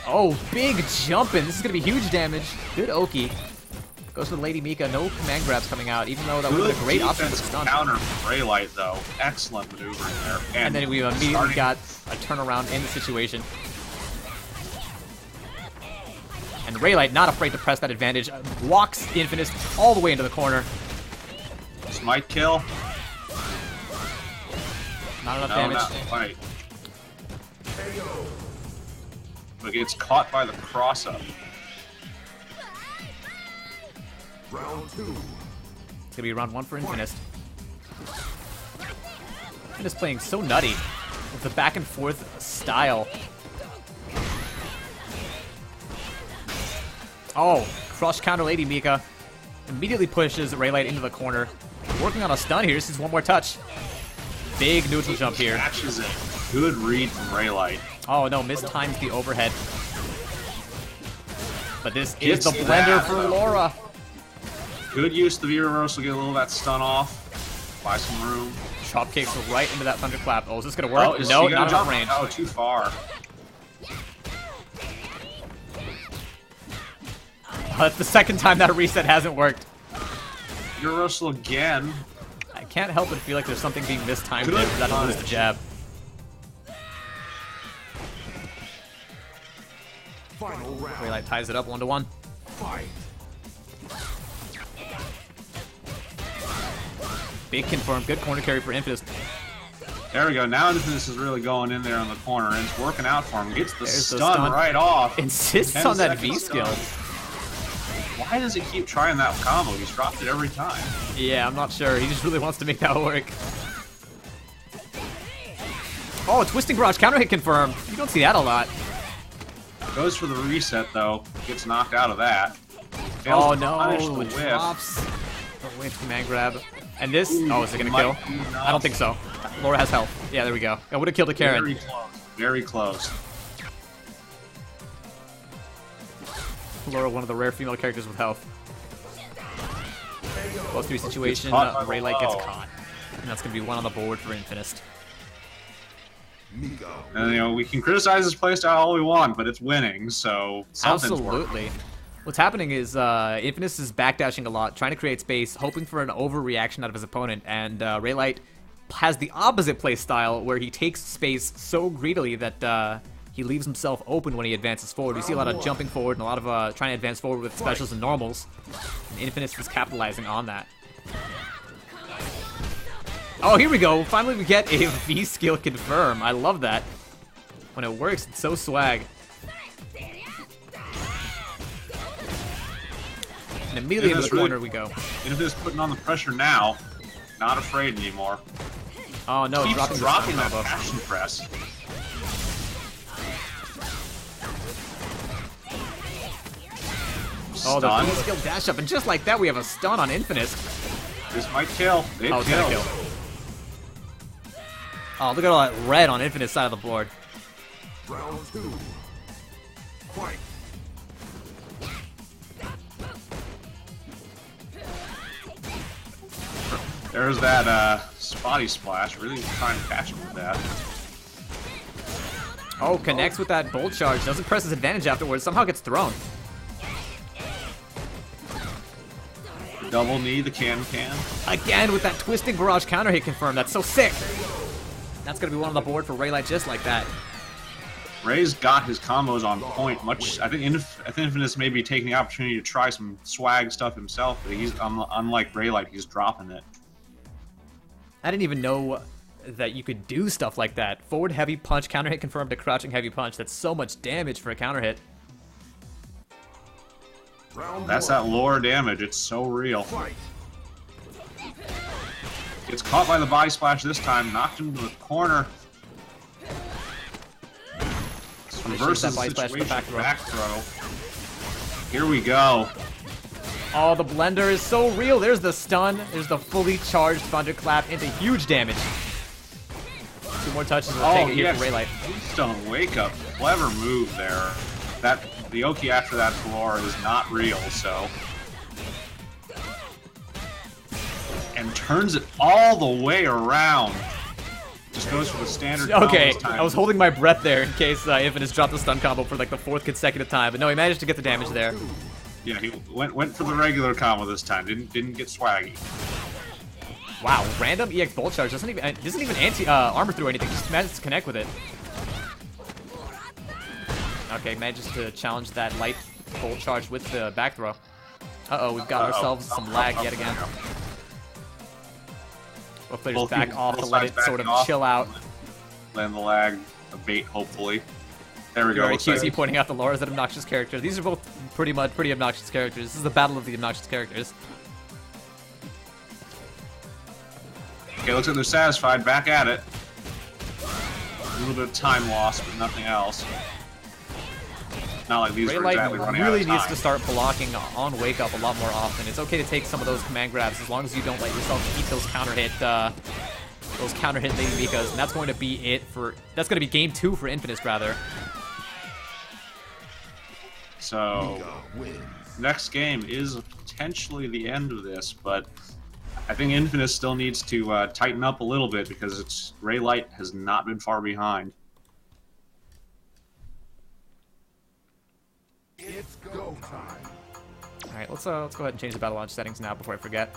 Oh, big jumping. This is going to be huge damage. Good Oki. Goes for Lady Mika. No command grabs coming out, even though that would have been a great option for stun. Counter from Raylight, though. Excellent maneuvering there. And then we immediately got a turnaround in the situation. And Raylight, not afraid to press that advantage, walks Infamous all the way into the corner. This might kill. Not enough No, damage. not quite. But gets caught by the cross-up. Round 2. It's gonna be round 1 for Infamous. Infamous playing so nutty with the back and forth style. Oh, crush counter Lady Mika. Immediately pushes Raylight into the corner. Working on a stun here. This is one more touch. Big neutral jump here. Catches it. Good read from Raylight. Oh no, mistimed the overhead. But this is the blender for Laura. Good use of the V-reversal, get a little of that stun off. Buy some room. Chop kicks right into that thunderclap. Oh, is this gonna work? Oh, no, you not gotta enough jump. range. Oh, too far. That's the second time that reset hasn't worked. V-reversal again. I can't help but feel like there's something being mistimed Good there because that was the punch. jab. Final round. Raylight ties it up 1-1. Fight. Big confirm. Good corner carry for Infamous. There we go. Now Infamous is really going in there on the corner, and it's working out for him. Gets the There's the stun stun. right off. Insists 10 on that second V skill. stun. Why does he keep trying that combo? He's dropped it every time. Yeah, I'm not sure. He just really wants to make that work. Oh, twisting barrage counter hit confirmed. You don't see that a lot. Goes for the reset though. Gets knocked out of that. Oh Fails to punish no, the it whiff. drops. The whiff command grab. And this, oh, is it gonna Might kill? be enough. I don't think so. Laura has health. Yeah, there we go. I would have killed a Karen. Very close. Very close. Laura, one of the rare female characters with health. Close 3 situation, caught by the Raylight gets low. caught. And that's going to be one on the board for Infinist. And, you know, we can criticize his playstyle all we want, but it's winning, so something's working. Absolutely. What's happening is Infinist is backdashing a lot, trying to create space, hoping for an overreaction out of his opponent, and Raylight has the opposite playstyle where he takes space so greedily that he leaves himself open when he advances forward. We see a lot of jumping forward and a lot of trying to advance forward with specials and normals. And Infinist is capitalizing on that. Oh, here we go. Finally, we get a V skill confirm. I love that. When it works, it's so swag. And immediately into the corner we go. Infinist putting on the pressure now. Not afraid anymore. Oh no, Keeps dropping dropping the that stun combo. passion press. Oh, the Stun. V skill dash up, and just like that, we have a stun on Infinist. This might kill. It Oh, it's gonna kills. kill. Oh, look at all that red on Infinite's side of the board. Round 2. Fight. There's that spotty splash. Really trying to catch him with that. Oh, connects with that bolt charge. Doesn't press his advantage afterwards. Somehow gets thrown. Double knee the can. Again with that twisting barrage counter hit confirmed. That's so sick. That's gonna be one on the board for Raylight just like that. Ray's got his combos on point. I think Infinist may be taking the opportunity to try some swag stuff himself, but he's unlike Raylight, he's dropping it. I didn't even know that you could do stuff like that. Forward heavy punch, counter hit confirmed to crouching heavy punch. That's so much damage for a counter hit. Round That's 1. that lore damage. It's so real. Fight. Gets caught by the body splash this time. Knocked into the corner. Reverses that the body splash to the situation. back Back throw. Here we go. Oh, the blender is so real. There's the stun. There's the fully charged thunderclap into huge damage. 2 more touches will take it here for Raylight. Stone wake up. Clever move there. The Oki after that floor is not real, so. And turns it all the way around. Just goes for the standard combo Okay, this time. I was holding my breath there in case Infinite dropped the stun combo for like the 4th consecutive time, but no, he managed to get the damage there. Yeah, he went for the regular combo this time. Didn't get swaggy. Wow, random EX bolt charge doesn't even anti armor through anything. Just manages to connect with it. Okay, manages to challenge that light bolt charge with the back throw. Uh-oh, we've got ourselves some lag yet again. Both players Both back people- off to both let sides it sort of backing off. chill out. Land the lag abate, hopefully. There we go. Alright, Looks like- QC pointing out the Laura's an obnoxious character. These are both pretty obnoxious characters. This is the battle of the obnoxious characters. Okay, looks like they're satisfied. Back at it. A little bit of time lost, but nothing else. Not like these were Raylight exactly running really out of needs time. to start blocking on wake up a lot more often. It's okay to take some of those command grabs as long as you don't let yourself eat those counter hit Lady Mikas, and that's going to be it for. That's going to be game 2 for Infinist rather. So, next game is potentially the end of this, but I think Infinite still needs to tighten up a little bit because Raylight has not been far behind. It's go time. All right, let's go ahead and change the battle launch settings now before I forget.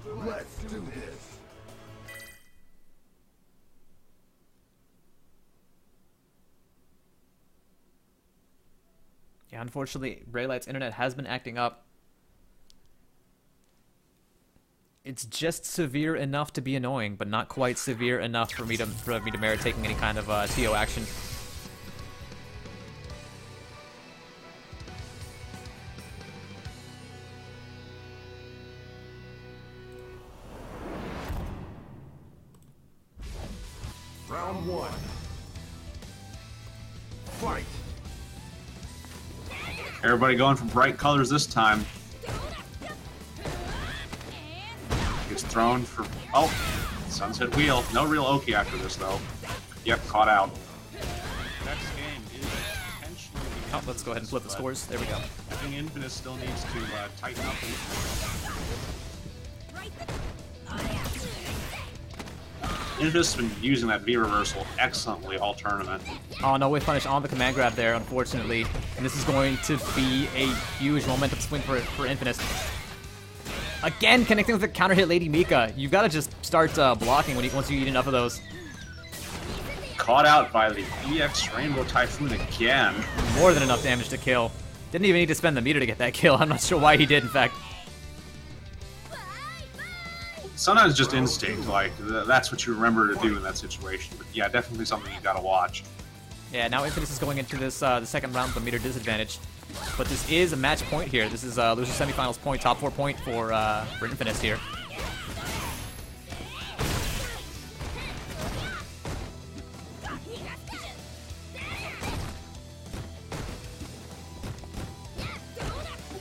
Let's do this. Yeah, unfortunately, Raylight's internet has been acting up. It's just severe enough to be annoying, but not quite severe enough for me to merit taking any kind of TO action. Round 1. Fight. Everybody going for bright colors this time. Gets thrown for... Oh! Sunset Wheel. No real Oki after this, though. Yep, caught out. Next game is potentially... Oh, let's go ahead and flip the scores. There we go. I think Infinite still needs to tighten up. Infinite's been using that V-reversal excellently all tournament. Oh, no whiff punish on the command grab there, unfortunately. And this is going to be a huge momentum swing for Infinite. Again, connecting with the counter hit Lady Mika. You've got to just start blocking once you eat enough of those. Caught out by the EX Rainbow Typhoon again. More than enough damage to kill. Didn't even need to spend the meter to get that kill. I'm not sure why he did, in fact. Sometimes just instinct, like, that's what you remember to do in that situation. But yeah, definitely something you gotta watch. Yeah, now Infinite is going into this the second round with a meter disadvantage. But this is a match point here. This is loser semifinals point, top 4 point for Infinite here.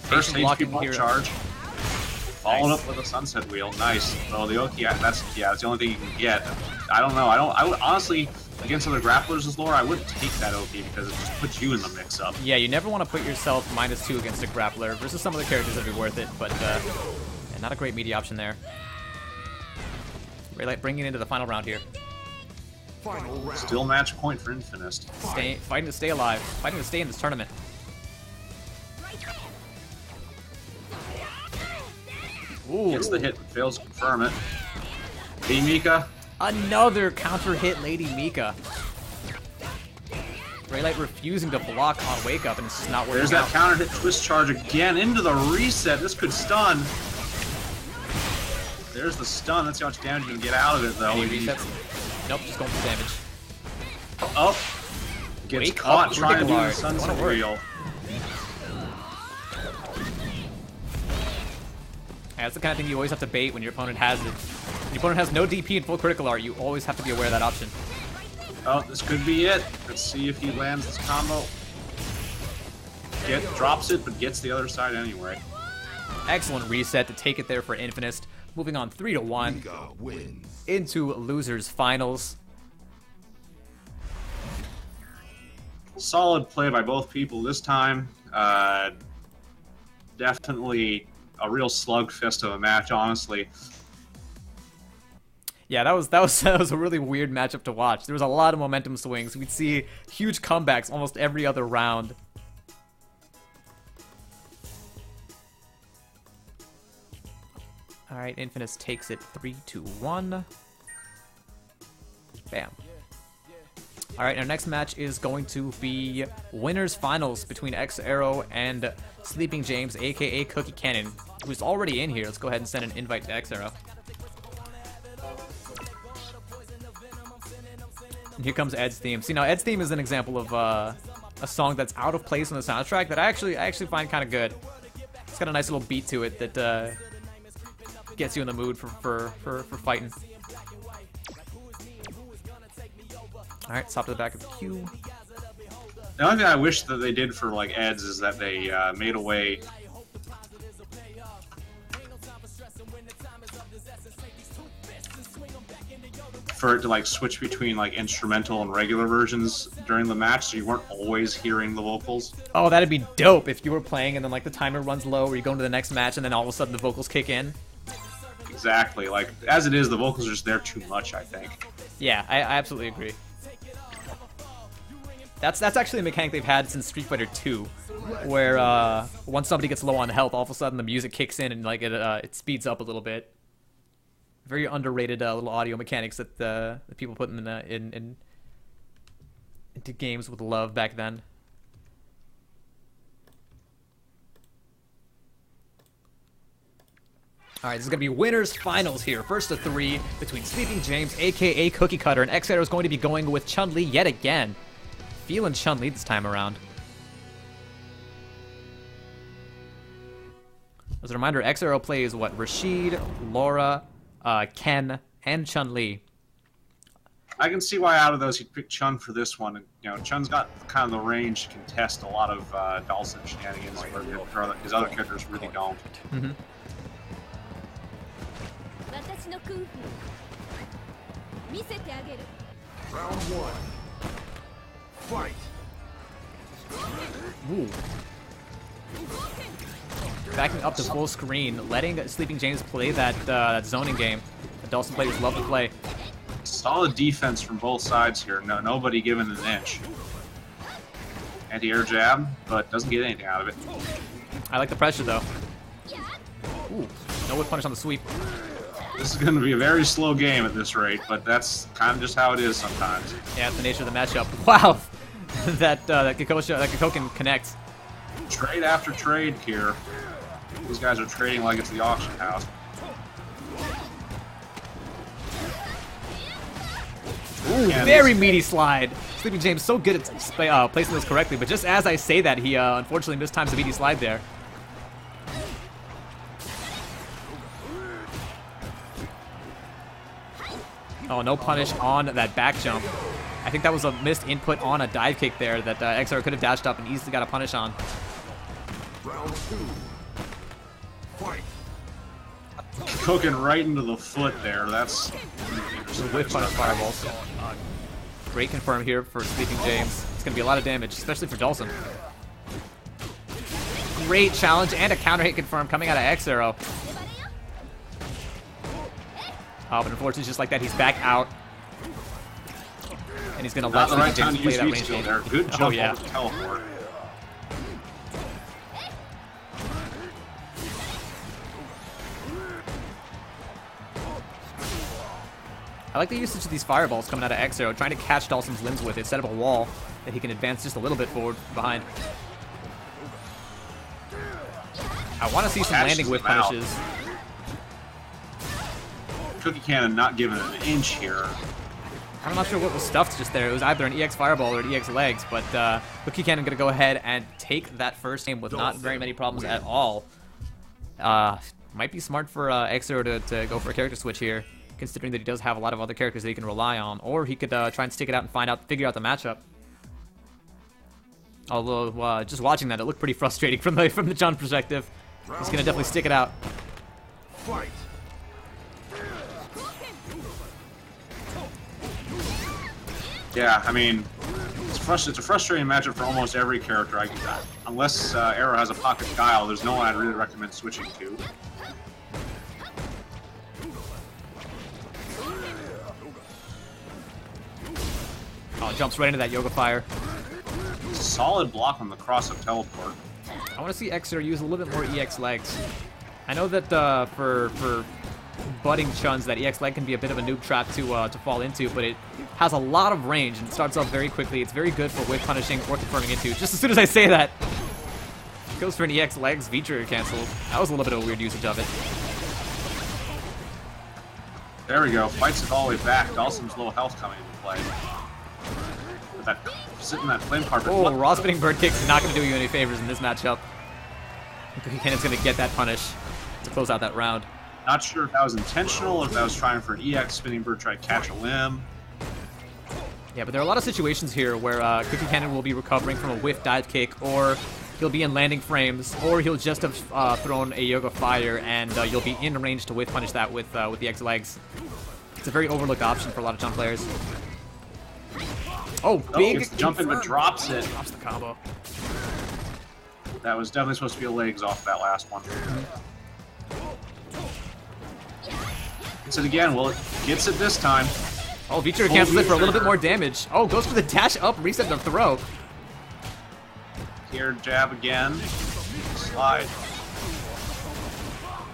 First HP ball here. charge. Followed up with a Sunset Wheel. Nice. Well, the Oki, that's the only thing you can get. I don't know. I would honestly, against other grapplers as lore, I wouldn't take that Oki because it just puts you in the mix-up. Yeah, you never want to put yourself -2 against a grappler. Versus some of the characters that'd be worth it, but yeah, not a great media option there. Raylight bringing it into the final round here. Final round. Still match point for Infinite. Fighting to stay alive. Fighting to stay in this tournament. Ooh. Gets the hit and fails to confirm it. Lady Mika. Another counter hit Lady Mika. Raylight refusing to block on Wake Up, and it's just not working. There's that counter hit twist charge again into the reset. This could stun. There's the stun. Let's see how much damage you can get out of it, though. Any resets? Nope, just going for damage. Oh. Gets Wake caught up, trying to do the Ridiculard. Sunset Don't worry. Wheel. Yeah, that's the kind of thing you always have to bait when your opponent has it. When your opponent has no DP and full critical art, you always have to be aware of that option. Oh, this could be it. Let's see if he lands this combo. Drops it, but gets the other side anyway. Excellent reset to take it there for Infinite. Moving on 3-1 Mika wins. into losers finals. Solid play by both people this time. Definitely a real slugfest of a match, honestly. Yeah, that was a really weird matchup to watch. There was a lot of momentum swings. We'd see huge comebacks almost every other round. All right, Infinite takes it 3-1. Bam. All right, our next match is going to be winners finals between X Arrow and Sleeping James, aka Cookie Cannon, who's already in here. Let's go ahead and send an invite to X Arrow. And here comes Ed's theme. See, now Ed's theme is an example of a song that's out of place on the soundtrack that I actually find kind of good. It's got a nice little beat to it that gets you in the mood for fighting. All right, stop to the back of the queue. The only thing I wish that they did for like Eds is that they made a way for it to like switch between like instrumental and regular versions during the match, so you weren't always hearing the vocals. Oh, that'd be dope if you were playing and then like the timer runs low, or you go into the next match and then all of a sudden the vocals kick in. Exactly. Like as it is, the vocals are just there too much, I think. Yeah, I absolutely agree. That's actually a mechanic they've had since Street Fighter 2, where once somebody gets low on health, all of a sudden the music kicks in and like it speeds up a little bit. Very underrated little audio mechanics that the people put into games with love back then. All right, this is going to be winners finals here. First of 3 between Sleeping James, a.k.a. Cookie Cutter, and X-Arrow is going to be going with Chun-Li yet again. Feeling Chun-Li this time around. As a reminder, X-Arrow plays, what, Rashid, Laura, Ken, and Chun-Li. I can see why out of those he'd pick Chun for this one. You know, Chun's got kind of the range to contest a lot of Dhalsim shenanigans where his other characters really don't. Mm-hmm. 私のクンフー見せてあげる Round 1. Fight. Ooh. Backing up to full screen, letting Sleeping James play that zoning game that Dhalsim players love to play. Solid defense from both sides here. Nobody giving an inch. Anti-air jab, but doesn't get anything out of it. I like the pressure though. Ooh, no whip punish on the sweep. This is going to be a very slow game at this rate, but that's kind of just how it is sometimes. Yeah, it's the nature of the matchup. Wow, that Gekko can connect. Trade after trade here. These guys are trading like it's the auction house. Ooh, very meaty slide. Sleeping James so good at placing those correctly, but just as I say that, he unfortunately mistimes the meaty slide there. Oh, no punish on that back jump. I think that was a missed input on a dive kick there that XR could have dashed up and easily got a punish on. Round 2. Fight. Cooking right into the foot there. That's Whip punish fireballs. Great confirm here for Sleeping James. It's going to be a lot of damage, especially for Dhalsim. Great challenge and a counter hit confirm coming out of X-Arrow. Oh, but unfortunately, just like that, he's back out. And he's going to let Sleeping James play that range game. There. Good jump Oh, yeah. over the teleport. I like the usage of these fireballs coming out of X-Arrow, trying to catch Dhalsim's limbs with it, set up a wall that he can advance just a little bit forward behind. I want to see some landing whip punishes. Cookie Cannon not giving an inch here. I'm not sure what was stuffed just there. It was either an EX Fireball or an EX Legs, but Cookie Cannon going to go ahead and take that first game with not very many problems at all. Might be smart for X-Arrow to go for a character switch here, considering that he does have a lot of other characters that he can rely on, or he could try and stick it out and figure out the matchup. Although, just watching that, it looked pretty frustrating from the John perspective. He's going to definitely stick it out. Fight. Yeah, I mean, it's a frustrating matchup for almost every character. Unless Arrow has a pocket guile, there's no one I'd really recommend switching to. Oh, jumps right into that Yoga Fire. Solid block on the cross-up teleport. I want to see X-Arrow use a little bit more EX Legs. I know that for budding Chuns, that EX Leg can be a bit of a noob trap to fall into, but it has a lot of range and starts off very quickly. It's very good for whip punishing or confirming into. Just as soon as I say that, goes for an EX Legs V-trigger cancel. That was a little bit of a weird usage of it. There we go. Fights it all the way back. Dhalsim's low health coming into play. With that sitting in that flame carpet. Oh, raw spinning bird kicks is not going to do you any favors in this matchup. Cookie Cannon's going to get that punish to close out that round. Not sure if that was intentional or if that was trying for an EX spinning bird, try to catch a limb. Yeah, but there are a lot of situations here where Cookie Cannon will be recovering from a whiff dive kick, or he'll be in landing frames, or he'll just have thrown a Yoga Fire, and you'll be in range to whiff punish that with the X Legs. It's a very overlooked option for a lot of Chun players. Oh, big gets the jump in but drops it. Drops the combo. That was definitely supposed to be a legs off that last one. Gets it again. Well, it gets it this time. Oh, V-trigger cancels it for a little bit more damage. Oh, goes for the dash up, reset the throw. Here, jab again. Slide.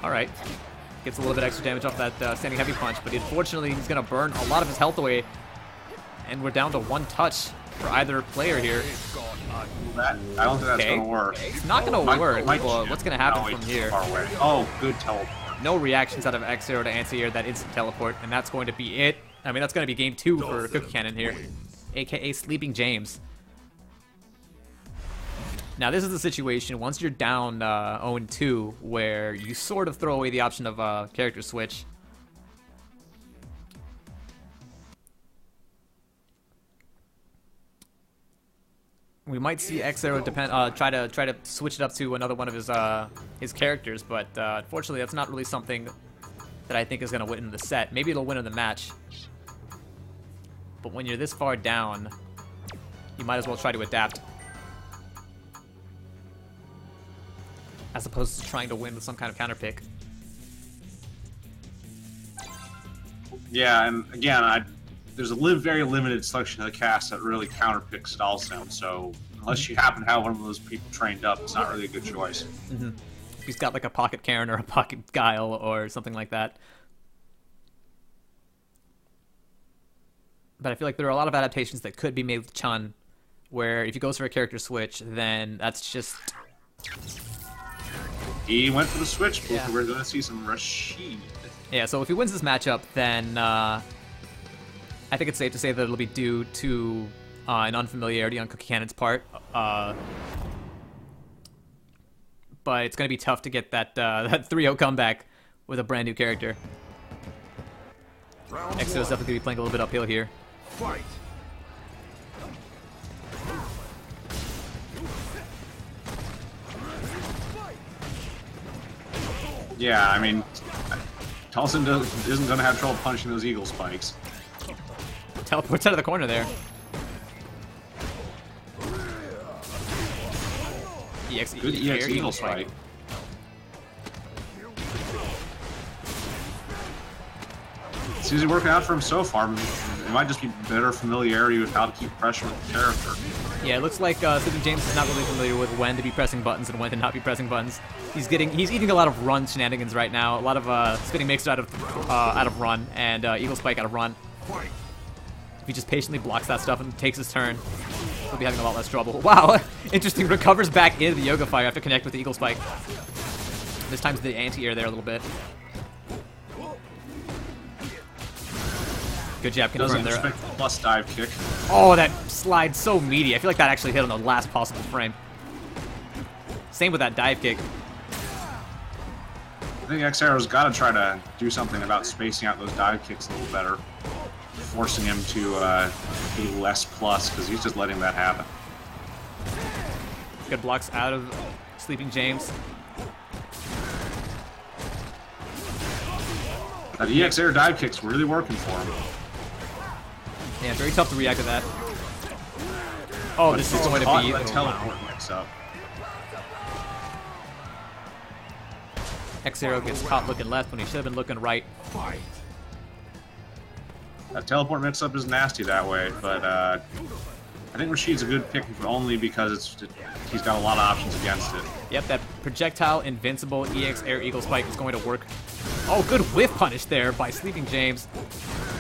All right. Gets a little bit extra damage off that standing heavy punch, but unfortunately he's going to burn a lot of his health away. And we're down to one touch for either player here. I don't think that's going to work. It's not going to work. Well, what's going to happen from here? Far away. Oh, good teleport. No reactions out of X-Zero to anti-air that instant teleport, and that's going to be it. I mean, that's going to be game 2 for Cookie Cannon here, aka Sleeping James. Now, this is the situation, once you're down 0-2, where you sort of throw away the option of character switch. We might see X-Zero try to switch it up to another one of his characters, but unfortunately, that's not really something that I think is going to win the set. Maybe it'll win in the match. But when you're this far down, you might as well try to adapt, as opposed to trying to win with some kind of counter pick. Yeah, and again, there's a very limited selection of the cast that really counter picks Stall Sound, so unless you happen to have one of those people trained up, it's not really a good choice. Mm-hmm. He's got like a Pocket Karen or a Pocket Guile or something like that. But I feel like there are a lot of adaptations that could be made with Chun, where if he goes for a character switch, then that's just... He went for the switch, but Yeah. we're going to see some Rashid. Yeah, so if he wins this matchup, then I think it's safe to say that it'll be due to an unfamiliarity on Cookie Cannon's part. But it's going to be tough to get that 3-0 comeback with a brand new character. Round X-Zero's 1. definitely going to be playing a little bit uphill here. Fight. Yeah, I mean, Tulsin isn't going to have trouble punching those eagle spikes. Teleports out of the corner there. Good EX eagle spike. Seems to be working out for him so far. It might just be better familiarity with how to keep pressure with the character. Yeah, it looks like Sleeping James is not really familiar with when to be pressing buttons and when to not be pressing buttons. He's eating a lot of run shenanigans right now. A lot of spinning mix out of run and eagle spike out of run. Fight. If he just patiently blocks that stuff and takes his turn, he'll be having a lot less trouble. Wow, interesting. Recovers back into the Yoga Fire after connect with the eagle spike. This time's the anti-air there a little bit. Good jab Doesn't confirmed there. expect the plus dive kick. Oh, that slide so meaty. I feel like that actually hit on the last possible frame. Same with that dive kick. I think X-Arrow's got to try to do something about spacing out those dive kicks a little better, forcing him to be less plus, because he's just letting that happen. Good blocks out of Sleeping James. That EX air dive kick's really working for him. Yeah, very tough to react to that. Oh, this is going to be... that teleport mix up. X-Zero gets caught looking left when he should have been looking right. Fight. That teleport mix up is nasty that way, but I think Rashid's a good pick only because he's got a lot of options against it. Yep, that projectile invincible EX Air Eagle Spike is going to work. Oh, good whiff punish there by Sleeping James.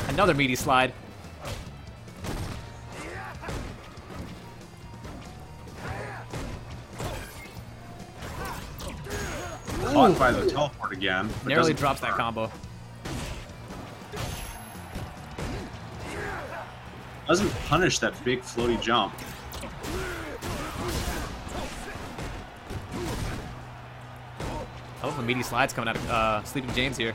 Another meaty slide. Caught by the teleport again. but Narrowly doesn't drops that confirm. combo. Doesn't punish that big floaty jump. I love the meaty slides coming out of Sleeping James here.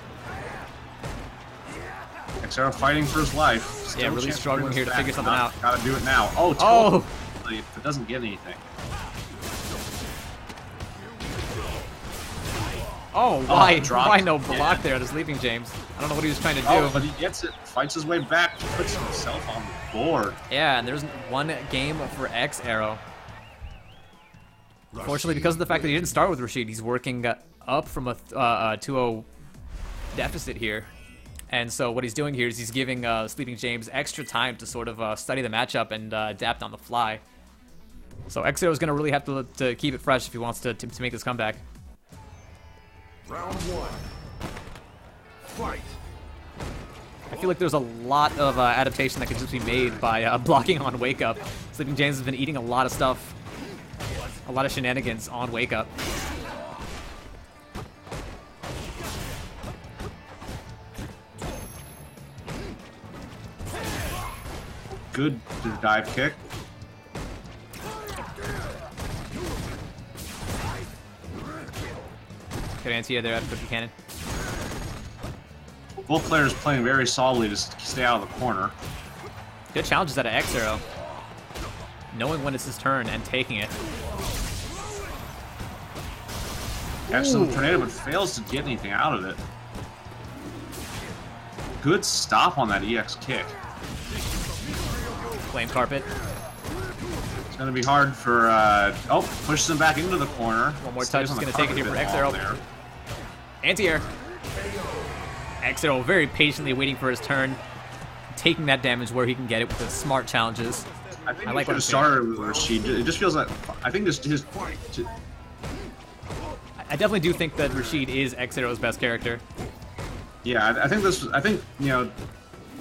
X-Arrow fighting for his life. Still Yeah, a really chance struggling bring here this to figure back. something out. Gotta do it now. Oh, Oh! totally. It doesn't get anything. Oh, why? dropped Why no again. block there to Sleeping James? I don't know what he was trying to do. Oh, but he gets it. Fights his way back. Puts himself on the board. Yeah, and there's one game for X-Arrow. Fortunately, because of the fact that he didn't start with Rashid, he's working up from a 2-0 deficit here. And so what he's doing here is he's giving Sleeping James extra time to sort of study the matchup and adapt on the fly. So X-Arrow is going to really have to keep it fresh if he wants to make this comeback. Round 1. Fight. I feel like there's a lot of adaptation that can just be made by blocking on Wake Up. Sleeping James has been eating a lot of stuff, a lot of shenanigans on Wake Up. Good dive kick. Good anti-air there out of Cookie Cannon. Both players playing very solidly to stay out of the corner. Good challenges out of X-Zero. Knowing when it's his turn and taking it. Excellent tornado, but fails to get anything out of it. Good stop on that EX kick. Flame Carpet. It's going to be hard for... oh, pushes him back into the corner. One more touch is going to take it here for X-Zero. Anti-air. X-Zero very patiently waiting for his turn. Taking that damage where he can get it with the smart challenges. I think I like what what started with Rashid. It just feels like... I think this his... I definitely do think that Rashid is X-Zero's best character. Yeah, I think this... I think, you know,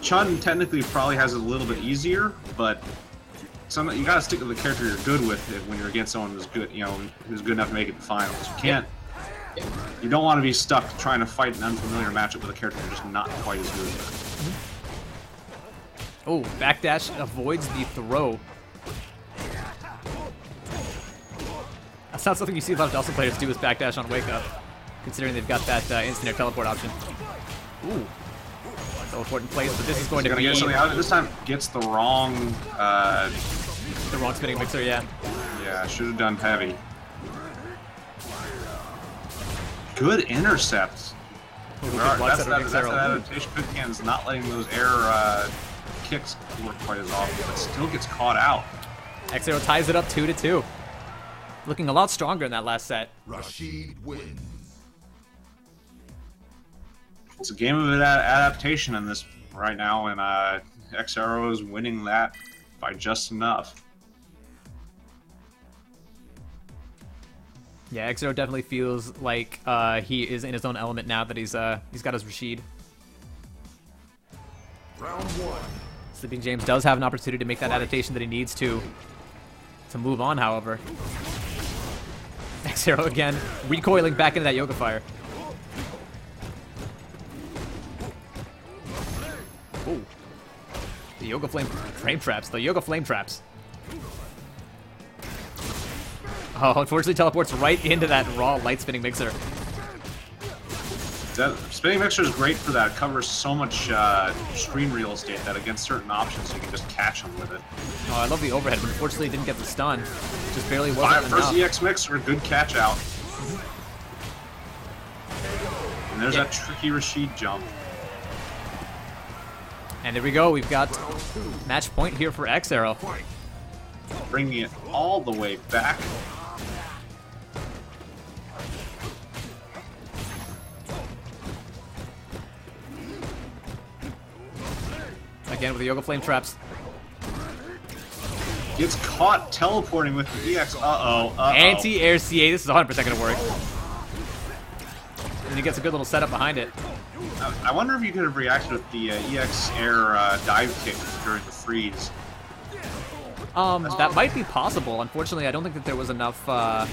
Chun technically probably has it a little bit easier, but... you gotta stick with the character you're good with when you're against someone who's good, you know, who's good enough to make it to finals. You can't... You don't want to be stuck trying to fight an unfamiliar matchup with a character you're just not quite as good with. Oh, backdash avoids the throw. That's not something you see a lot of Dustin players do is backdash on wake up, considering they've got that instant air teleport option. Ooh. Teleport in place, but this is going to be... Get something out of it. This time gets the wrong... the wrong spinning mixer, yeah. Yeah, should have done heavy. Good intercepts. That's that adaptation. Good Can's not letting those air kicks work quite as often, but still gets caught out. X-Zero ties it up 2-2. Looking a lot stronger in that last set. Rashid wins. It's a game of adaptation in this right now, and X-Zero is winning that by just enough. Yeah, X-Zero definitely feels like he is in his own element now that he's got his Rashid. Round one. Sleeping James does have an opportunity to make that adaptation that he needs to move on, however. X-Zero again, recoiling back into that Yoga Fire. Ooh. The Yoga Flame Traps. The Yoga Flame Traps. Oh, unfortunately teleports right into that raw light spinning mixer. That spinning mixer is great for that. It covers so much screen real estate that against certain options you can just catch them with it. Oh, I love the overhead, but unfortunately didn't get the stun. Just barely wasn't enough. First EX mixer, good catch out. And there's that tricky Rashid jump. And there we go. We've got match point here for X-Zero. Bringing it all the way back. Again with the Yoga Flame Traps. Gets caught teleporting with the EX. Uh-oh. Anti-air CA. This is 100% going to work. And he gets a good little setup behind it. I wonder if you could have reacted with the EX air dive kick during the freeze. That might be possible. Unfortunately, I don't think that there was enough. I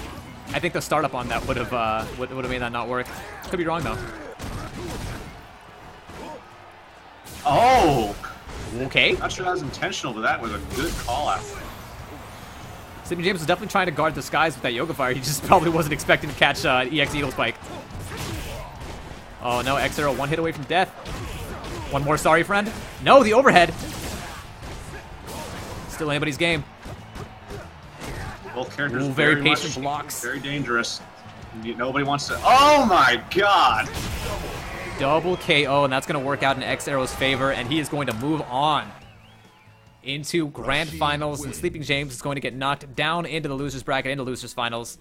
think the startup on that would have made that not work. Could be wrong though. Oh. Okay. Not sure that was intentional, but that was a good call out. Sleeping James was definitely trying to guard the skies with that Yoga Fire. He just probably wasn't expecting to catch EX Eagle Spike. Oh no, X-Zero one hit away from death. One more, sorry friend. No, the overhead. Still anybody's game. Both characters very patient blocks. Very dangerous. Nobody wants to... Oh my god! Double KO, and that's going to work out in X-Zero's favor, and he is going to move on into Grand Finals, and Sleeping James is going to get knocked down into the loser's bracket, into losers finals,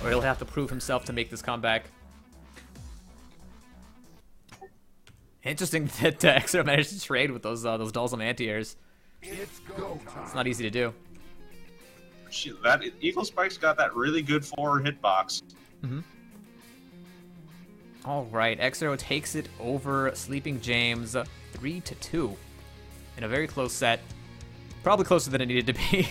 where he'll have to prove himself to make this comeback. Interesting that X-Zero managed to trade with those Dalsum anti-airs. It's go time. It's not easy to do. That Eagle Spike's got that really good forward hitbox. Mm-hmm. All right, X-Zero takes it over Sleeping James 3-2 in a very close set. Probably closer than it needed to be.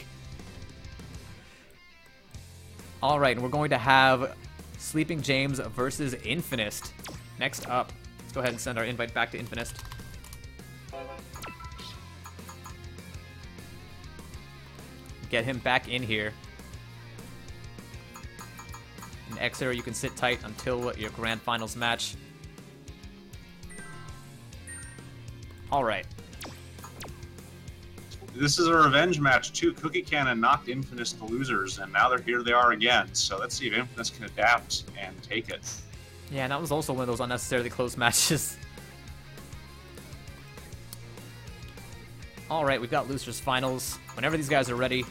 All right, and we're going to have Sleeping James versus Infinist next up. Let's go ahead and send our invite back to Infinist. get him back in here. And Exeter, you can sit tight until your grand finals match. Alright. This is a revenge match, too. Cookie Cannon knocked Infamous the losers, and now here they are again. So let's see if Infamous can adapt and take it. Yeah, and that was also one of those unnecessarily close matches. Alright, we've got losers finals. Whenever these guys are ready.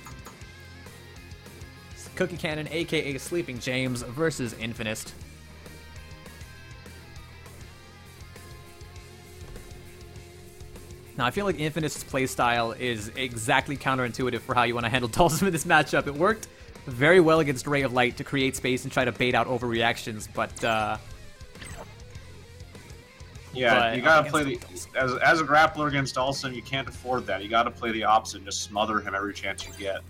It's Cookie Cannon, aka Sleeping James, versus Infinist. Now, I feel like Infinist's playstyle is exactly counterintuitive for how you want to handle Dhalsim in this matchup. It worked very well against Ray of Light to create space and try to bait out overreactions, but yeah, you gotta play the as a grappler against Dhalsim, you can't afford that. You gotta play the opposite and just smother him every chance you get.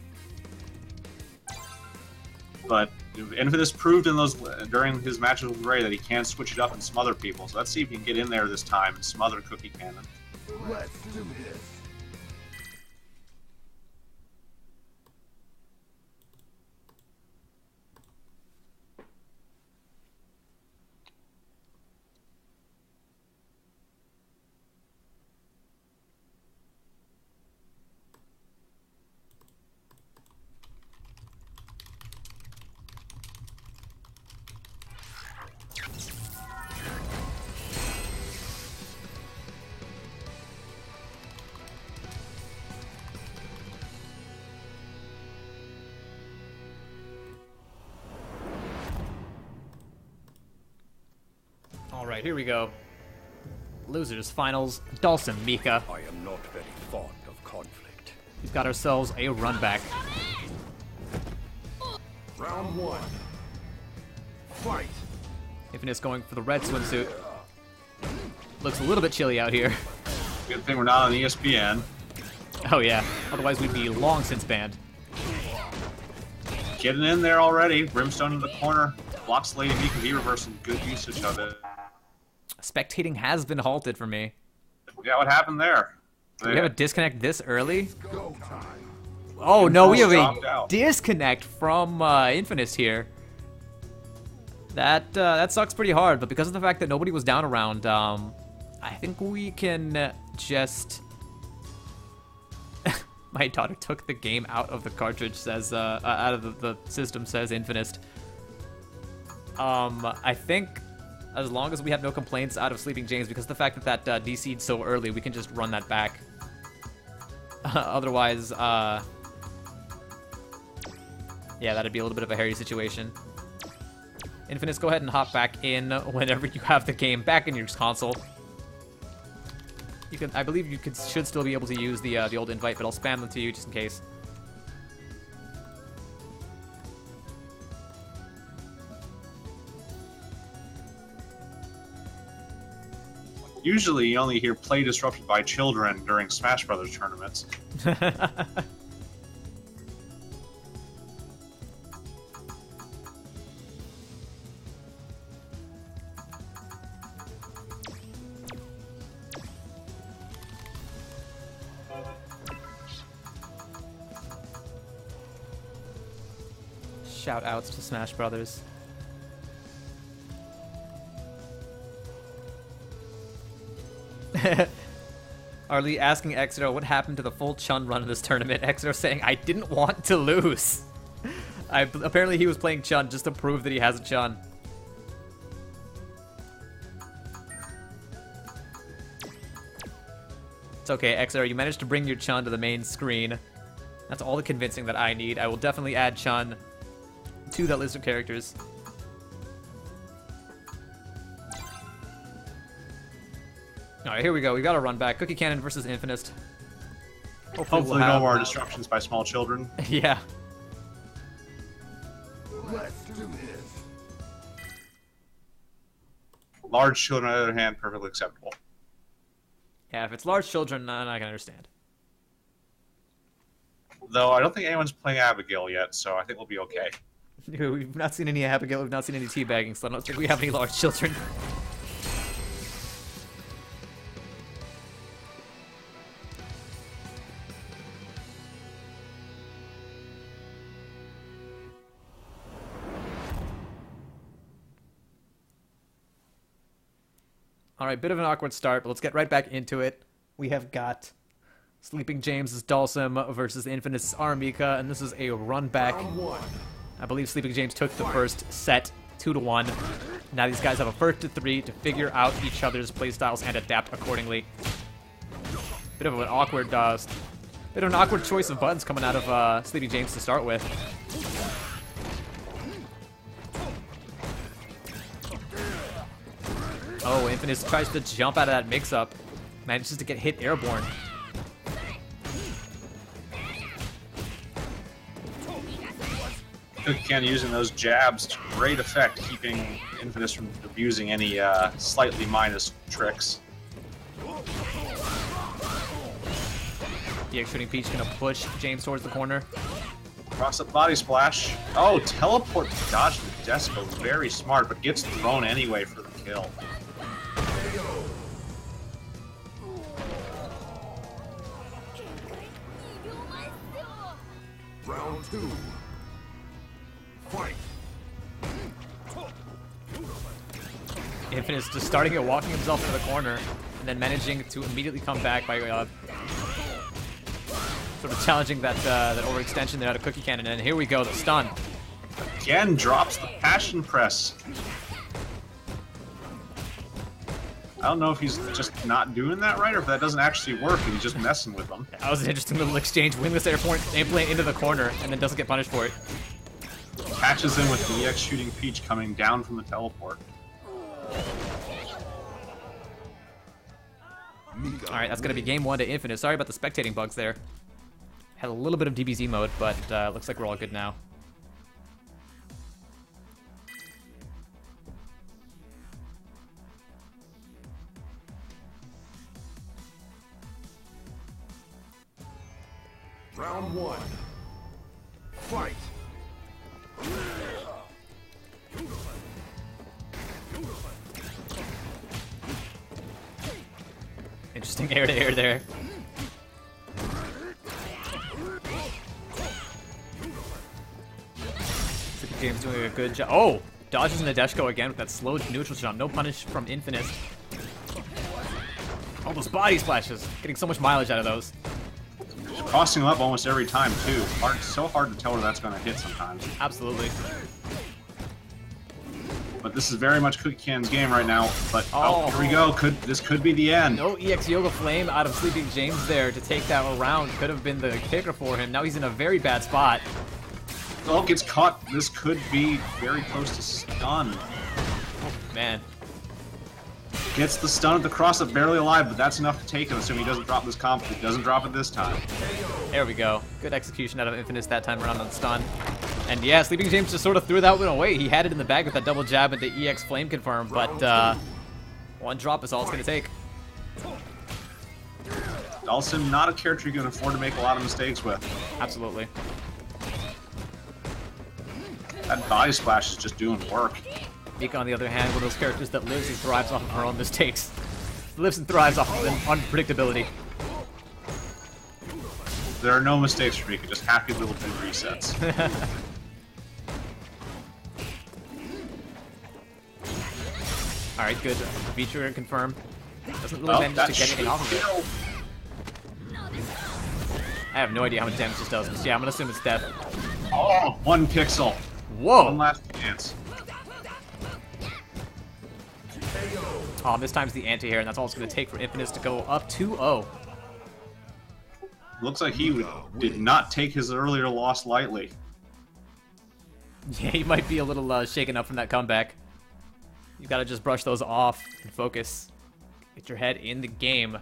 But Infamous proved in those during his matches with Ray that he can switch it up and smother people. So let's see if he can get in there this time and smother Cookie Cannon. Let's do this. Alright, here we go. Losers finals, Dhalsim Mika. I am not very fond of conflict. We've got ourselves a run back. Round one. Fight. Infinist going for the red swimsuit. Looks a little bit chilly out here. Good thing we're not on ESPN. Oh yeah, otherwise we'd be long since banned. Getting in there already. Brimstone in the corner. Blocks Lady Mika V-reversal. Good usage of it. Spectating has been halted for me. Yeah, what happened there? Do we have a disconnect this early? Go time. Oh no, we have Dropped a out. disconnect from Infinist here. That sucks pretty hard, but because of the fact that nobody was down around, I think we can just... My daughter took the game out of the cartridge, says, out of the system, says Infinist. I think as long as we have no complaints out of Sleeping James, because of the fact that DC'd so early, we can just run that back. Otherwise, yeah, that'd be a little bit of a hairy situation. Infinist, go ahead and hop back in whenever you have the game back in your console. You can, I believe you should still be able to use the old invite, but I'll spam them to you just in case. Usually you only hear play disrupted by children during Smash Brothers tournaments. Shout outs to Smash Brothers. Arlie asking Exeter what happened to the full Chun run of this tournament. Exeter saying, I didn't want to lose. Apparently he was playing Chun just to prove that he has a Chun. It's okay, Exeter. You managed to bring your Chun to the main screen. That's all the convincing that I need. I will definitely add Chun to that list of characters. Alright, here we go. We got a run back. Cookie Cannon versus Infinist. Hopefully we'll no have- more disruptions by small children. Yeah. Let's do this. Large children, on the other hand, perfectly acceptable. Yeah, if it's large children, I can understand. Though I don't think anyone's playing Abigail yet, so I think we'll be okay. We've not seen any Abigail, we've not seen any teabagging, so I don't think we have any large children. All right, bit of an awkward start, but let's get right back into it. We have got Sleeping James' Dalsim versus Infinite's Aramika, and this is a run back. Round 1. I believe Sleeping James took the first set 2-1. Now these guys have a first to 3 to figure out each other's playstyles and adapt accordingly. Bit of an awkward choice of buttons coming out of Sleeping James to start with. Oh, Infinite tries to jump out of that mix-up. Manages to get hit airborne. Again, using those jabs to great effect, keeping Infinite from abusing any slightly minus tricks. EX Shooting Peach gonna push James towards the corner. Cross-up body splash. Oh, teleport to dodge the Despo. Very smart, but gets thrown anyway for the kill. Round 2. Fight. Infinite's just starting at walking himself to the corner, and then managing to immediately come back by sort of challenging that overextension there out of Cookie Cannon. And here we go, the stun. Again, drops the Passion Press. I don't know if he's just not doing that right, or if that doesn't actually work and he's just messing with them. That was an interesting little exchange. Wingless airplane into the corner, and then doesn't get punished for it. Catches him with the EX Shooting Peach coming down from the teleport. Alright, that's going to be game 1 to Infinite. Sorry about the spectating bugs there. Had a little bit of DBZ mode, but looks like we're all good now. Round 1. Fight. Interesting air-to-air there. Sleeping James doing a good job. Oh! Dodges Nadeshko again with that slow neutral jump. No punish from Infinite. All those body splashes. Getting so much mileage out of those. Crossing him up almost every time, too. So hard to tell where that's going to hit sometimes. Absolutely. But this is very much Cookie Cannon's game right now. But, Oh. here we go. This could be the end. No EX Yoga Flame out of Sleeping James there to take that around. Could have been the kicker for him. Now he's in a very bad spot. Oh, gets caught. This could be very close to stun. Man. Gets the stun at the cross-up, barely alive, but that's enough to take him, assuming he doesn't drop this comp. He doesn't drop it this time. There we go. Good execution out of Infinite that time around on the stun. And yeah, Sleeping James just sort of threw that one away. He had it in the bag with that double jab into EX Flame Confirm, but one drop is all it's going to take. Dalsim, not a character you can afford to make a lot of mistakes with. Absolutely. That body splash is just doing work. Mika, on the other hand, one of those characters that lives and thrives off of her own mistakes. Lives and thrives off of unpredictability. There are no mistakes for Mika, just happy little big resets. Alright, good. Feature confirm. Doesn't really manage to get anything off of it. I have no idea how much damage this does, but yeah, I'm gonna assume it's death. Oh, 1 pixel. Whoa! One last chance. Oh, this time's the anti-air, and that's all it's gonna take for Infinite to go up 2-0. Looks like he did not take his earlier loss lightly. Yeah, he might be a little shaken up from that comeback. You gotta just brush those off and focus. Get your head in the game.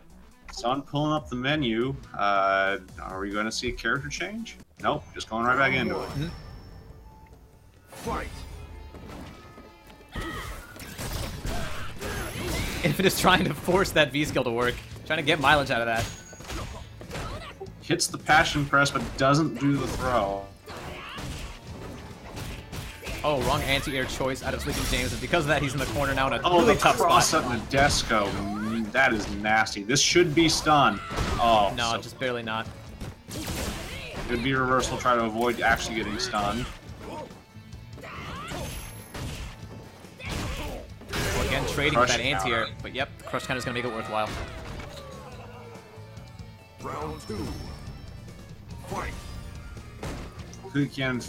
Son pulling up the menu. Are we going to see a character change? Nope, just going right back into it. Fight. Infinite's trying to force that V-skill to work. Trying to get mileage out of that. Hits the passion press, but doesn't do the throw. Oh, wrong anti-air choice out of Sleeping James, and because of that, he's in the corner now in a Oh, really the tough cross spot. up in the Desco. That is nasty. This should be stun. Oh, No, so just barely not. could be reversal. Try to avoid actually getting stunned. So again, again trading with that Crush anti-air. counter. But yep, the crush counter is going to make it worthwhile. Round 2. Fight. Kukian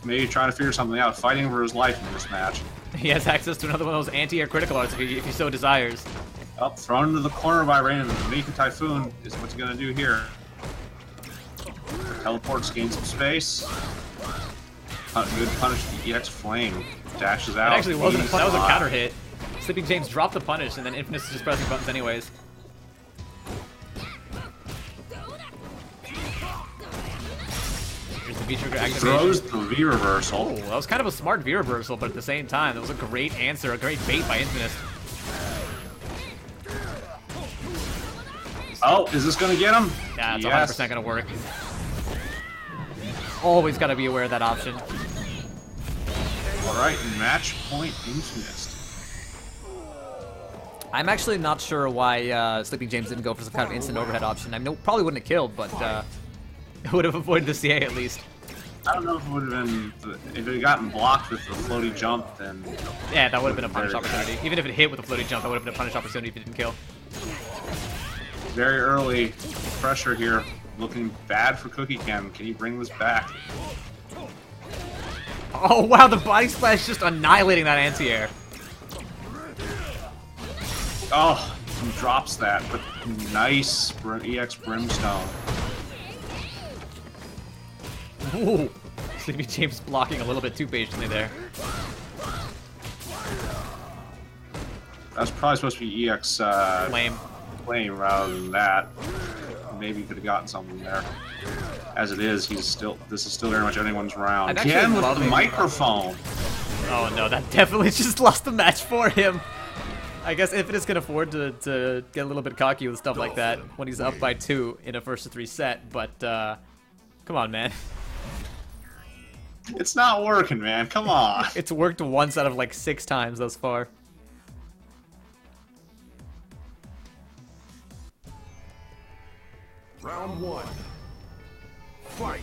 may try to figure something out, fighting for his life in this match. He has access to another one of those anti-air critical arts if he so desires. Up, thrown into the corner by Rain, and the Mika Typhoon is what's going to do here. Teleports, gain some space. Good punish, the EX Flame. Dashes out. It actually wasn't that was a Easy. counter hit. Sleeping James dropped the punish, and then Infinite is just pressing buttons anyways. Here's the V-trigger activation. Throws the V reversal. Oh, that was kind of a smart V reversal, but at the same time, that was a great answer, a great bait by Infinite. Oh, is this going to get him? Yeah, it's Yes. 100% gonna work. Always gotta be aware of that option. Alright, match point Infinite. I'm actually not sure why Sleeping James didn't go for some kind of instant overhead option. I mean, it probably wouldn't have killed, but it would have avoided the CA at least. I don't know if it would have been, if it had gotten blocked with the floaty jump, then... Yeah, that would have been a punish opportunity. Even if it hit with a floating jump, that would have been a punish opportunity if it didn't kill. Very early pressure here. Looking bad for Cookie Can. Can he bring this back? Oh wow, the body splash just annihilating that anti-air. Oh, he drops that, but nice EX Brimstone. Ooh, Sleepy James blocking a little bit too patiently there. That's probably supposed to be EX Flame. Flame rather than that. Maybe could have gotten something there. As it is, this is still very much anyone's round. I'd actually Again with love the it. microphone. Oh no, that definitely just lost the match for him. I guess Infinite's can afford to get a little bit cocky with stuff like that when he's up by 2 in a 1-3 set, but come on, man. It's not working, man. Come on. It's worked once out of like 6 times thus far. Round 1. Fight.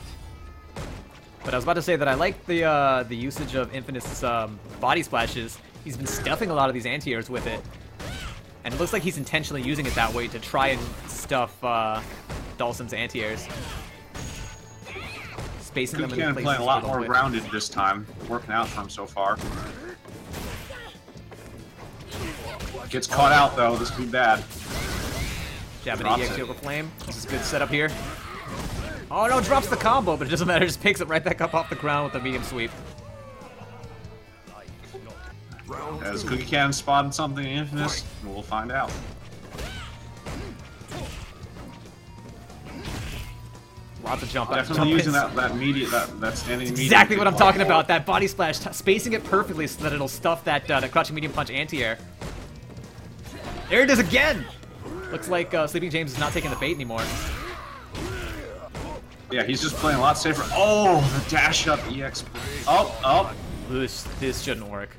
But I was about to say that I like the usage of Infinite's body splashes. He's been stuffing a lot of these anti-airs with it. And it looks like he's intentionally using it that way to try and stuff Dhalsim's anti-airs. Spacing them in Kukian places playing a lot for the more win. grounded this time. Working out for him so far. Gets caught out though. This could be bad. Jabbing Drops EX it. over flame. This is a good setup here. Oh no, drops the combo, but it doesn't matter. Just picks it right back up off the ground with a medium sweep. Round Has 2. Cookie Can spotted something in Infinite? We'll find out. Lots of jump out. Definitely jump using hits. that standing medium. Exactly what I'm talking about. That body splash, spacing it perfectly so that it'll stuff that crouching medium punch anti-air. There it is again. Looks like Sleeping James is not taking the bait anymore. Yeah, he's just playing a lot safer. Oh, the dash up EX. Oh. This shouldn't work.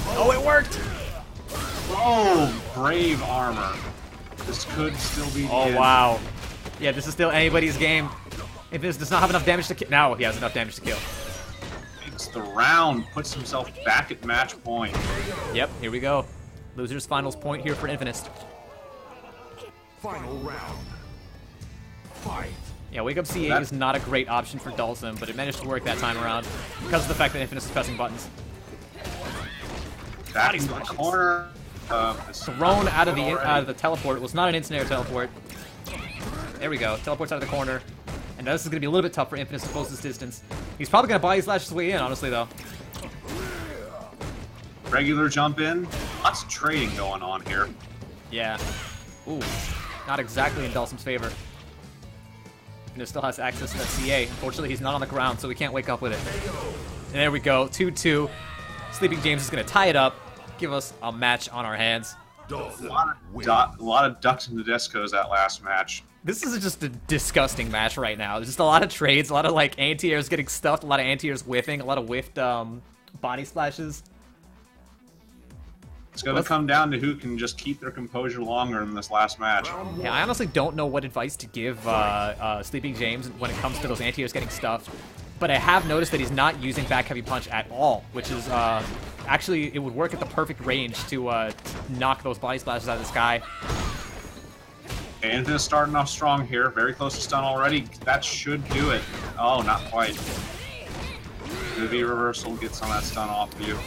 Oh, it worked. Oh, brave armor. This could still be the Oh end. wow. Yeah, this is still anybody's game. If this does not have enough damage to kill, now he has enough damage to kill. Takes the round, puts himself back at match point. Yep, here we go. Loser's finals point here for Infinite. Final round. Fight. Yeah, Wake Up C8 That- is not a great option for Dhalsim, but it managed to work that time around because of the fact that Infinite is pressing buttons. Back Body in the splashes. corner. Thrown out of the teleport. It was not an instant air teleport. There we go. Teleports out of the corner. And this is going to be a little bit tough for Infinite to close this distance. He's probably going to body slash his way in, honestly, though. Regular jump in. Lots of trading going on here. Yeah. Ooh. Not exactly in Dhalsim's favor. Infinite still has access to that CA. Unfortunately, he's not on the ground, so we can't wake up with it. And there we go. 2-2. Sleeping James is going to tie it up. Give us a match on our hands. A lot of ducks and Tedescos that last match. This is just a disgusting match right now. There's just a lot of trades, a lot of like anti-airs getting stuffed, a lot of anti-airs whiffing, a lot of whiffed body splashes. It's going to come down to who can just keep their composure longer in this last match. Yeah, I honestly don't know what advice to give Sleeping James when it comes to those anti-airs getting stuffed. But I have noticed that he's not using back heavy punch at all, which is actually, it would work at the perfect range to knock those body splashes out of the sky. Infinite starting off strong here. Very close to stun already. That should do it. Oh, not quite. The V reversal gets on that stun off of you.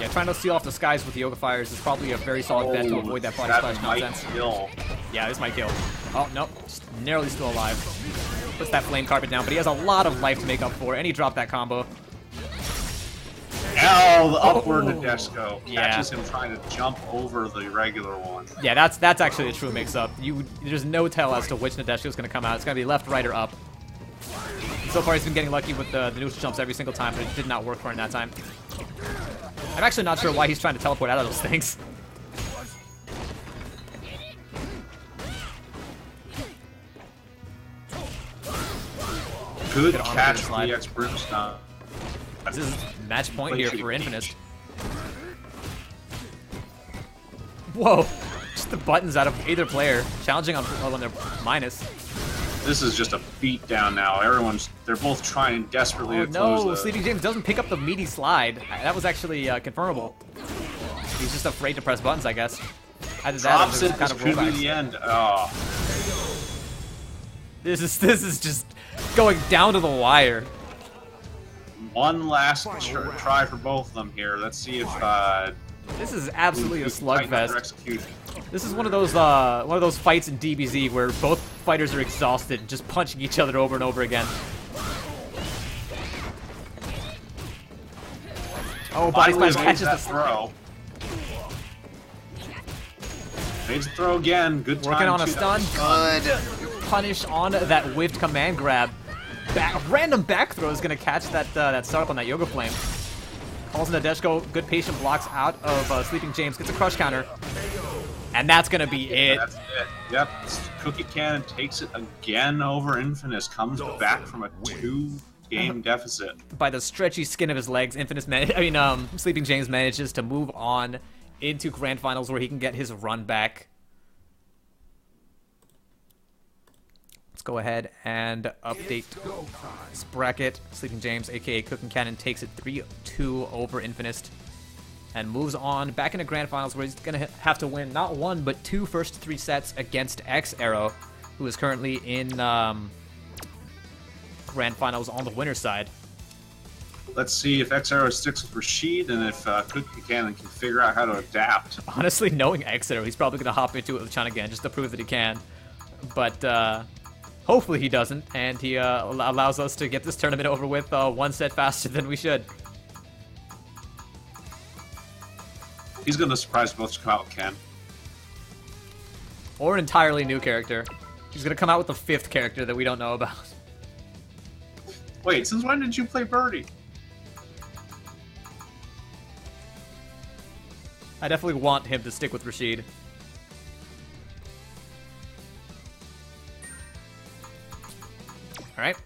Yeah, trying to seal off the skies with the Yoga Fires is probably a very solid bet to avoid that body splash nonsense. Kill. Yeah, this might kill. Oh, nope. Just narrowly still alive. Puts that flame carpet down, but he has a lot of life to make up for, and he dropped that combo. Ow, the upward Nadeshko Yeah. catches him trying to jump over the regular one. Yeah, that's actually a true mix-up. There's no tell as to which Nadeshko is going to come out. It's going to be left, right, or up. So far, he's been getting lucky with the neutral jumps every single time, but it did not work for him that time. I'm actually not sure why he's trying to teleport out of those things. Good Good on catch the from slide. EX Brimstone. This is match point here for Infinite. Whoa! Just the buttons out of either player, challenging on when they're minus. This is just a beatdown now. They're both trying desperately Oh to close no! the... Sleeping James doesn't pick up the meaty slide. That was actually confirmable. He's just afraid to press buttons, I guess. Either that or Drops there's it, kind this of could be rollbacks. the end. Oh. This is just going down to the wire. One last try for both of them here. Let's see if This is absolutely a we can tighten up their slugfest. execution. This is one of those fights in DBZ where both fighters are exhausted, just punching each other over and over again. Oh, body Finally splash evades catches that the throw. Evades the throw again. Good time. working on a too. stun. That was Good punish on that whiffed command grab. Random back throw is gonna catch that startup on that Yoga Flame. Calls Nadeshko, good patient blocks out of Sleeping James, gets a crush counter. And that's gonna be it. That's it. Yep. Cookie Cannon takes it again over Infinus. Comes back from a 2-game deficit. By the stretchy skin of his legs, Sleeping James manages to move on into Grand Finals where he can get his run back. Let's go ahead and update this bracket. Sleeping James, aka Cooking Cannon, takes it 3-2 over Infinist and moves on back into Grand Finals where he's going to have to win not one, but two first three sets against X Arrow, who is currently in Grand Finals on the winner's side. Let's see if X Arrow sticks with Rashid and if Cookie Cannon can figure out how to adapt. Honestly, knowing X Arrow, he's probably going to hop into it with Chun again just to prove that he can. But hopefully he doesn't, and he allows us to get this tournament over with one set faster than we should. He's going to surprise both to come out with Ken. Or an entirely new character. He's going to come out with a fifth character that we don't know about. Wait, since when did you play Birdie? I definitely want him to stick with Rashid. Alright.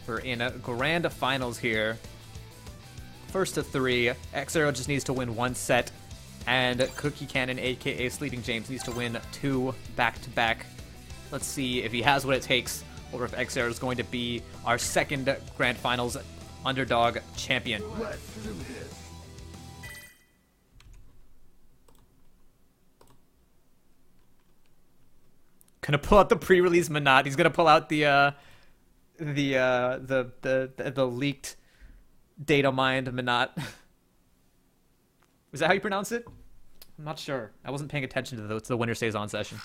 We're in a Grand Finals here. First to three. X-Arrow just needs to win one set. And Cookie Cannon, aka Sleeping James, needs to win two back-to-back. Let's see if he has what it takes, or if X-Arrow is going to be our second Grand Finals Underdog champion. Gonna pull out the pre-release Manat. He's gonna pull out the leaked data mined Manat. Is that how you pronounce it? I'm not sure. I wasn't paying attention to the winner stays on session.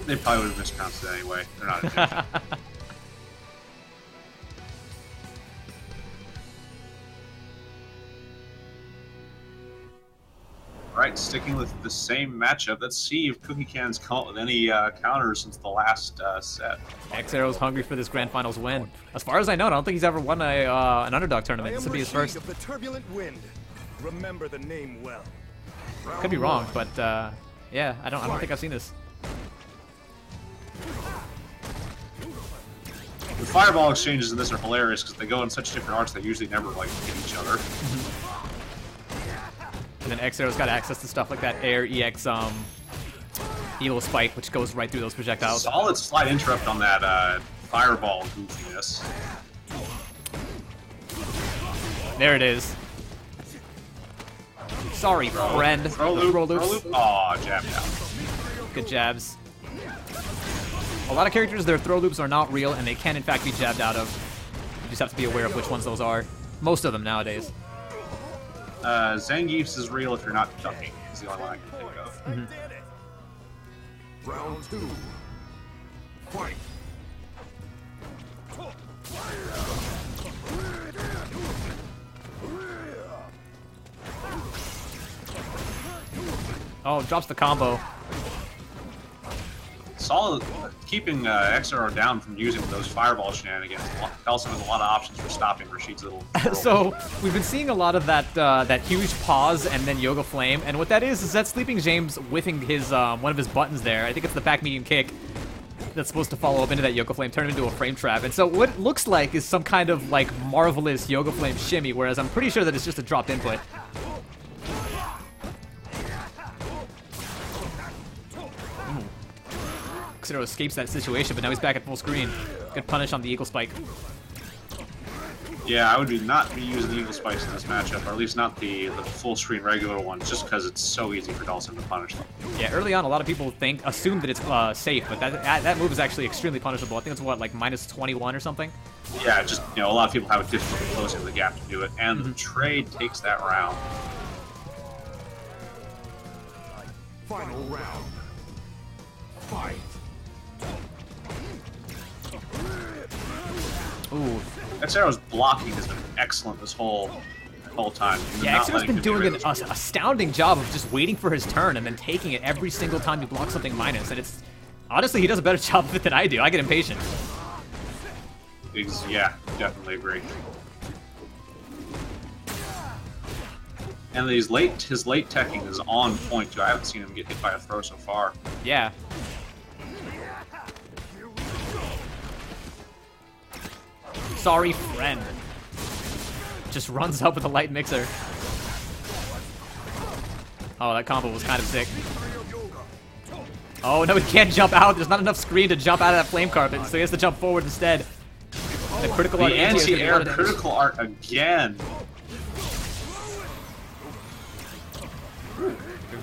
They probably would have mispronounced it anyway. They're not attention. Alright, sticking with the same matchup, let's see if Cookie Cannon's come up with any counters since the last set. X-Arrow's hungry for this Grand Finals win. As far as I know, I don't think he's ever won an Underdog tournament. This will be his first. Of the turbulent wind. Remember the name well. Could be wrong, but yeah, I don't think I've seen this. The fireball exchanges in this are hilarious because they go in such different arcs they usually never like hit each other. And then X-Arrow's got access to stuff like that Air EX Elo Spike, which goes right through those projectiles. Solid slide interrupt on that fireball goofiness. There it is. Sorry, friend. Throw The loop, throw throw loops. loop. Aw, jabbed out. Good jabs. A lot of characters, their throw loops are not real, and they can in fact be jabbed out of. You just have to be aware of which ones those are. Most of them nowadays. Zangief's is real if you're not ducking. Is the only one I can think of. Round 2. Fight. Oh, drops the combo. Solid, keeping XR down from using those fireball shenanigans. Also has a lot of options for stopping Rashid's little. So we've been seeing a lot of that that huge pause and then Yoga Flame, and what that is that Sleeping James whiffing his one of his buttons there. I think it's the back medium kick that's supposed to follow up into that Yoga Flame, turn it into a frame trap. And so what it looks like is some kind of like marvelous Yoga Flame shimmy, whereas I'm pretty sure that it's just a dropped input. Xero escapes that situation, but now he's back at full screen. Good punish on the Eagle Spike. Yeah, I would not be using Eagle Spikes in this matchup, or at least not the full screen regular ones, just because it's so easy for Dawson to punish them. Yeah, early on, a lot of people assume that it's safe, but that move is actually extremely punishable. I think it's what, like minus 21 or something. Yeah, just a lot of people have a difficulty closing the gap to do it, and the trade takes that round. Final round. Fight. Ooh. Xero's blocking has been excellent this whole time. Yeah, Xero's been doing an astounding job of just waiting for his turn and then taking it every single time he blocks something minus. And it's honestly, he does a better job of it than I do. I get impatient. Yeah, definitely agree. And his late teching is on point too. I haven't seen him get hit by a throw so far. Yeah. Sorry, friend. Just runs up with a light mixer. Oh, that combo was kind of sick. Oh, no, he can't jump out. There's not enough screen to jump out of that flame carpet, so he has to jump forward instead. The critical art anti-air critical art again.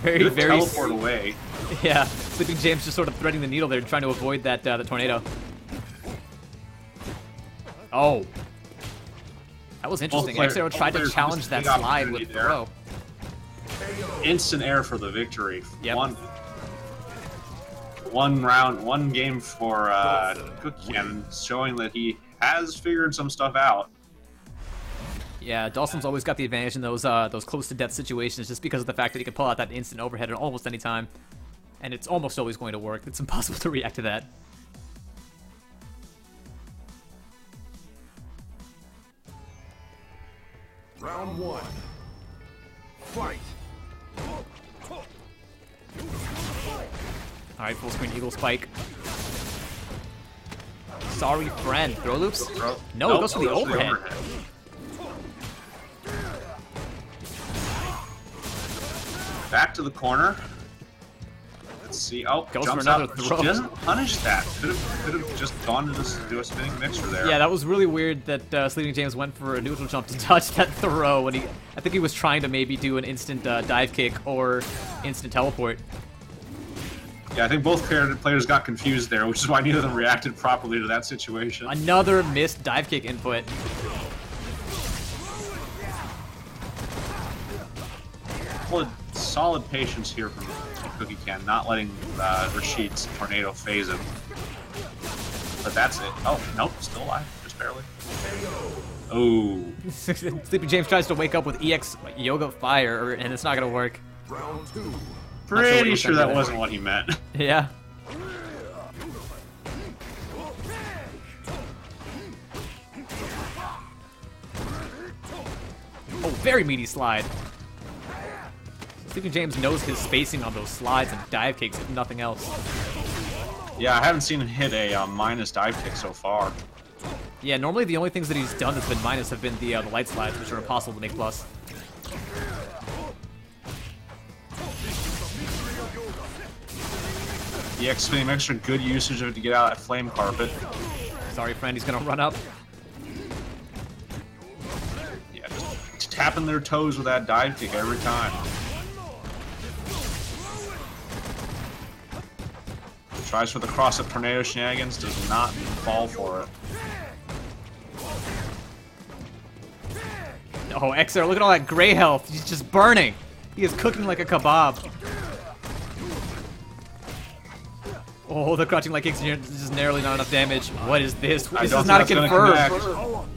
Very teleport away. Yeah, Sleeping James just sort of threading the needle there, trying to avoid that the tornado. Oh. That was interesting. Xero tried to challenge that slide with throw. Instant air for the victory. Yep. One game for Cookie Cannon, showing that he has figured some stuff out. Yeah, Dawson's always got the advantage in those close to death situations, just because of the fact that he can pull out that instant overhead at almost any time, and it's almost always going to work. It's impossible to react to that. Round 1. Fight. Alright, full screen Eagle Spike. Sorry, friend. Throw loops? No, nope, it goes for the overhead. Back to the corner. Let's see. Oh, goes jumps for another out. throw. She doesn't punish that. Could have just gone to do a spinning mixer there. Yeah, that was really weird that Sleeping James went for a neutral jump to touch that throw when I think he was trying to maybe do an instant dive kick or instant teleport. Yeah, I think both players got confused there, which is why neither of them reacted properly to that situation. Another missed dive kick input. Solid patience here from Cookie Can, not letting Rashid's tornado phase him. But that's it. Oh, nope, still alive, just barely. Oh. Sleeping James tries to wake up with EX Yoga Fire, and it's not gonna work. Round 2. Pretty sure that wasn't what he meant. Yeah. Oh, very meaty slide. Sleeping James knows his spacing on those slides and dive kicks, if nothing else. Yeah, I haven't seen him hit a minus dive kick so far. Yeah, normally the only things that he's done that's been minus have been the light slides, which are impossible to make plus. The X-Flame extra good usage of it to get out of that flame carpet. Sorry, friend, he's gonna run up. Yeah, just tapping their toes with that dive kick every time. Tries for the cross-up tornado shenanigans, does not fall for it. Oh, XR, look at all that gray health. He's just burning. He is cooking like a kebab. Oh, the crouching light kicks here. This is narrowly not enough damage. What is this? This is not a confirm.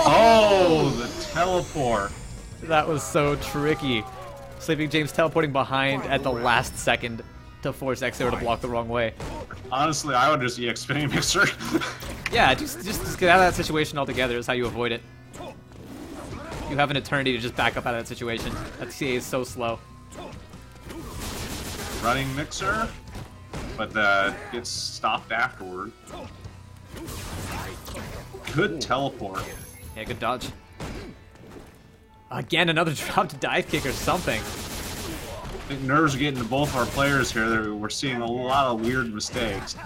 Oh, the teleport. That was so tricky. Sleeping James teleporting behind at the last second to force XR to block the wrong way. Honestly, I would just EX spinning mixer. Yeah, just get out of that situation altogether is how you avoid it. You have an eternity to just back up out of that situation. That CA is so slow. Running mixer, but gets stopped afterward. Good teleport. Yeah, good dodge. Again, another dropped dive kick or something. I think nerves are getting to both our players here. We're seeing a lot of weird mistakes.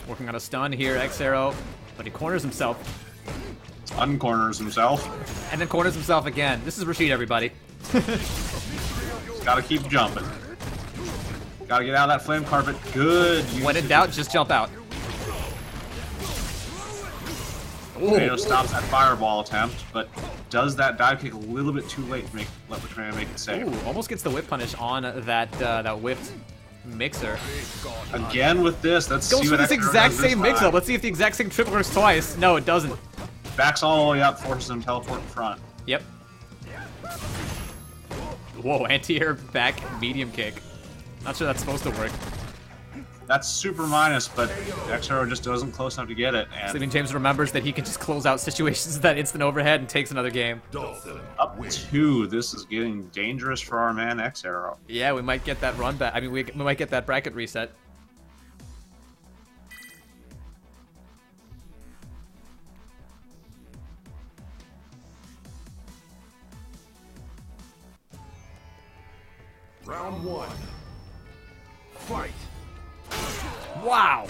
Working on a stun here, X-Arrow, but he corners himself. Uncorners himself. And then corners himself again. This is Rashid, everybody. He's gotta keep jumping. Gotta get out of that flame carpet. Good. When in doubt, just jump out. Tornado stops that fireball attempt, but does that dive kick a little bit too late to let the tornado make it safe. Ooh, almost gets the whip punish on that whipped mixer. Again with this, let's Goes see for what this X-Arrow exact does this same mix-up. time. Let's see if the exact same triple works twice. No, it doesn't. Backs all the way up, forces him to teleport in front. Yep. Whoa, anti-air back medium kick. Not sure that's supposed to work. That's super minus, but X-Arrow just wasn't close enough to get it. And Sleeping James remembers that he can just close out situations with that instant overhead and takes another game. up 2. This is getting dangerous for our man X-Arrow. Yeah, we might get that run back. I mean, we might get that bracket reset. Round 1. Fight. Wow.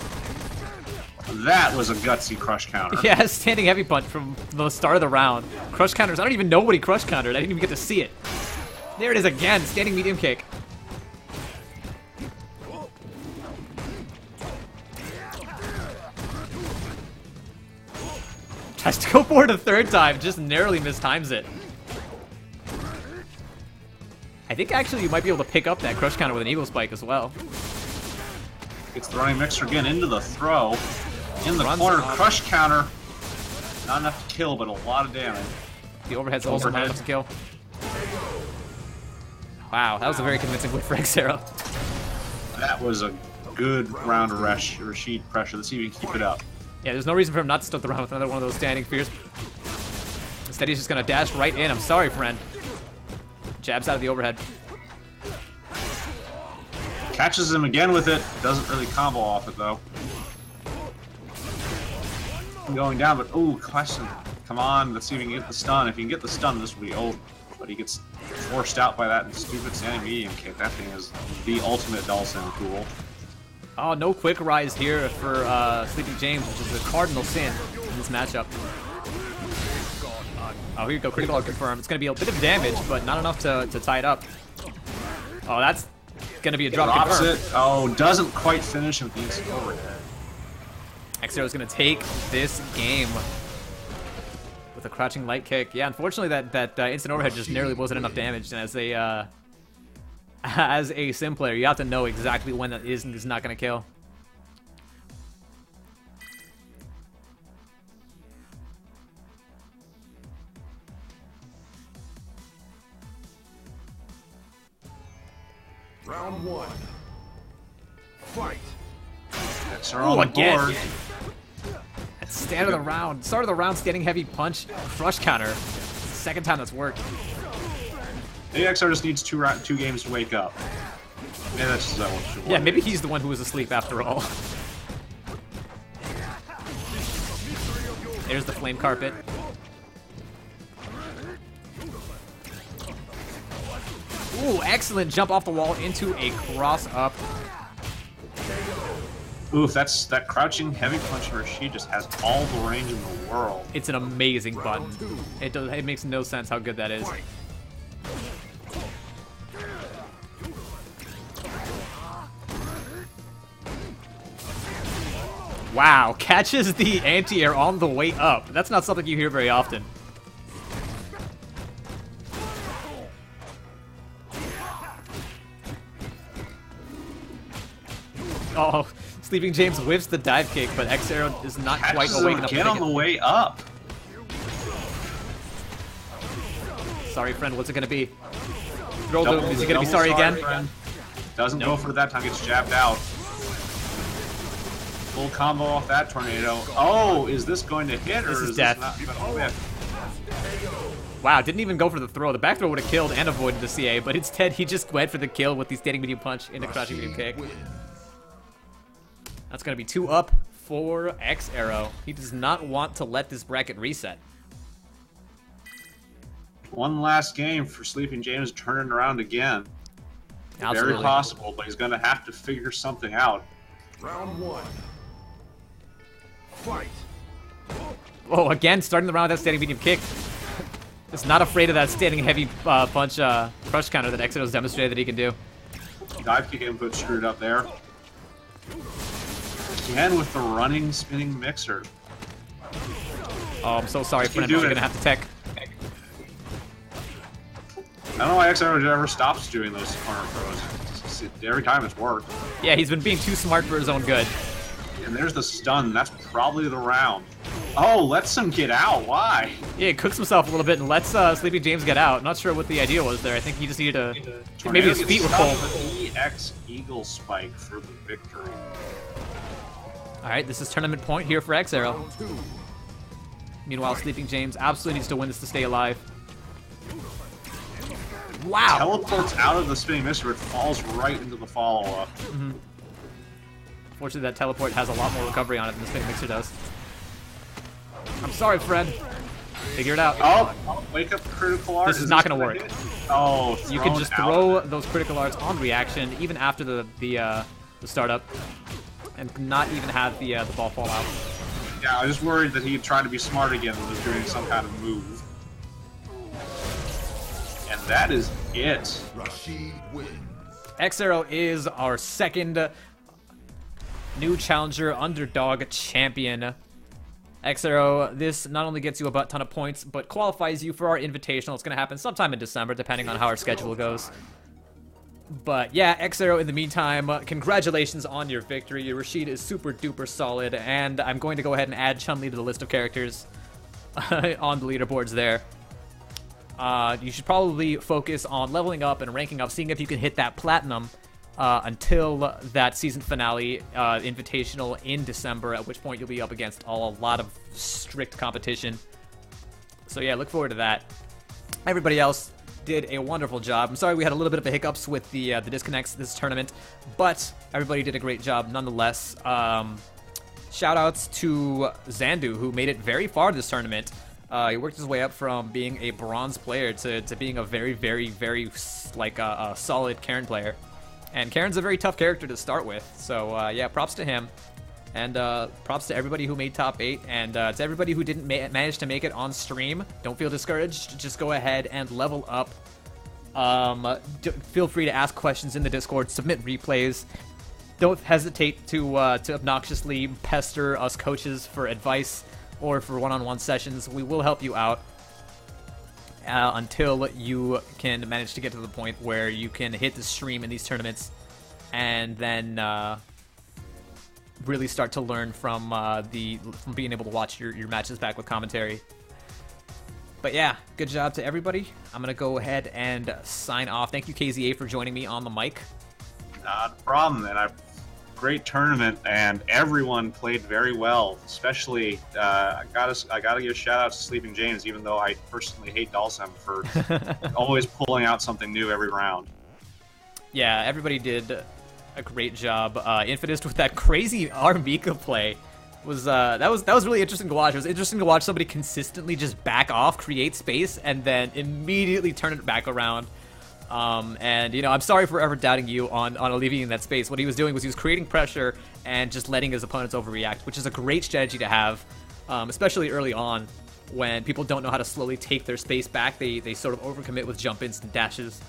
That was a gutsy crush counter. Yeah, standing heavy punch from the start of the round. Crush counters. I don't even know what he crush countered. I didn't even get to see it. There it is again. Standing medium kick. Tries to go for it a third time. Just narrowly mistimes it. I think actually you might be able to pick up that crush counter with an eagle spike as well. Gets the running mixer again into the throw. In the Runs corner, off. crush counter. Not enough to kill, but a lot of damage. The overhead's also not enough to kill. Wow, that was a very convincing whip for X-Arrow. That was a good round of Rashid pressure. Let's see if he can keep it up. Yeah, there's no reason for him not to start the round with another one of those standing fears. Instead, he's just gonna dash right in. I'm sorry, friend. Jabs out of the overhead. Catches him again with it. Doesn't really combo off it, though. Going down, but ooh, question. Come on, let's see if he can get the stun. If he can get the stun, this will be over. But he gets forced out by that stupid standing medium kick. That thing is the ultimate Dawson tool. Oh, no quick rise here for Sleeping James, which is a cardinal sin in this matchup. Oh, here you go, critical confirm. It's going to be a bit of damage, but not enough to tie it up. Oh, that's going to be a drop Drops confirm. it. Oh, doesn't quite finish with the instant overhead. X-Arrow is going to take this game with a crouching light kick. Yeah, unfortunately, that instant overhead just nearly wasn't enough damage. And as a sim player, you have to know exactly when that is and is not going to kill. Round 1. Fight. X-Arrow on the again. board. At start of the round. Start of the round, standing heavy punch, crush counter. Second time that's worked. Maybe XR just needs two games to wake up. Maybe that's just what should Yeah, maybe he's the one who was asleep after all. There's the flame carpet. Ooh, excellent jump off the wall into a cross up. Oof, that crouching heavy punch where she just has all the range in the world. It's an amazing button. It makes no sense how good that is. Wow, catches the anti-air on the way up. That's not something you hear very often. Oh, Sleeping James whiffs the dive kick, but X-Arrow is not quite awake enough to get on the way up. Sorry, friend, what's it gonna be? Throw the, is he gonna be sorry again? Friend. Doesn't go for that time, gets jabbed out. Full combo off that tornado. Oh, is this going to hit, or is death. this not going to whiff? Wow, didn't even go for the throw. The back throw would have killed and avoided the CA, but instead he just went for the kill with the standing medium punch into crouching medium kick. That's gonna be 2 up for X-Arrow. He does not want to let this bracket reset. One last game for Sleeping James turning around again. Absolutely. Very possible, but he's going to have to figure something out. Round 1. Fight. Oh, again, starting the round with that standing medium kick. Just not afraid of that standing heavy punch crush counter that X-Arrow's demonstrated that he can do. Dive kick input screwed up there. Again with the running spinning mixer. Oh, I'm so sorry, friend. You're gonna have to tech. I don't know why XR ever stops doing those corner throws. Every time it's worked. Yeah, he's been being too smart for his own good. And there's the stun. That's probably the round. Oh, lets him get out. Why? Yeah, he cooks himself a little bit and lets Sleeping James get out. Not sure what the idea was there. I think he just needed to... Maybe his feet were cold. EX Eagle Spike for the victory. Alright, this is tournament point here for X-Arrow. Meanwhile, Sleeping James absolutely needs to win this to stay alive. Wow! Teleports out of the spinning mixer, it falls right into the follow-up. Fortunately, that teleport has a lot more recovery on it than the spinning mixer does. I'm sorry, friend. Figure it out. Oh, wake up critical art. This is not going to work. Oh, you can just throw those critical arts on reaction, even after the startup, and not even have the ball fall out. Yeah, I was worried that he tried to be smart again and was doing some kind of move. And that is it. X-Arrow is our second new challenger underdog champion. X-Arrow, this not only gets you a butt ton of points, but qualifies you for our invitational. It's going to happen sometime in December, depending on how our schedule goes. But yeah, X-Arrow, in the meantime, congratulations on your victory. Your Rashid is super duper solid, and I'm going to go ahead and add Chun-Li to the list of characters on the leaderboards there. You should probably focus on leveling up and ranking up, seeing if you can hit that platinum until that season finale invitational in December, at which point you'll be up against a lot of strict competition. So yeah, look forward to that. Everybody else did a wonderful job. I'm sorry we had a little bit of a hiccups with the disconnects this tournament, but everybody did a great job nonetheless. Shout outs to Zandu, who made it very far this tournament. He worked his way up from being a bronze player to being a very, very, very like a solid Karen player. And Karen's a very tough character to start with. So yeah, props to him. And props to everybody who made top 8. And to everybody who didn't manage to make it on stream, don't feel discouraged. Just go ahead and level up. Feel free to ask questions in the Discord, submit replays. Don't hesitate to obnoxiously pester us coaches for advice or for one-on-one sessions. We will help you out until you can manage to get to the point where you can hit the stream in these tournaments and then really start to learn from being able to watch your matches back with commentary. But yeah, good job to everybody. I'm going to go ahead and sign off. Thank you, KZA, for joining me on the mic. Not a problem, man. Great tournament, and everyone played very well. Especially, I gotta give a shout out to Sleeping James, even though I personally hate Dalsem for always pulling out something new every round. Yeah, everybody did a great job. Infidist with that crazy Armika play was that was really interesting to watch. It was interesting to watch somebody consistently just back off, create space, and then immediately turn it back around. And, you know, I'm sorry for ever doubting you on alleviating that space. What he was doing was he was creating pressure and just letting his opponents overreact, which is a great strategy to have, especially early on when people don't know how to slowly take their space back. They sort of overcommit with jump instant dashes,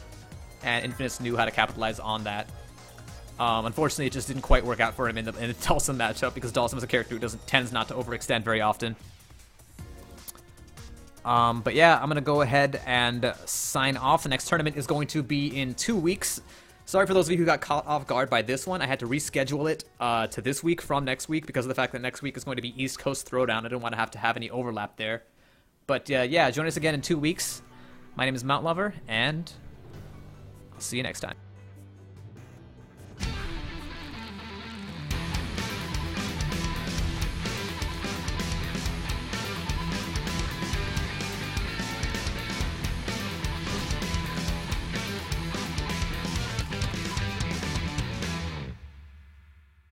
and Infamous knew how to capitalize on that. Unfortunately, it just didn't quite work out for him in the Dhalsim matchup because Dhalsim is a character who tends not to overextend very often. But yeah, I'm going to go ahead and sign off. The next tournament is going to be in 2 weeks. Sorry for those of you who got caught off guard by this one. I had to reschedule it to this week from next week because of the fact that next week is going to be East Coast Throwdown. I didn't want to have any overlap there. But yeah, join us again in 2 weeks. My name is Mount Lover, and I'll see you next time.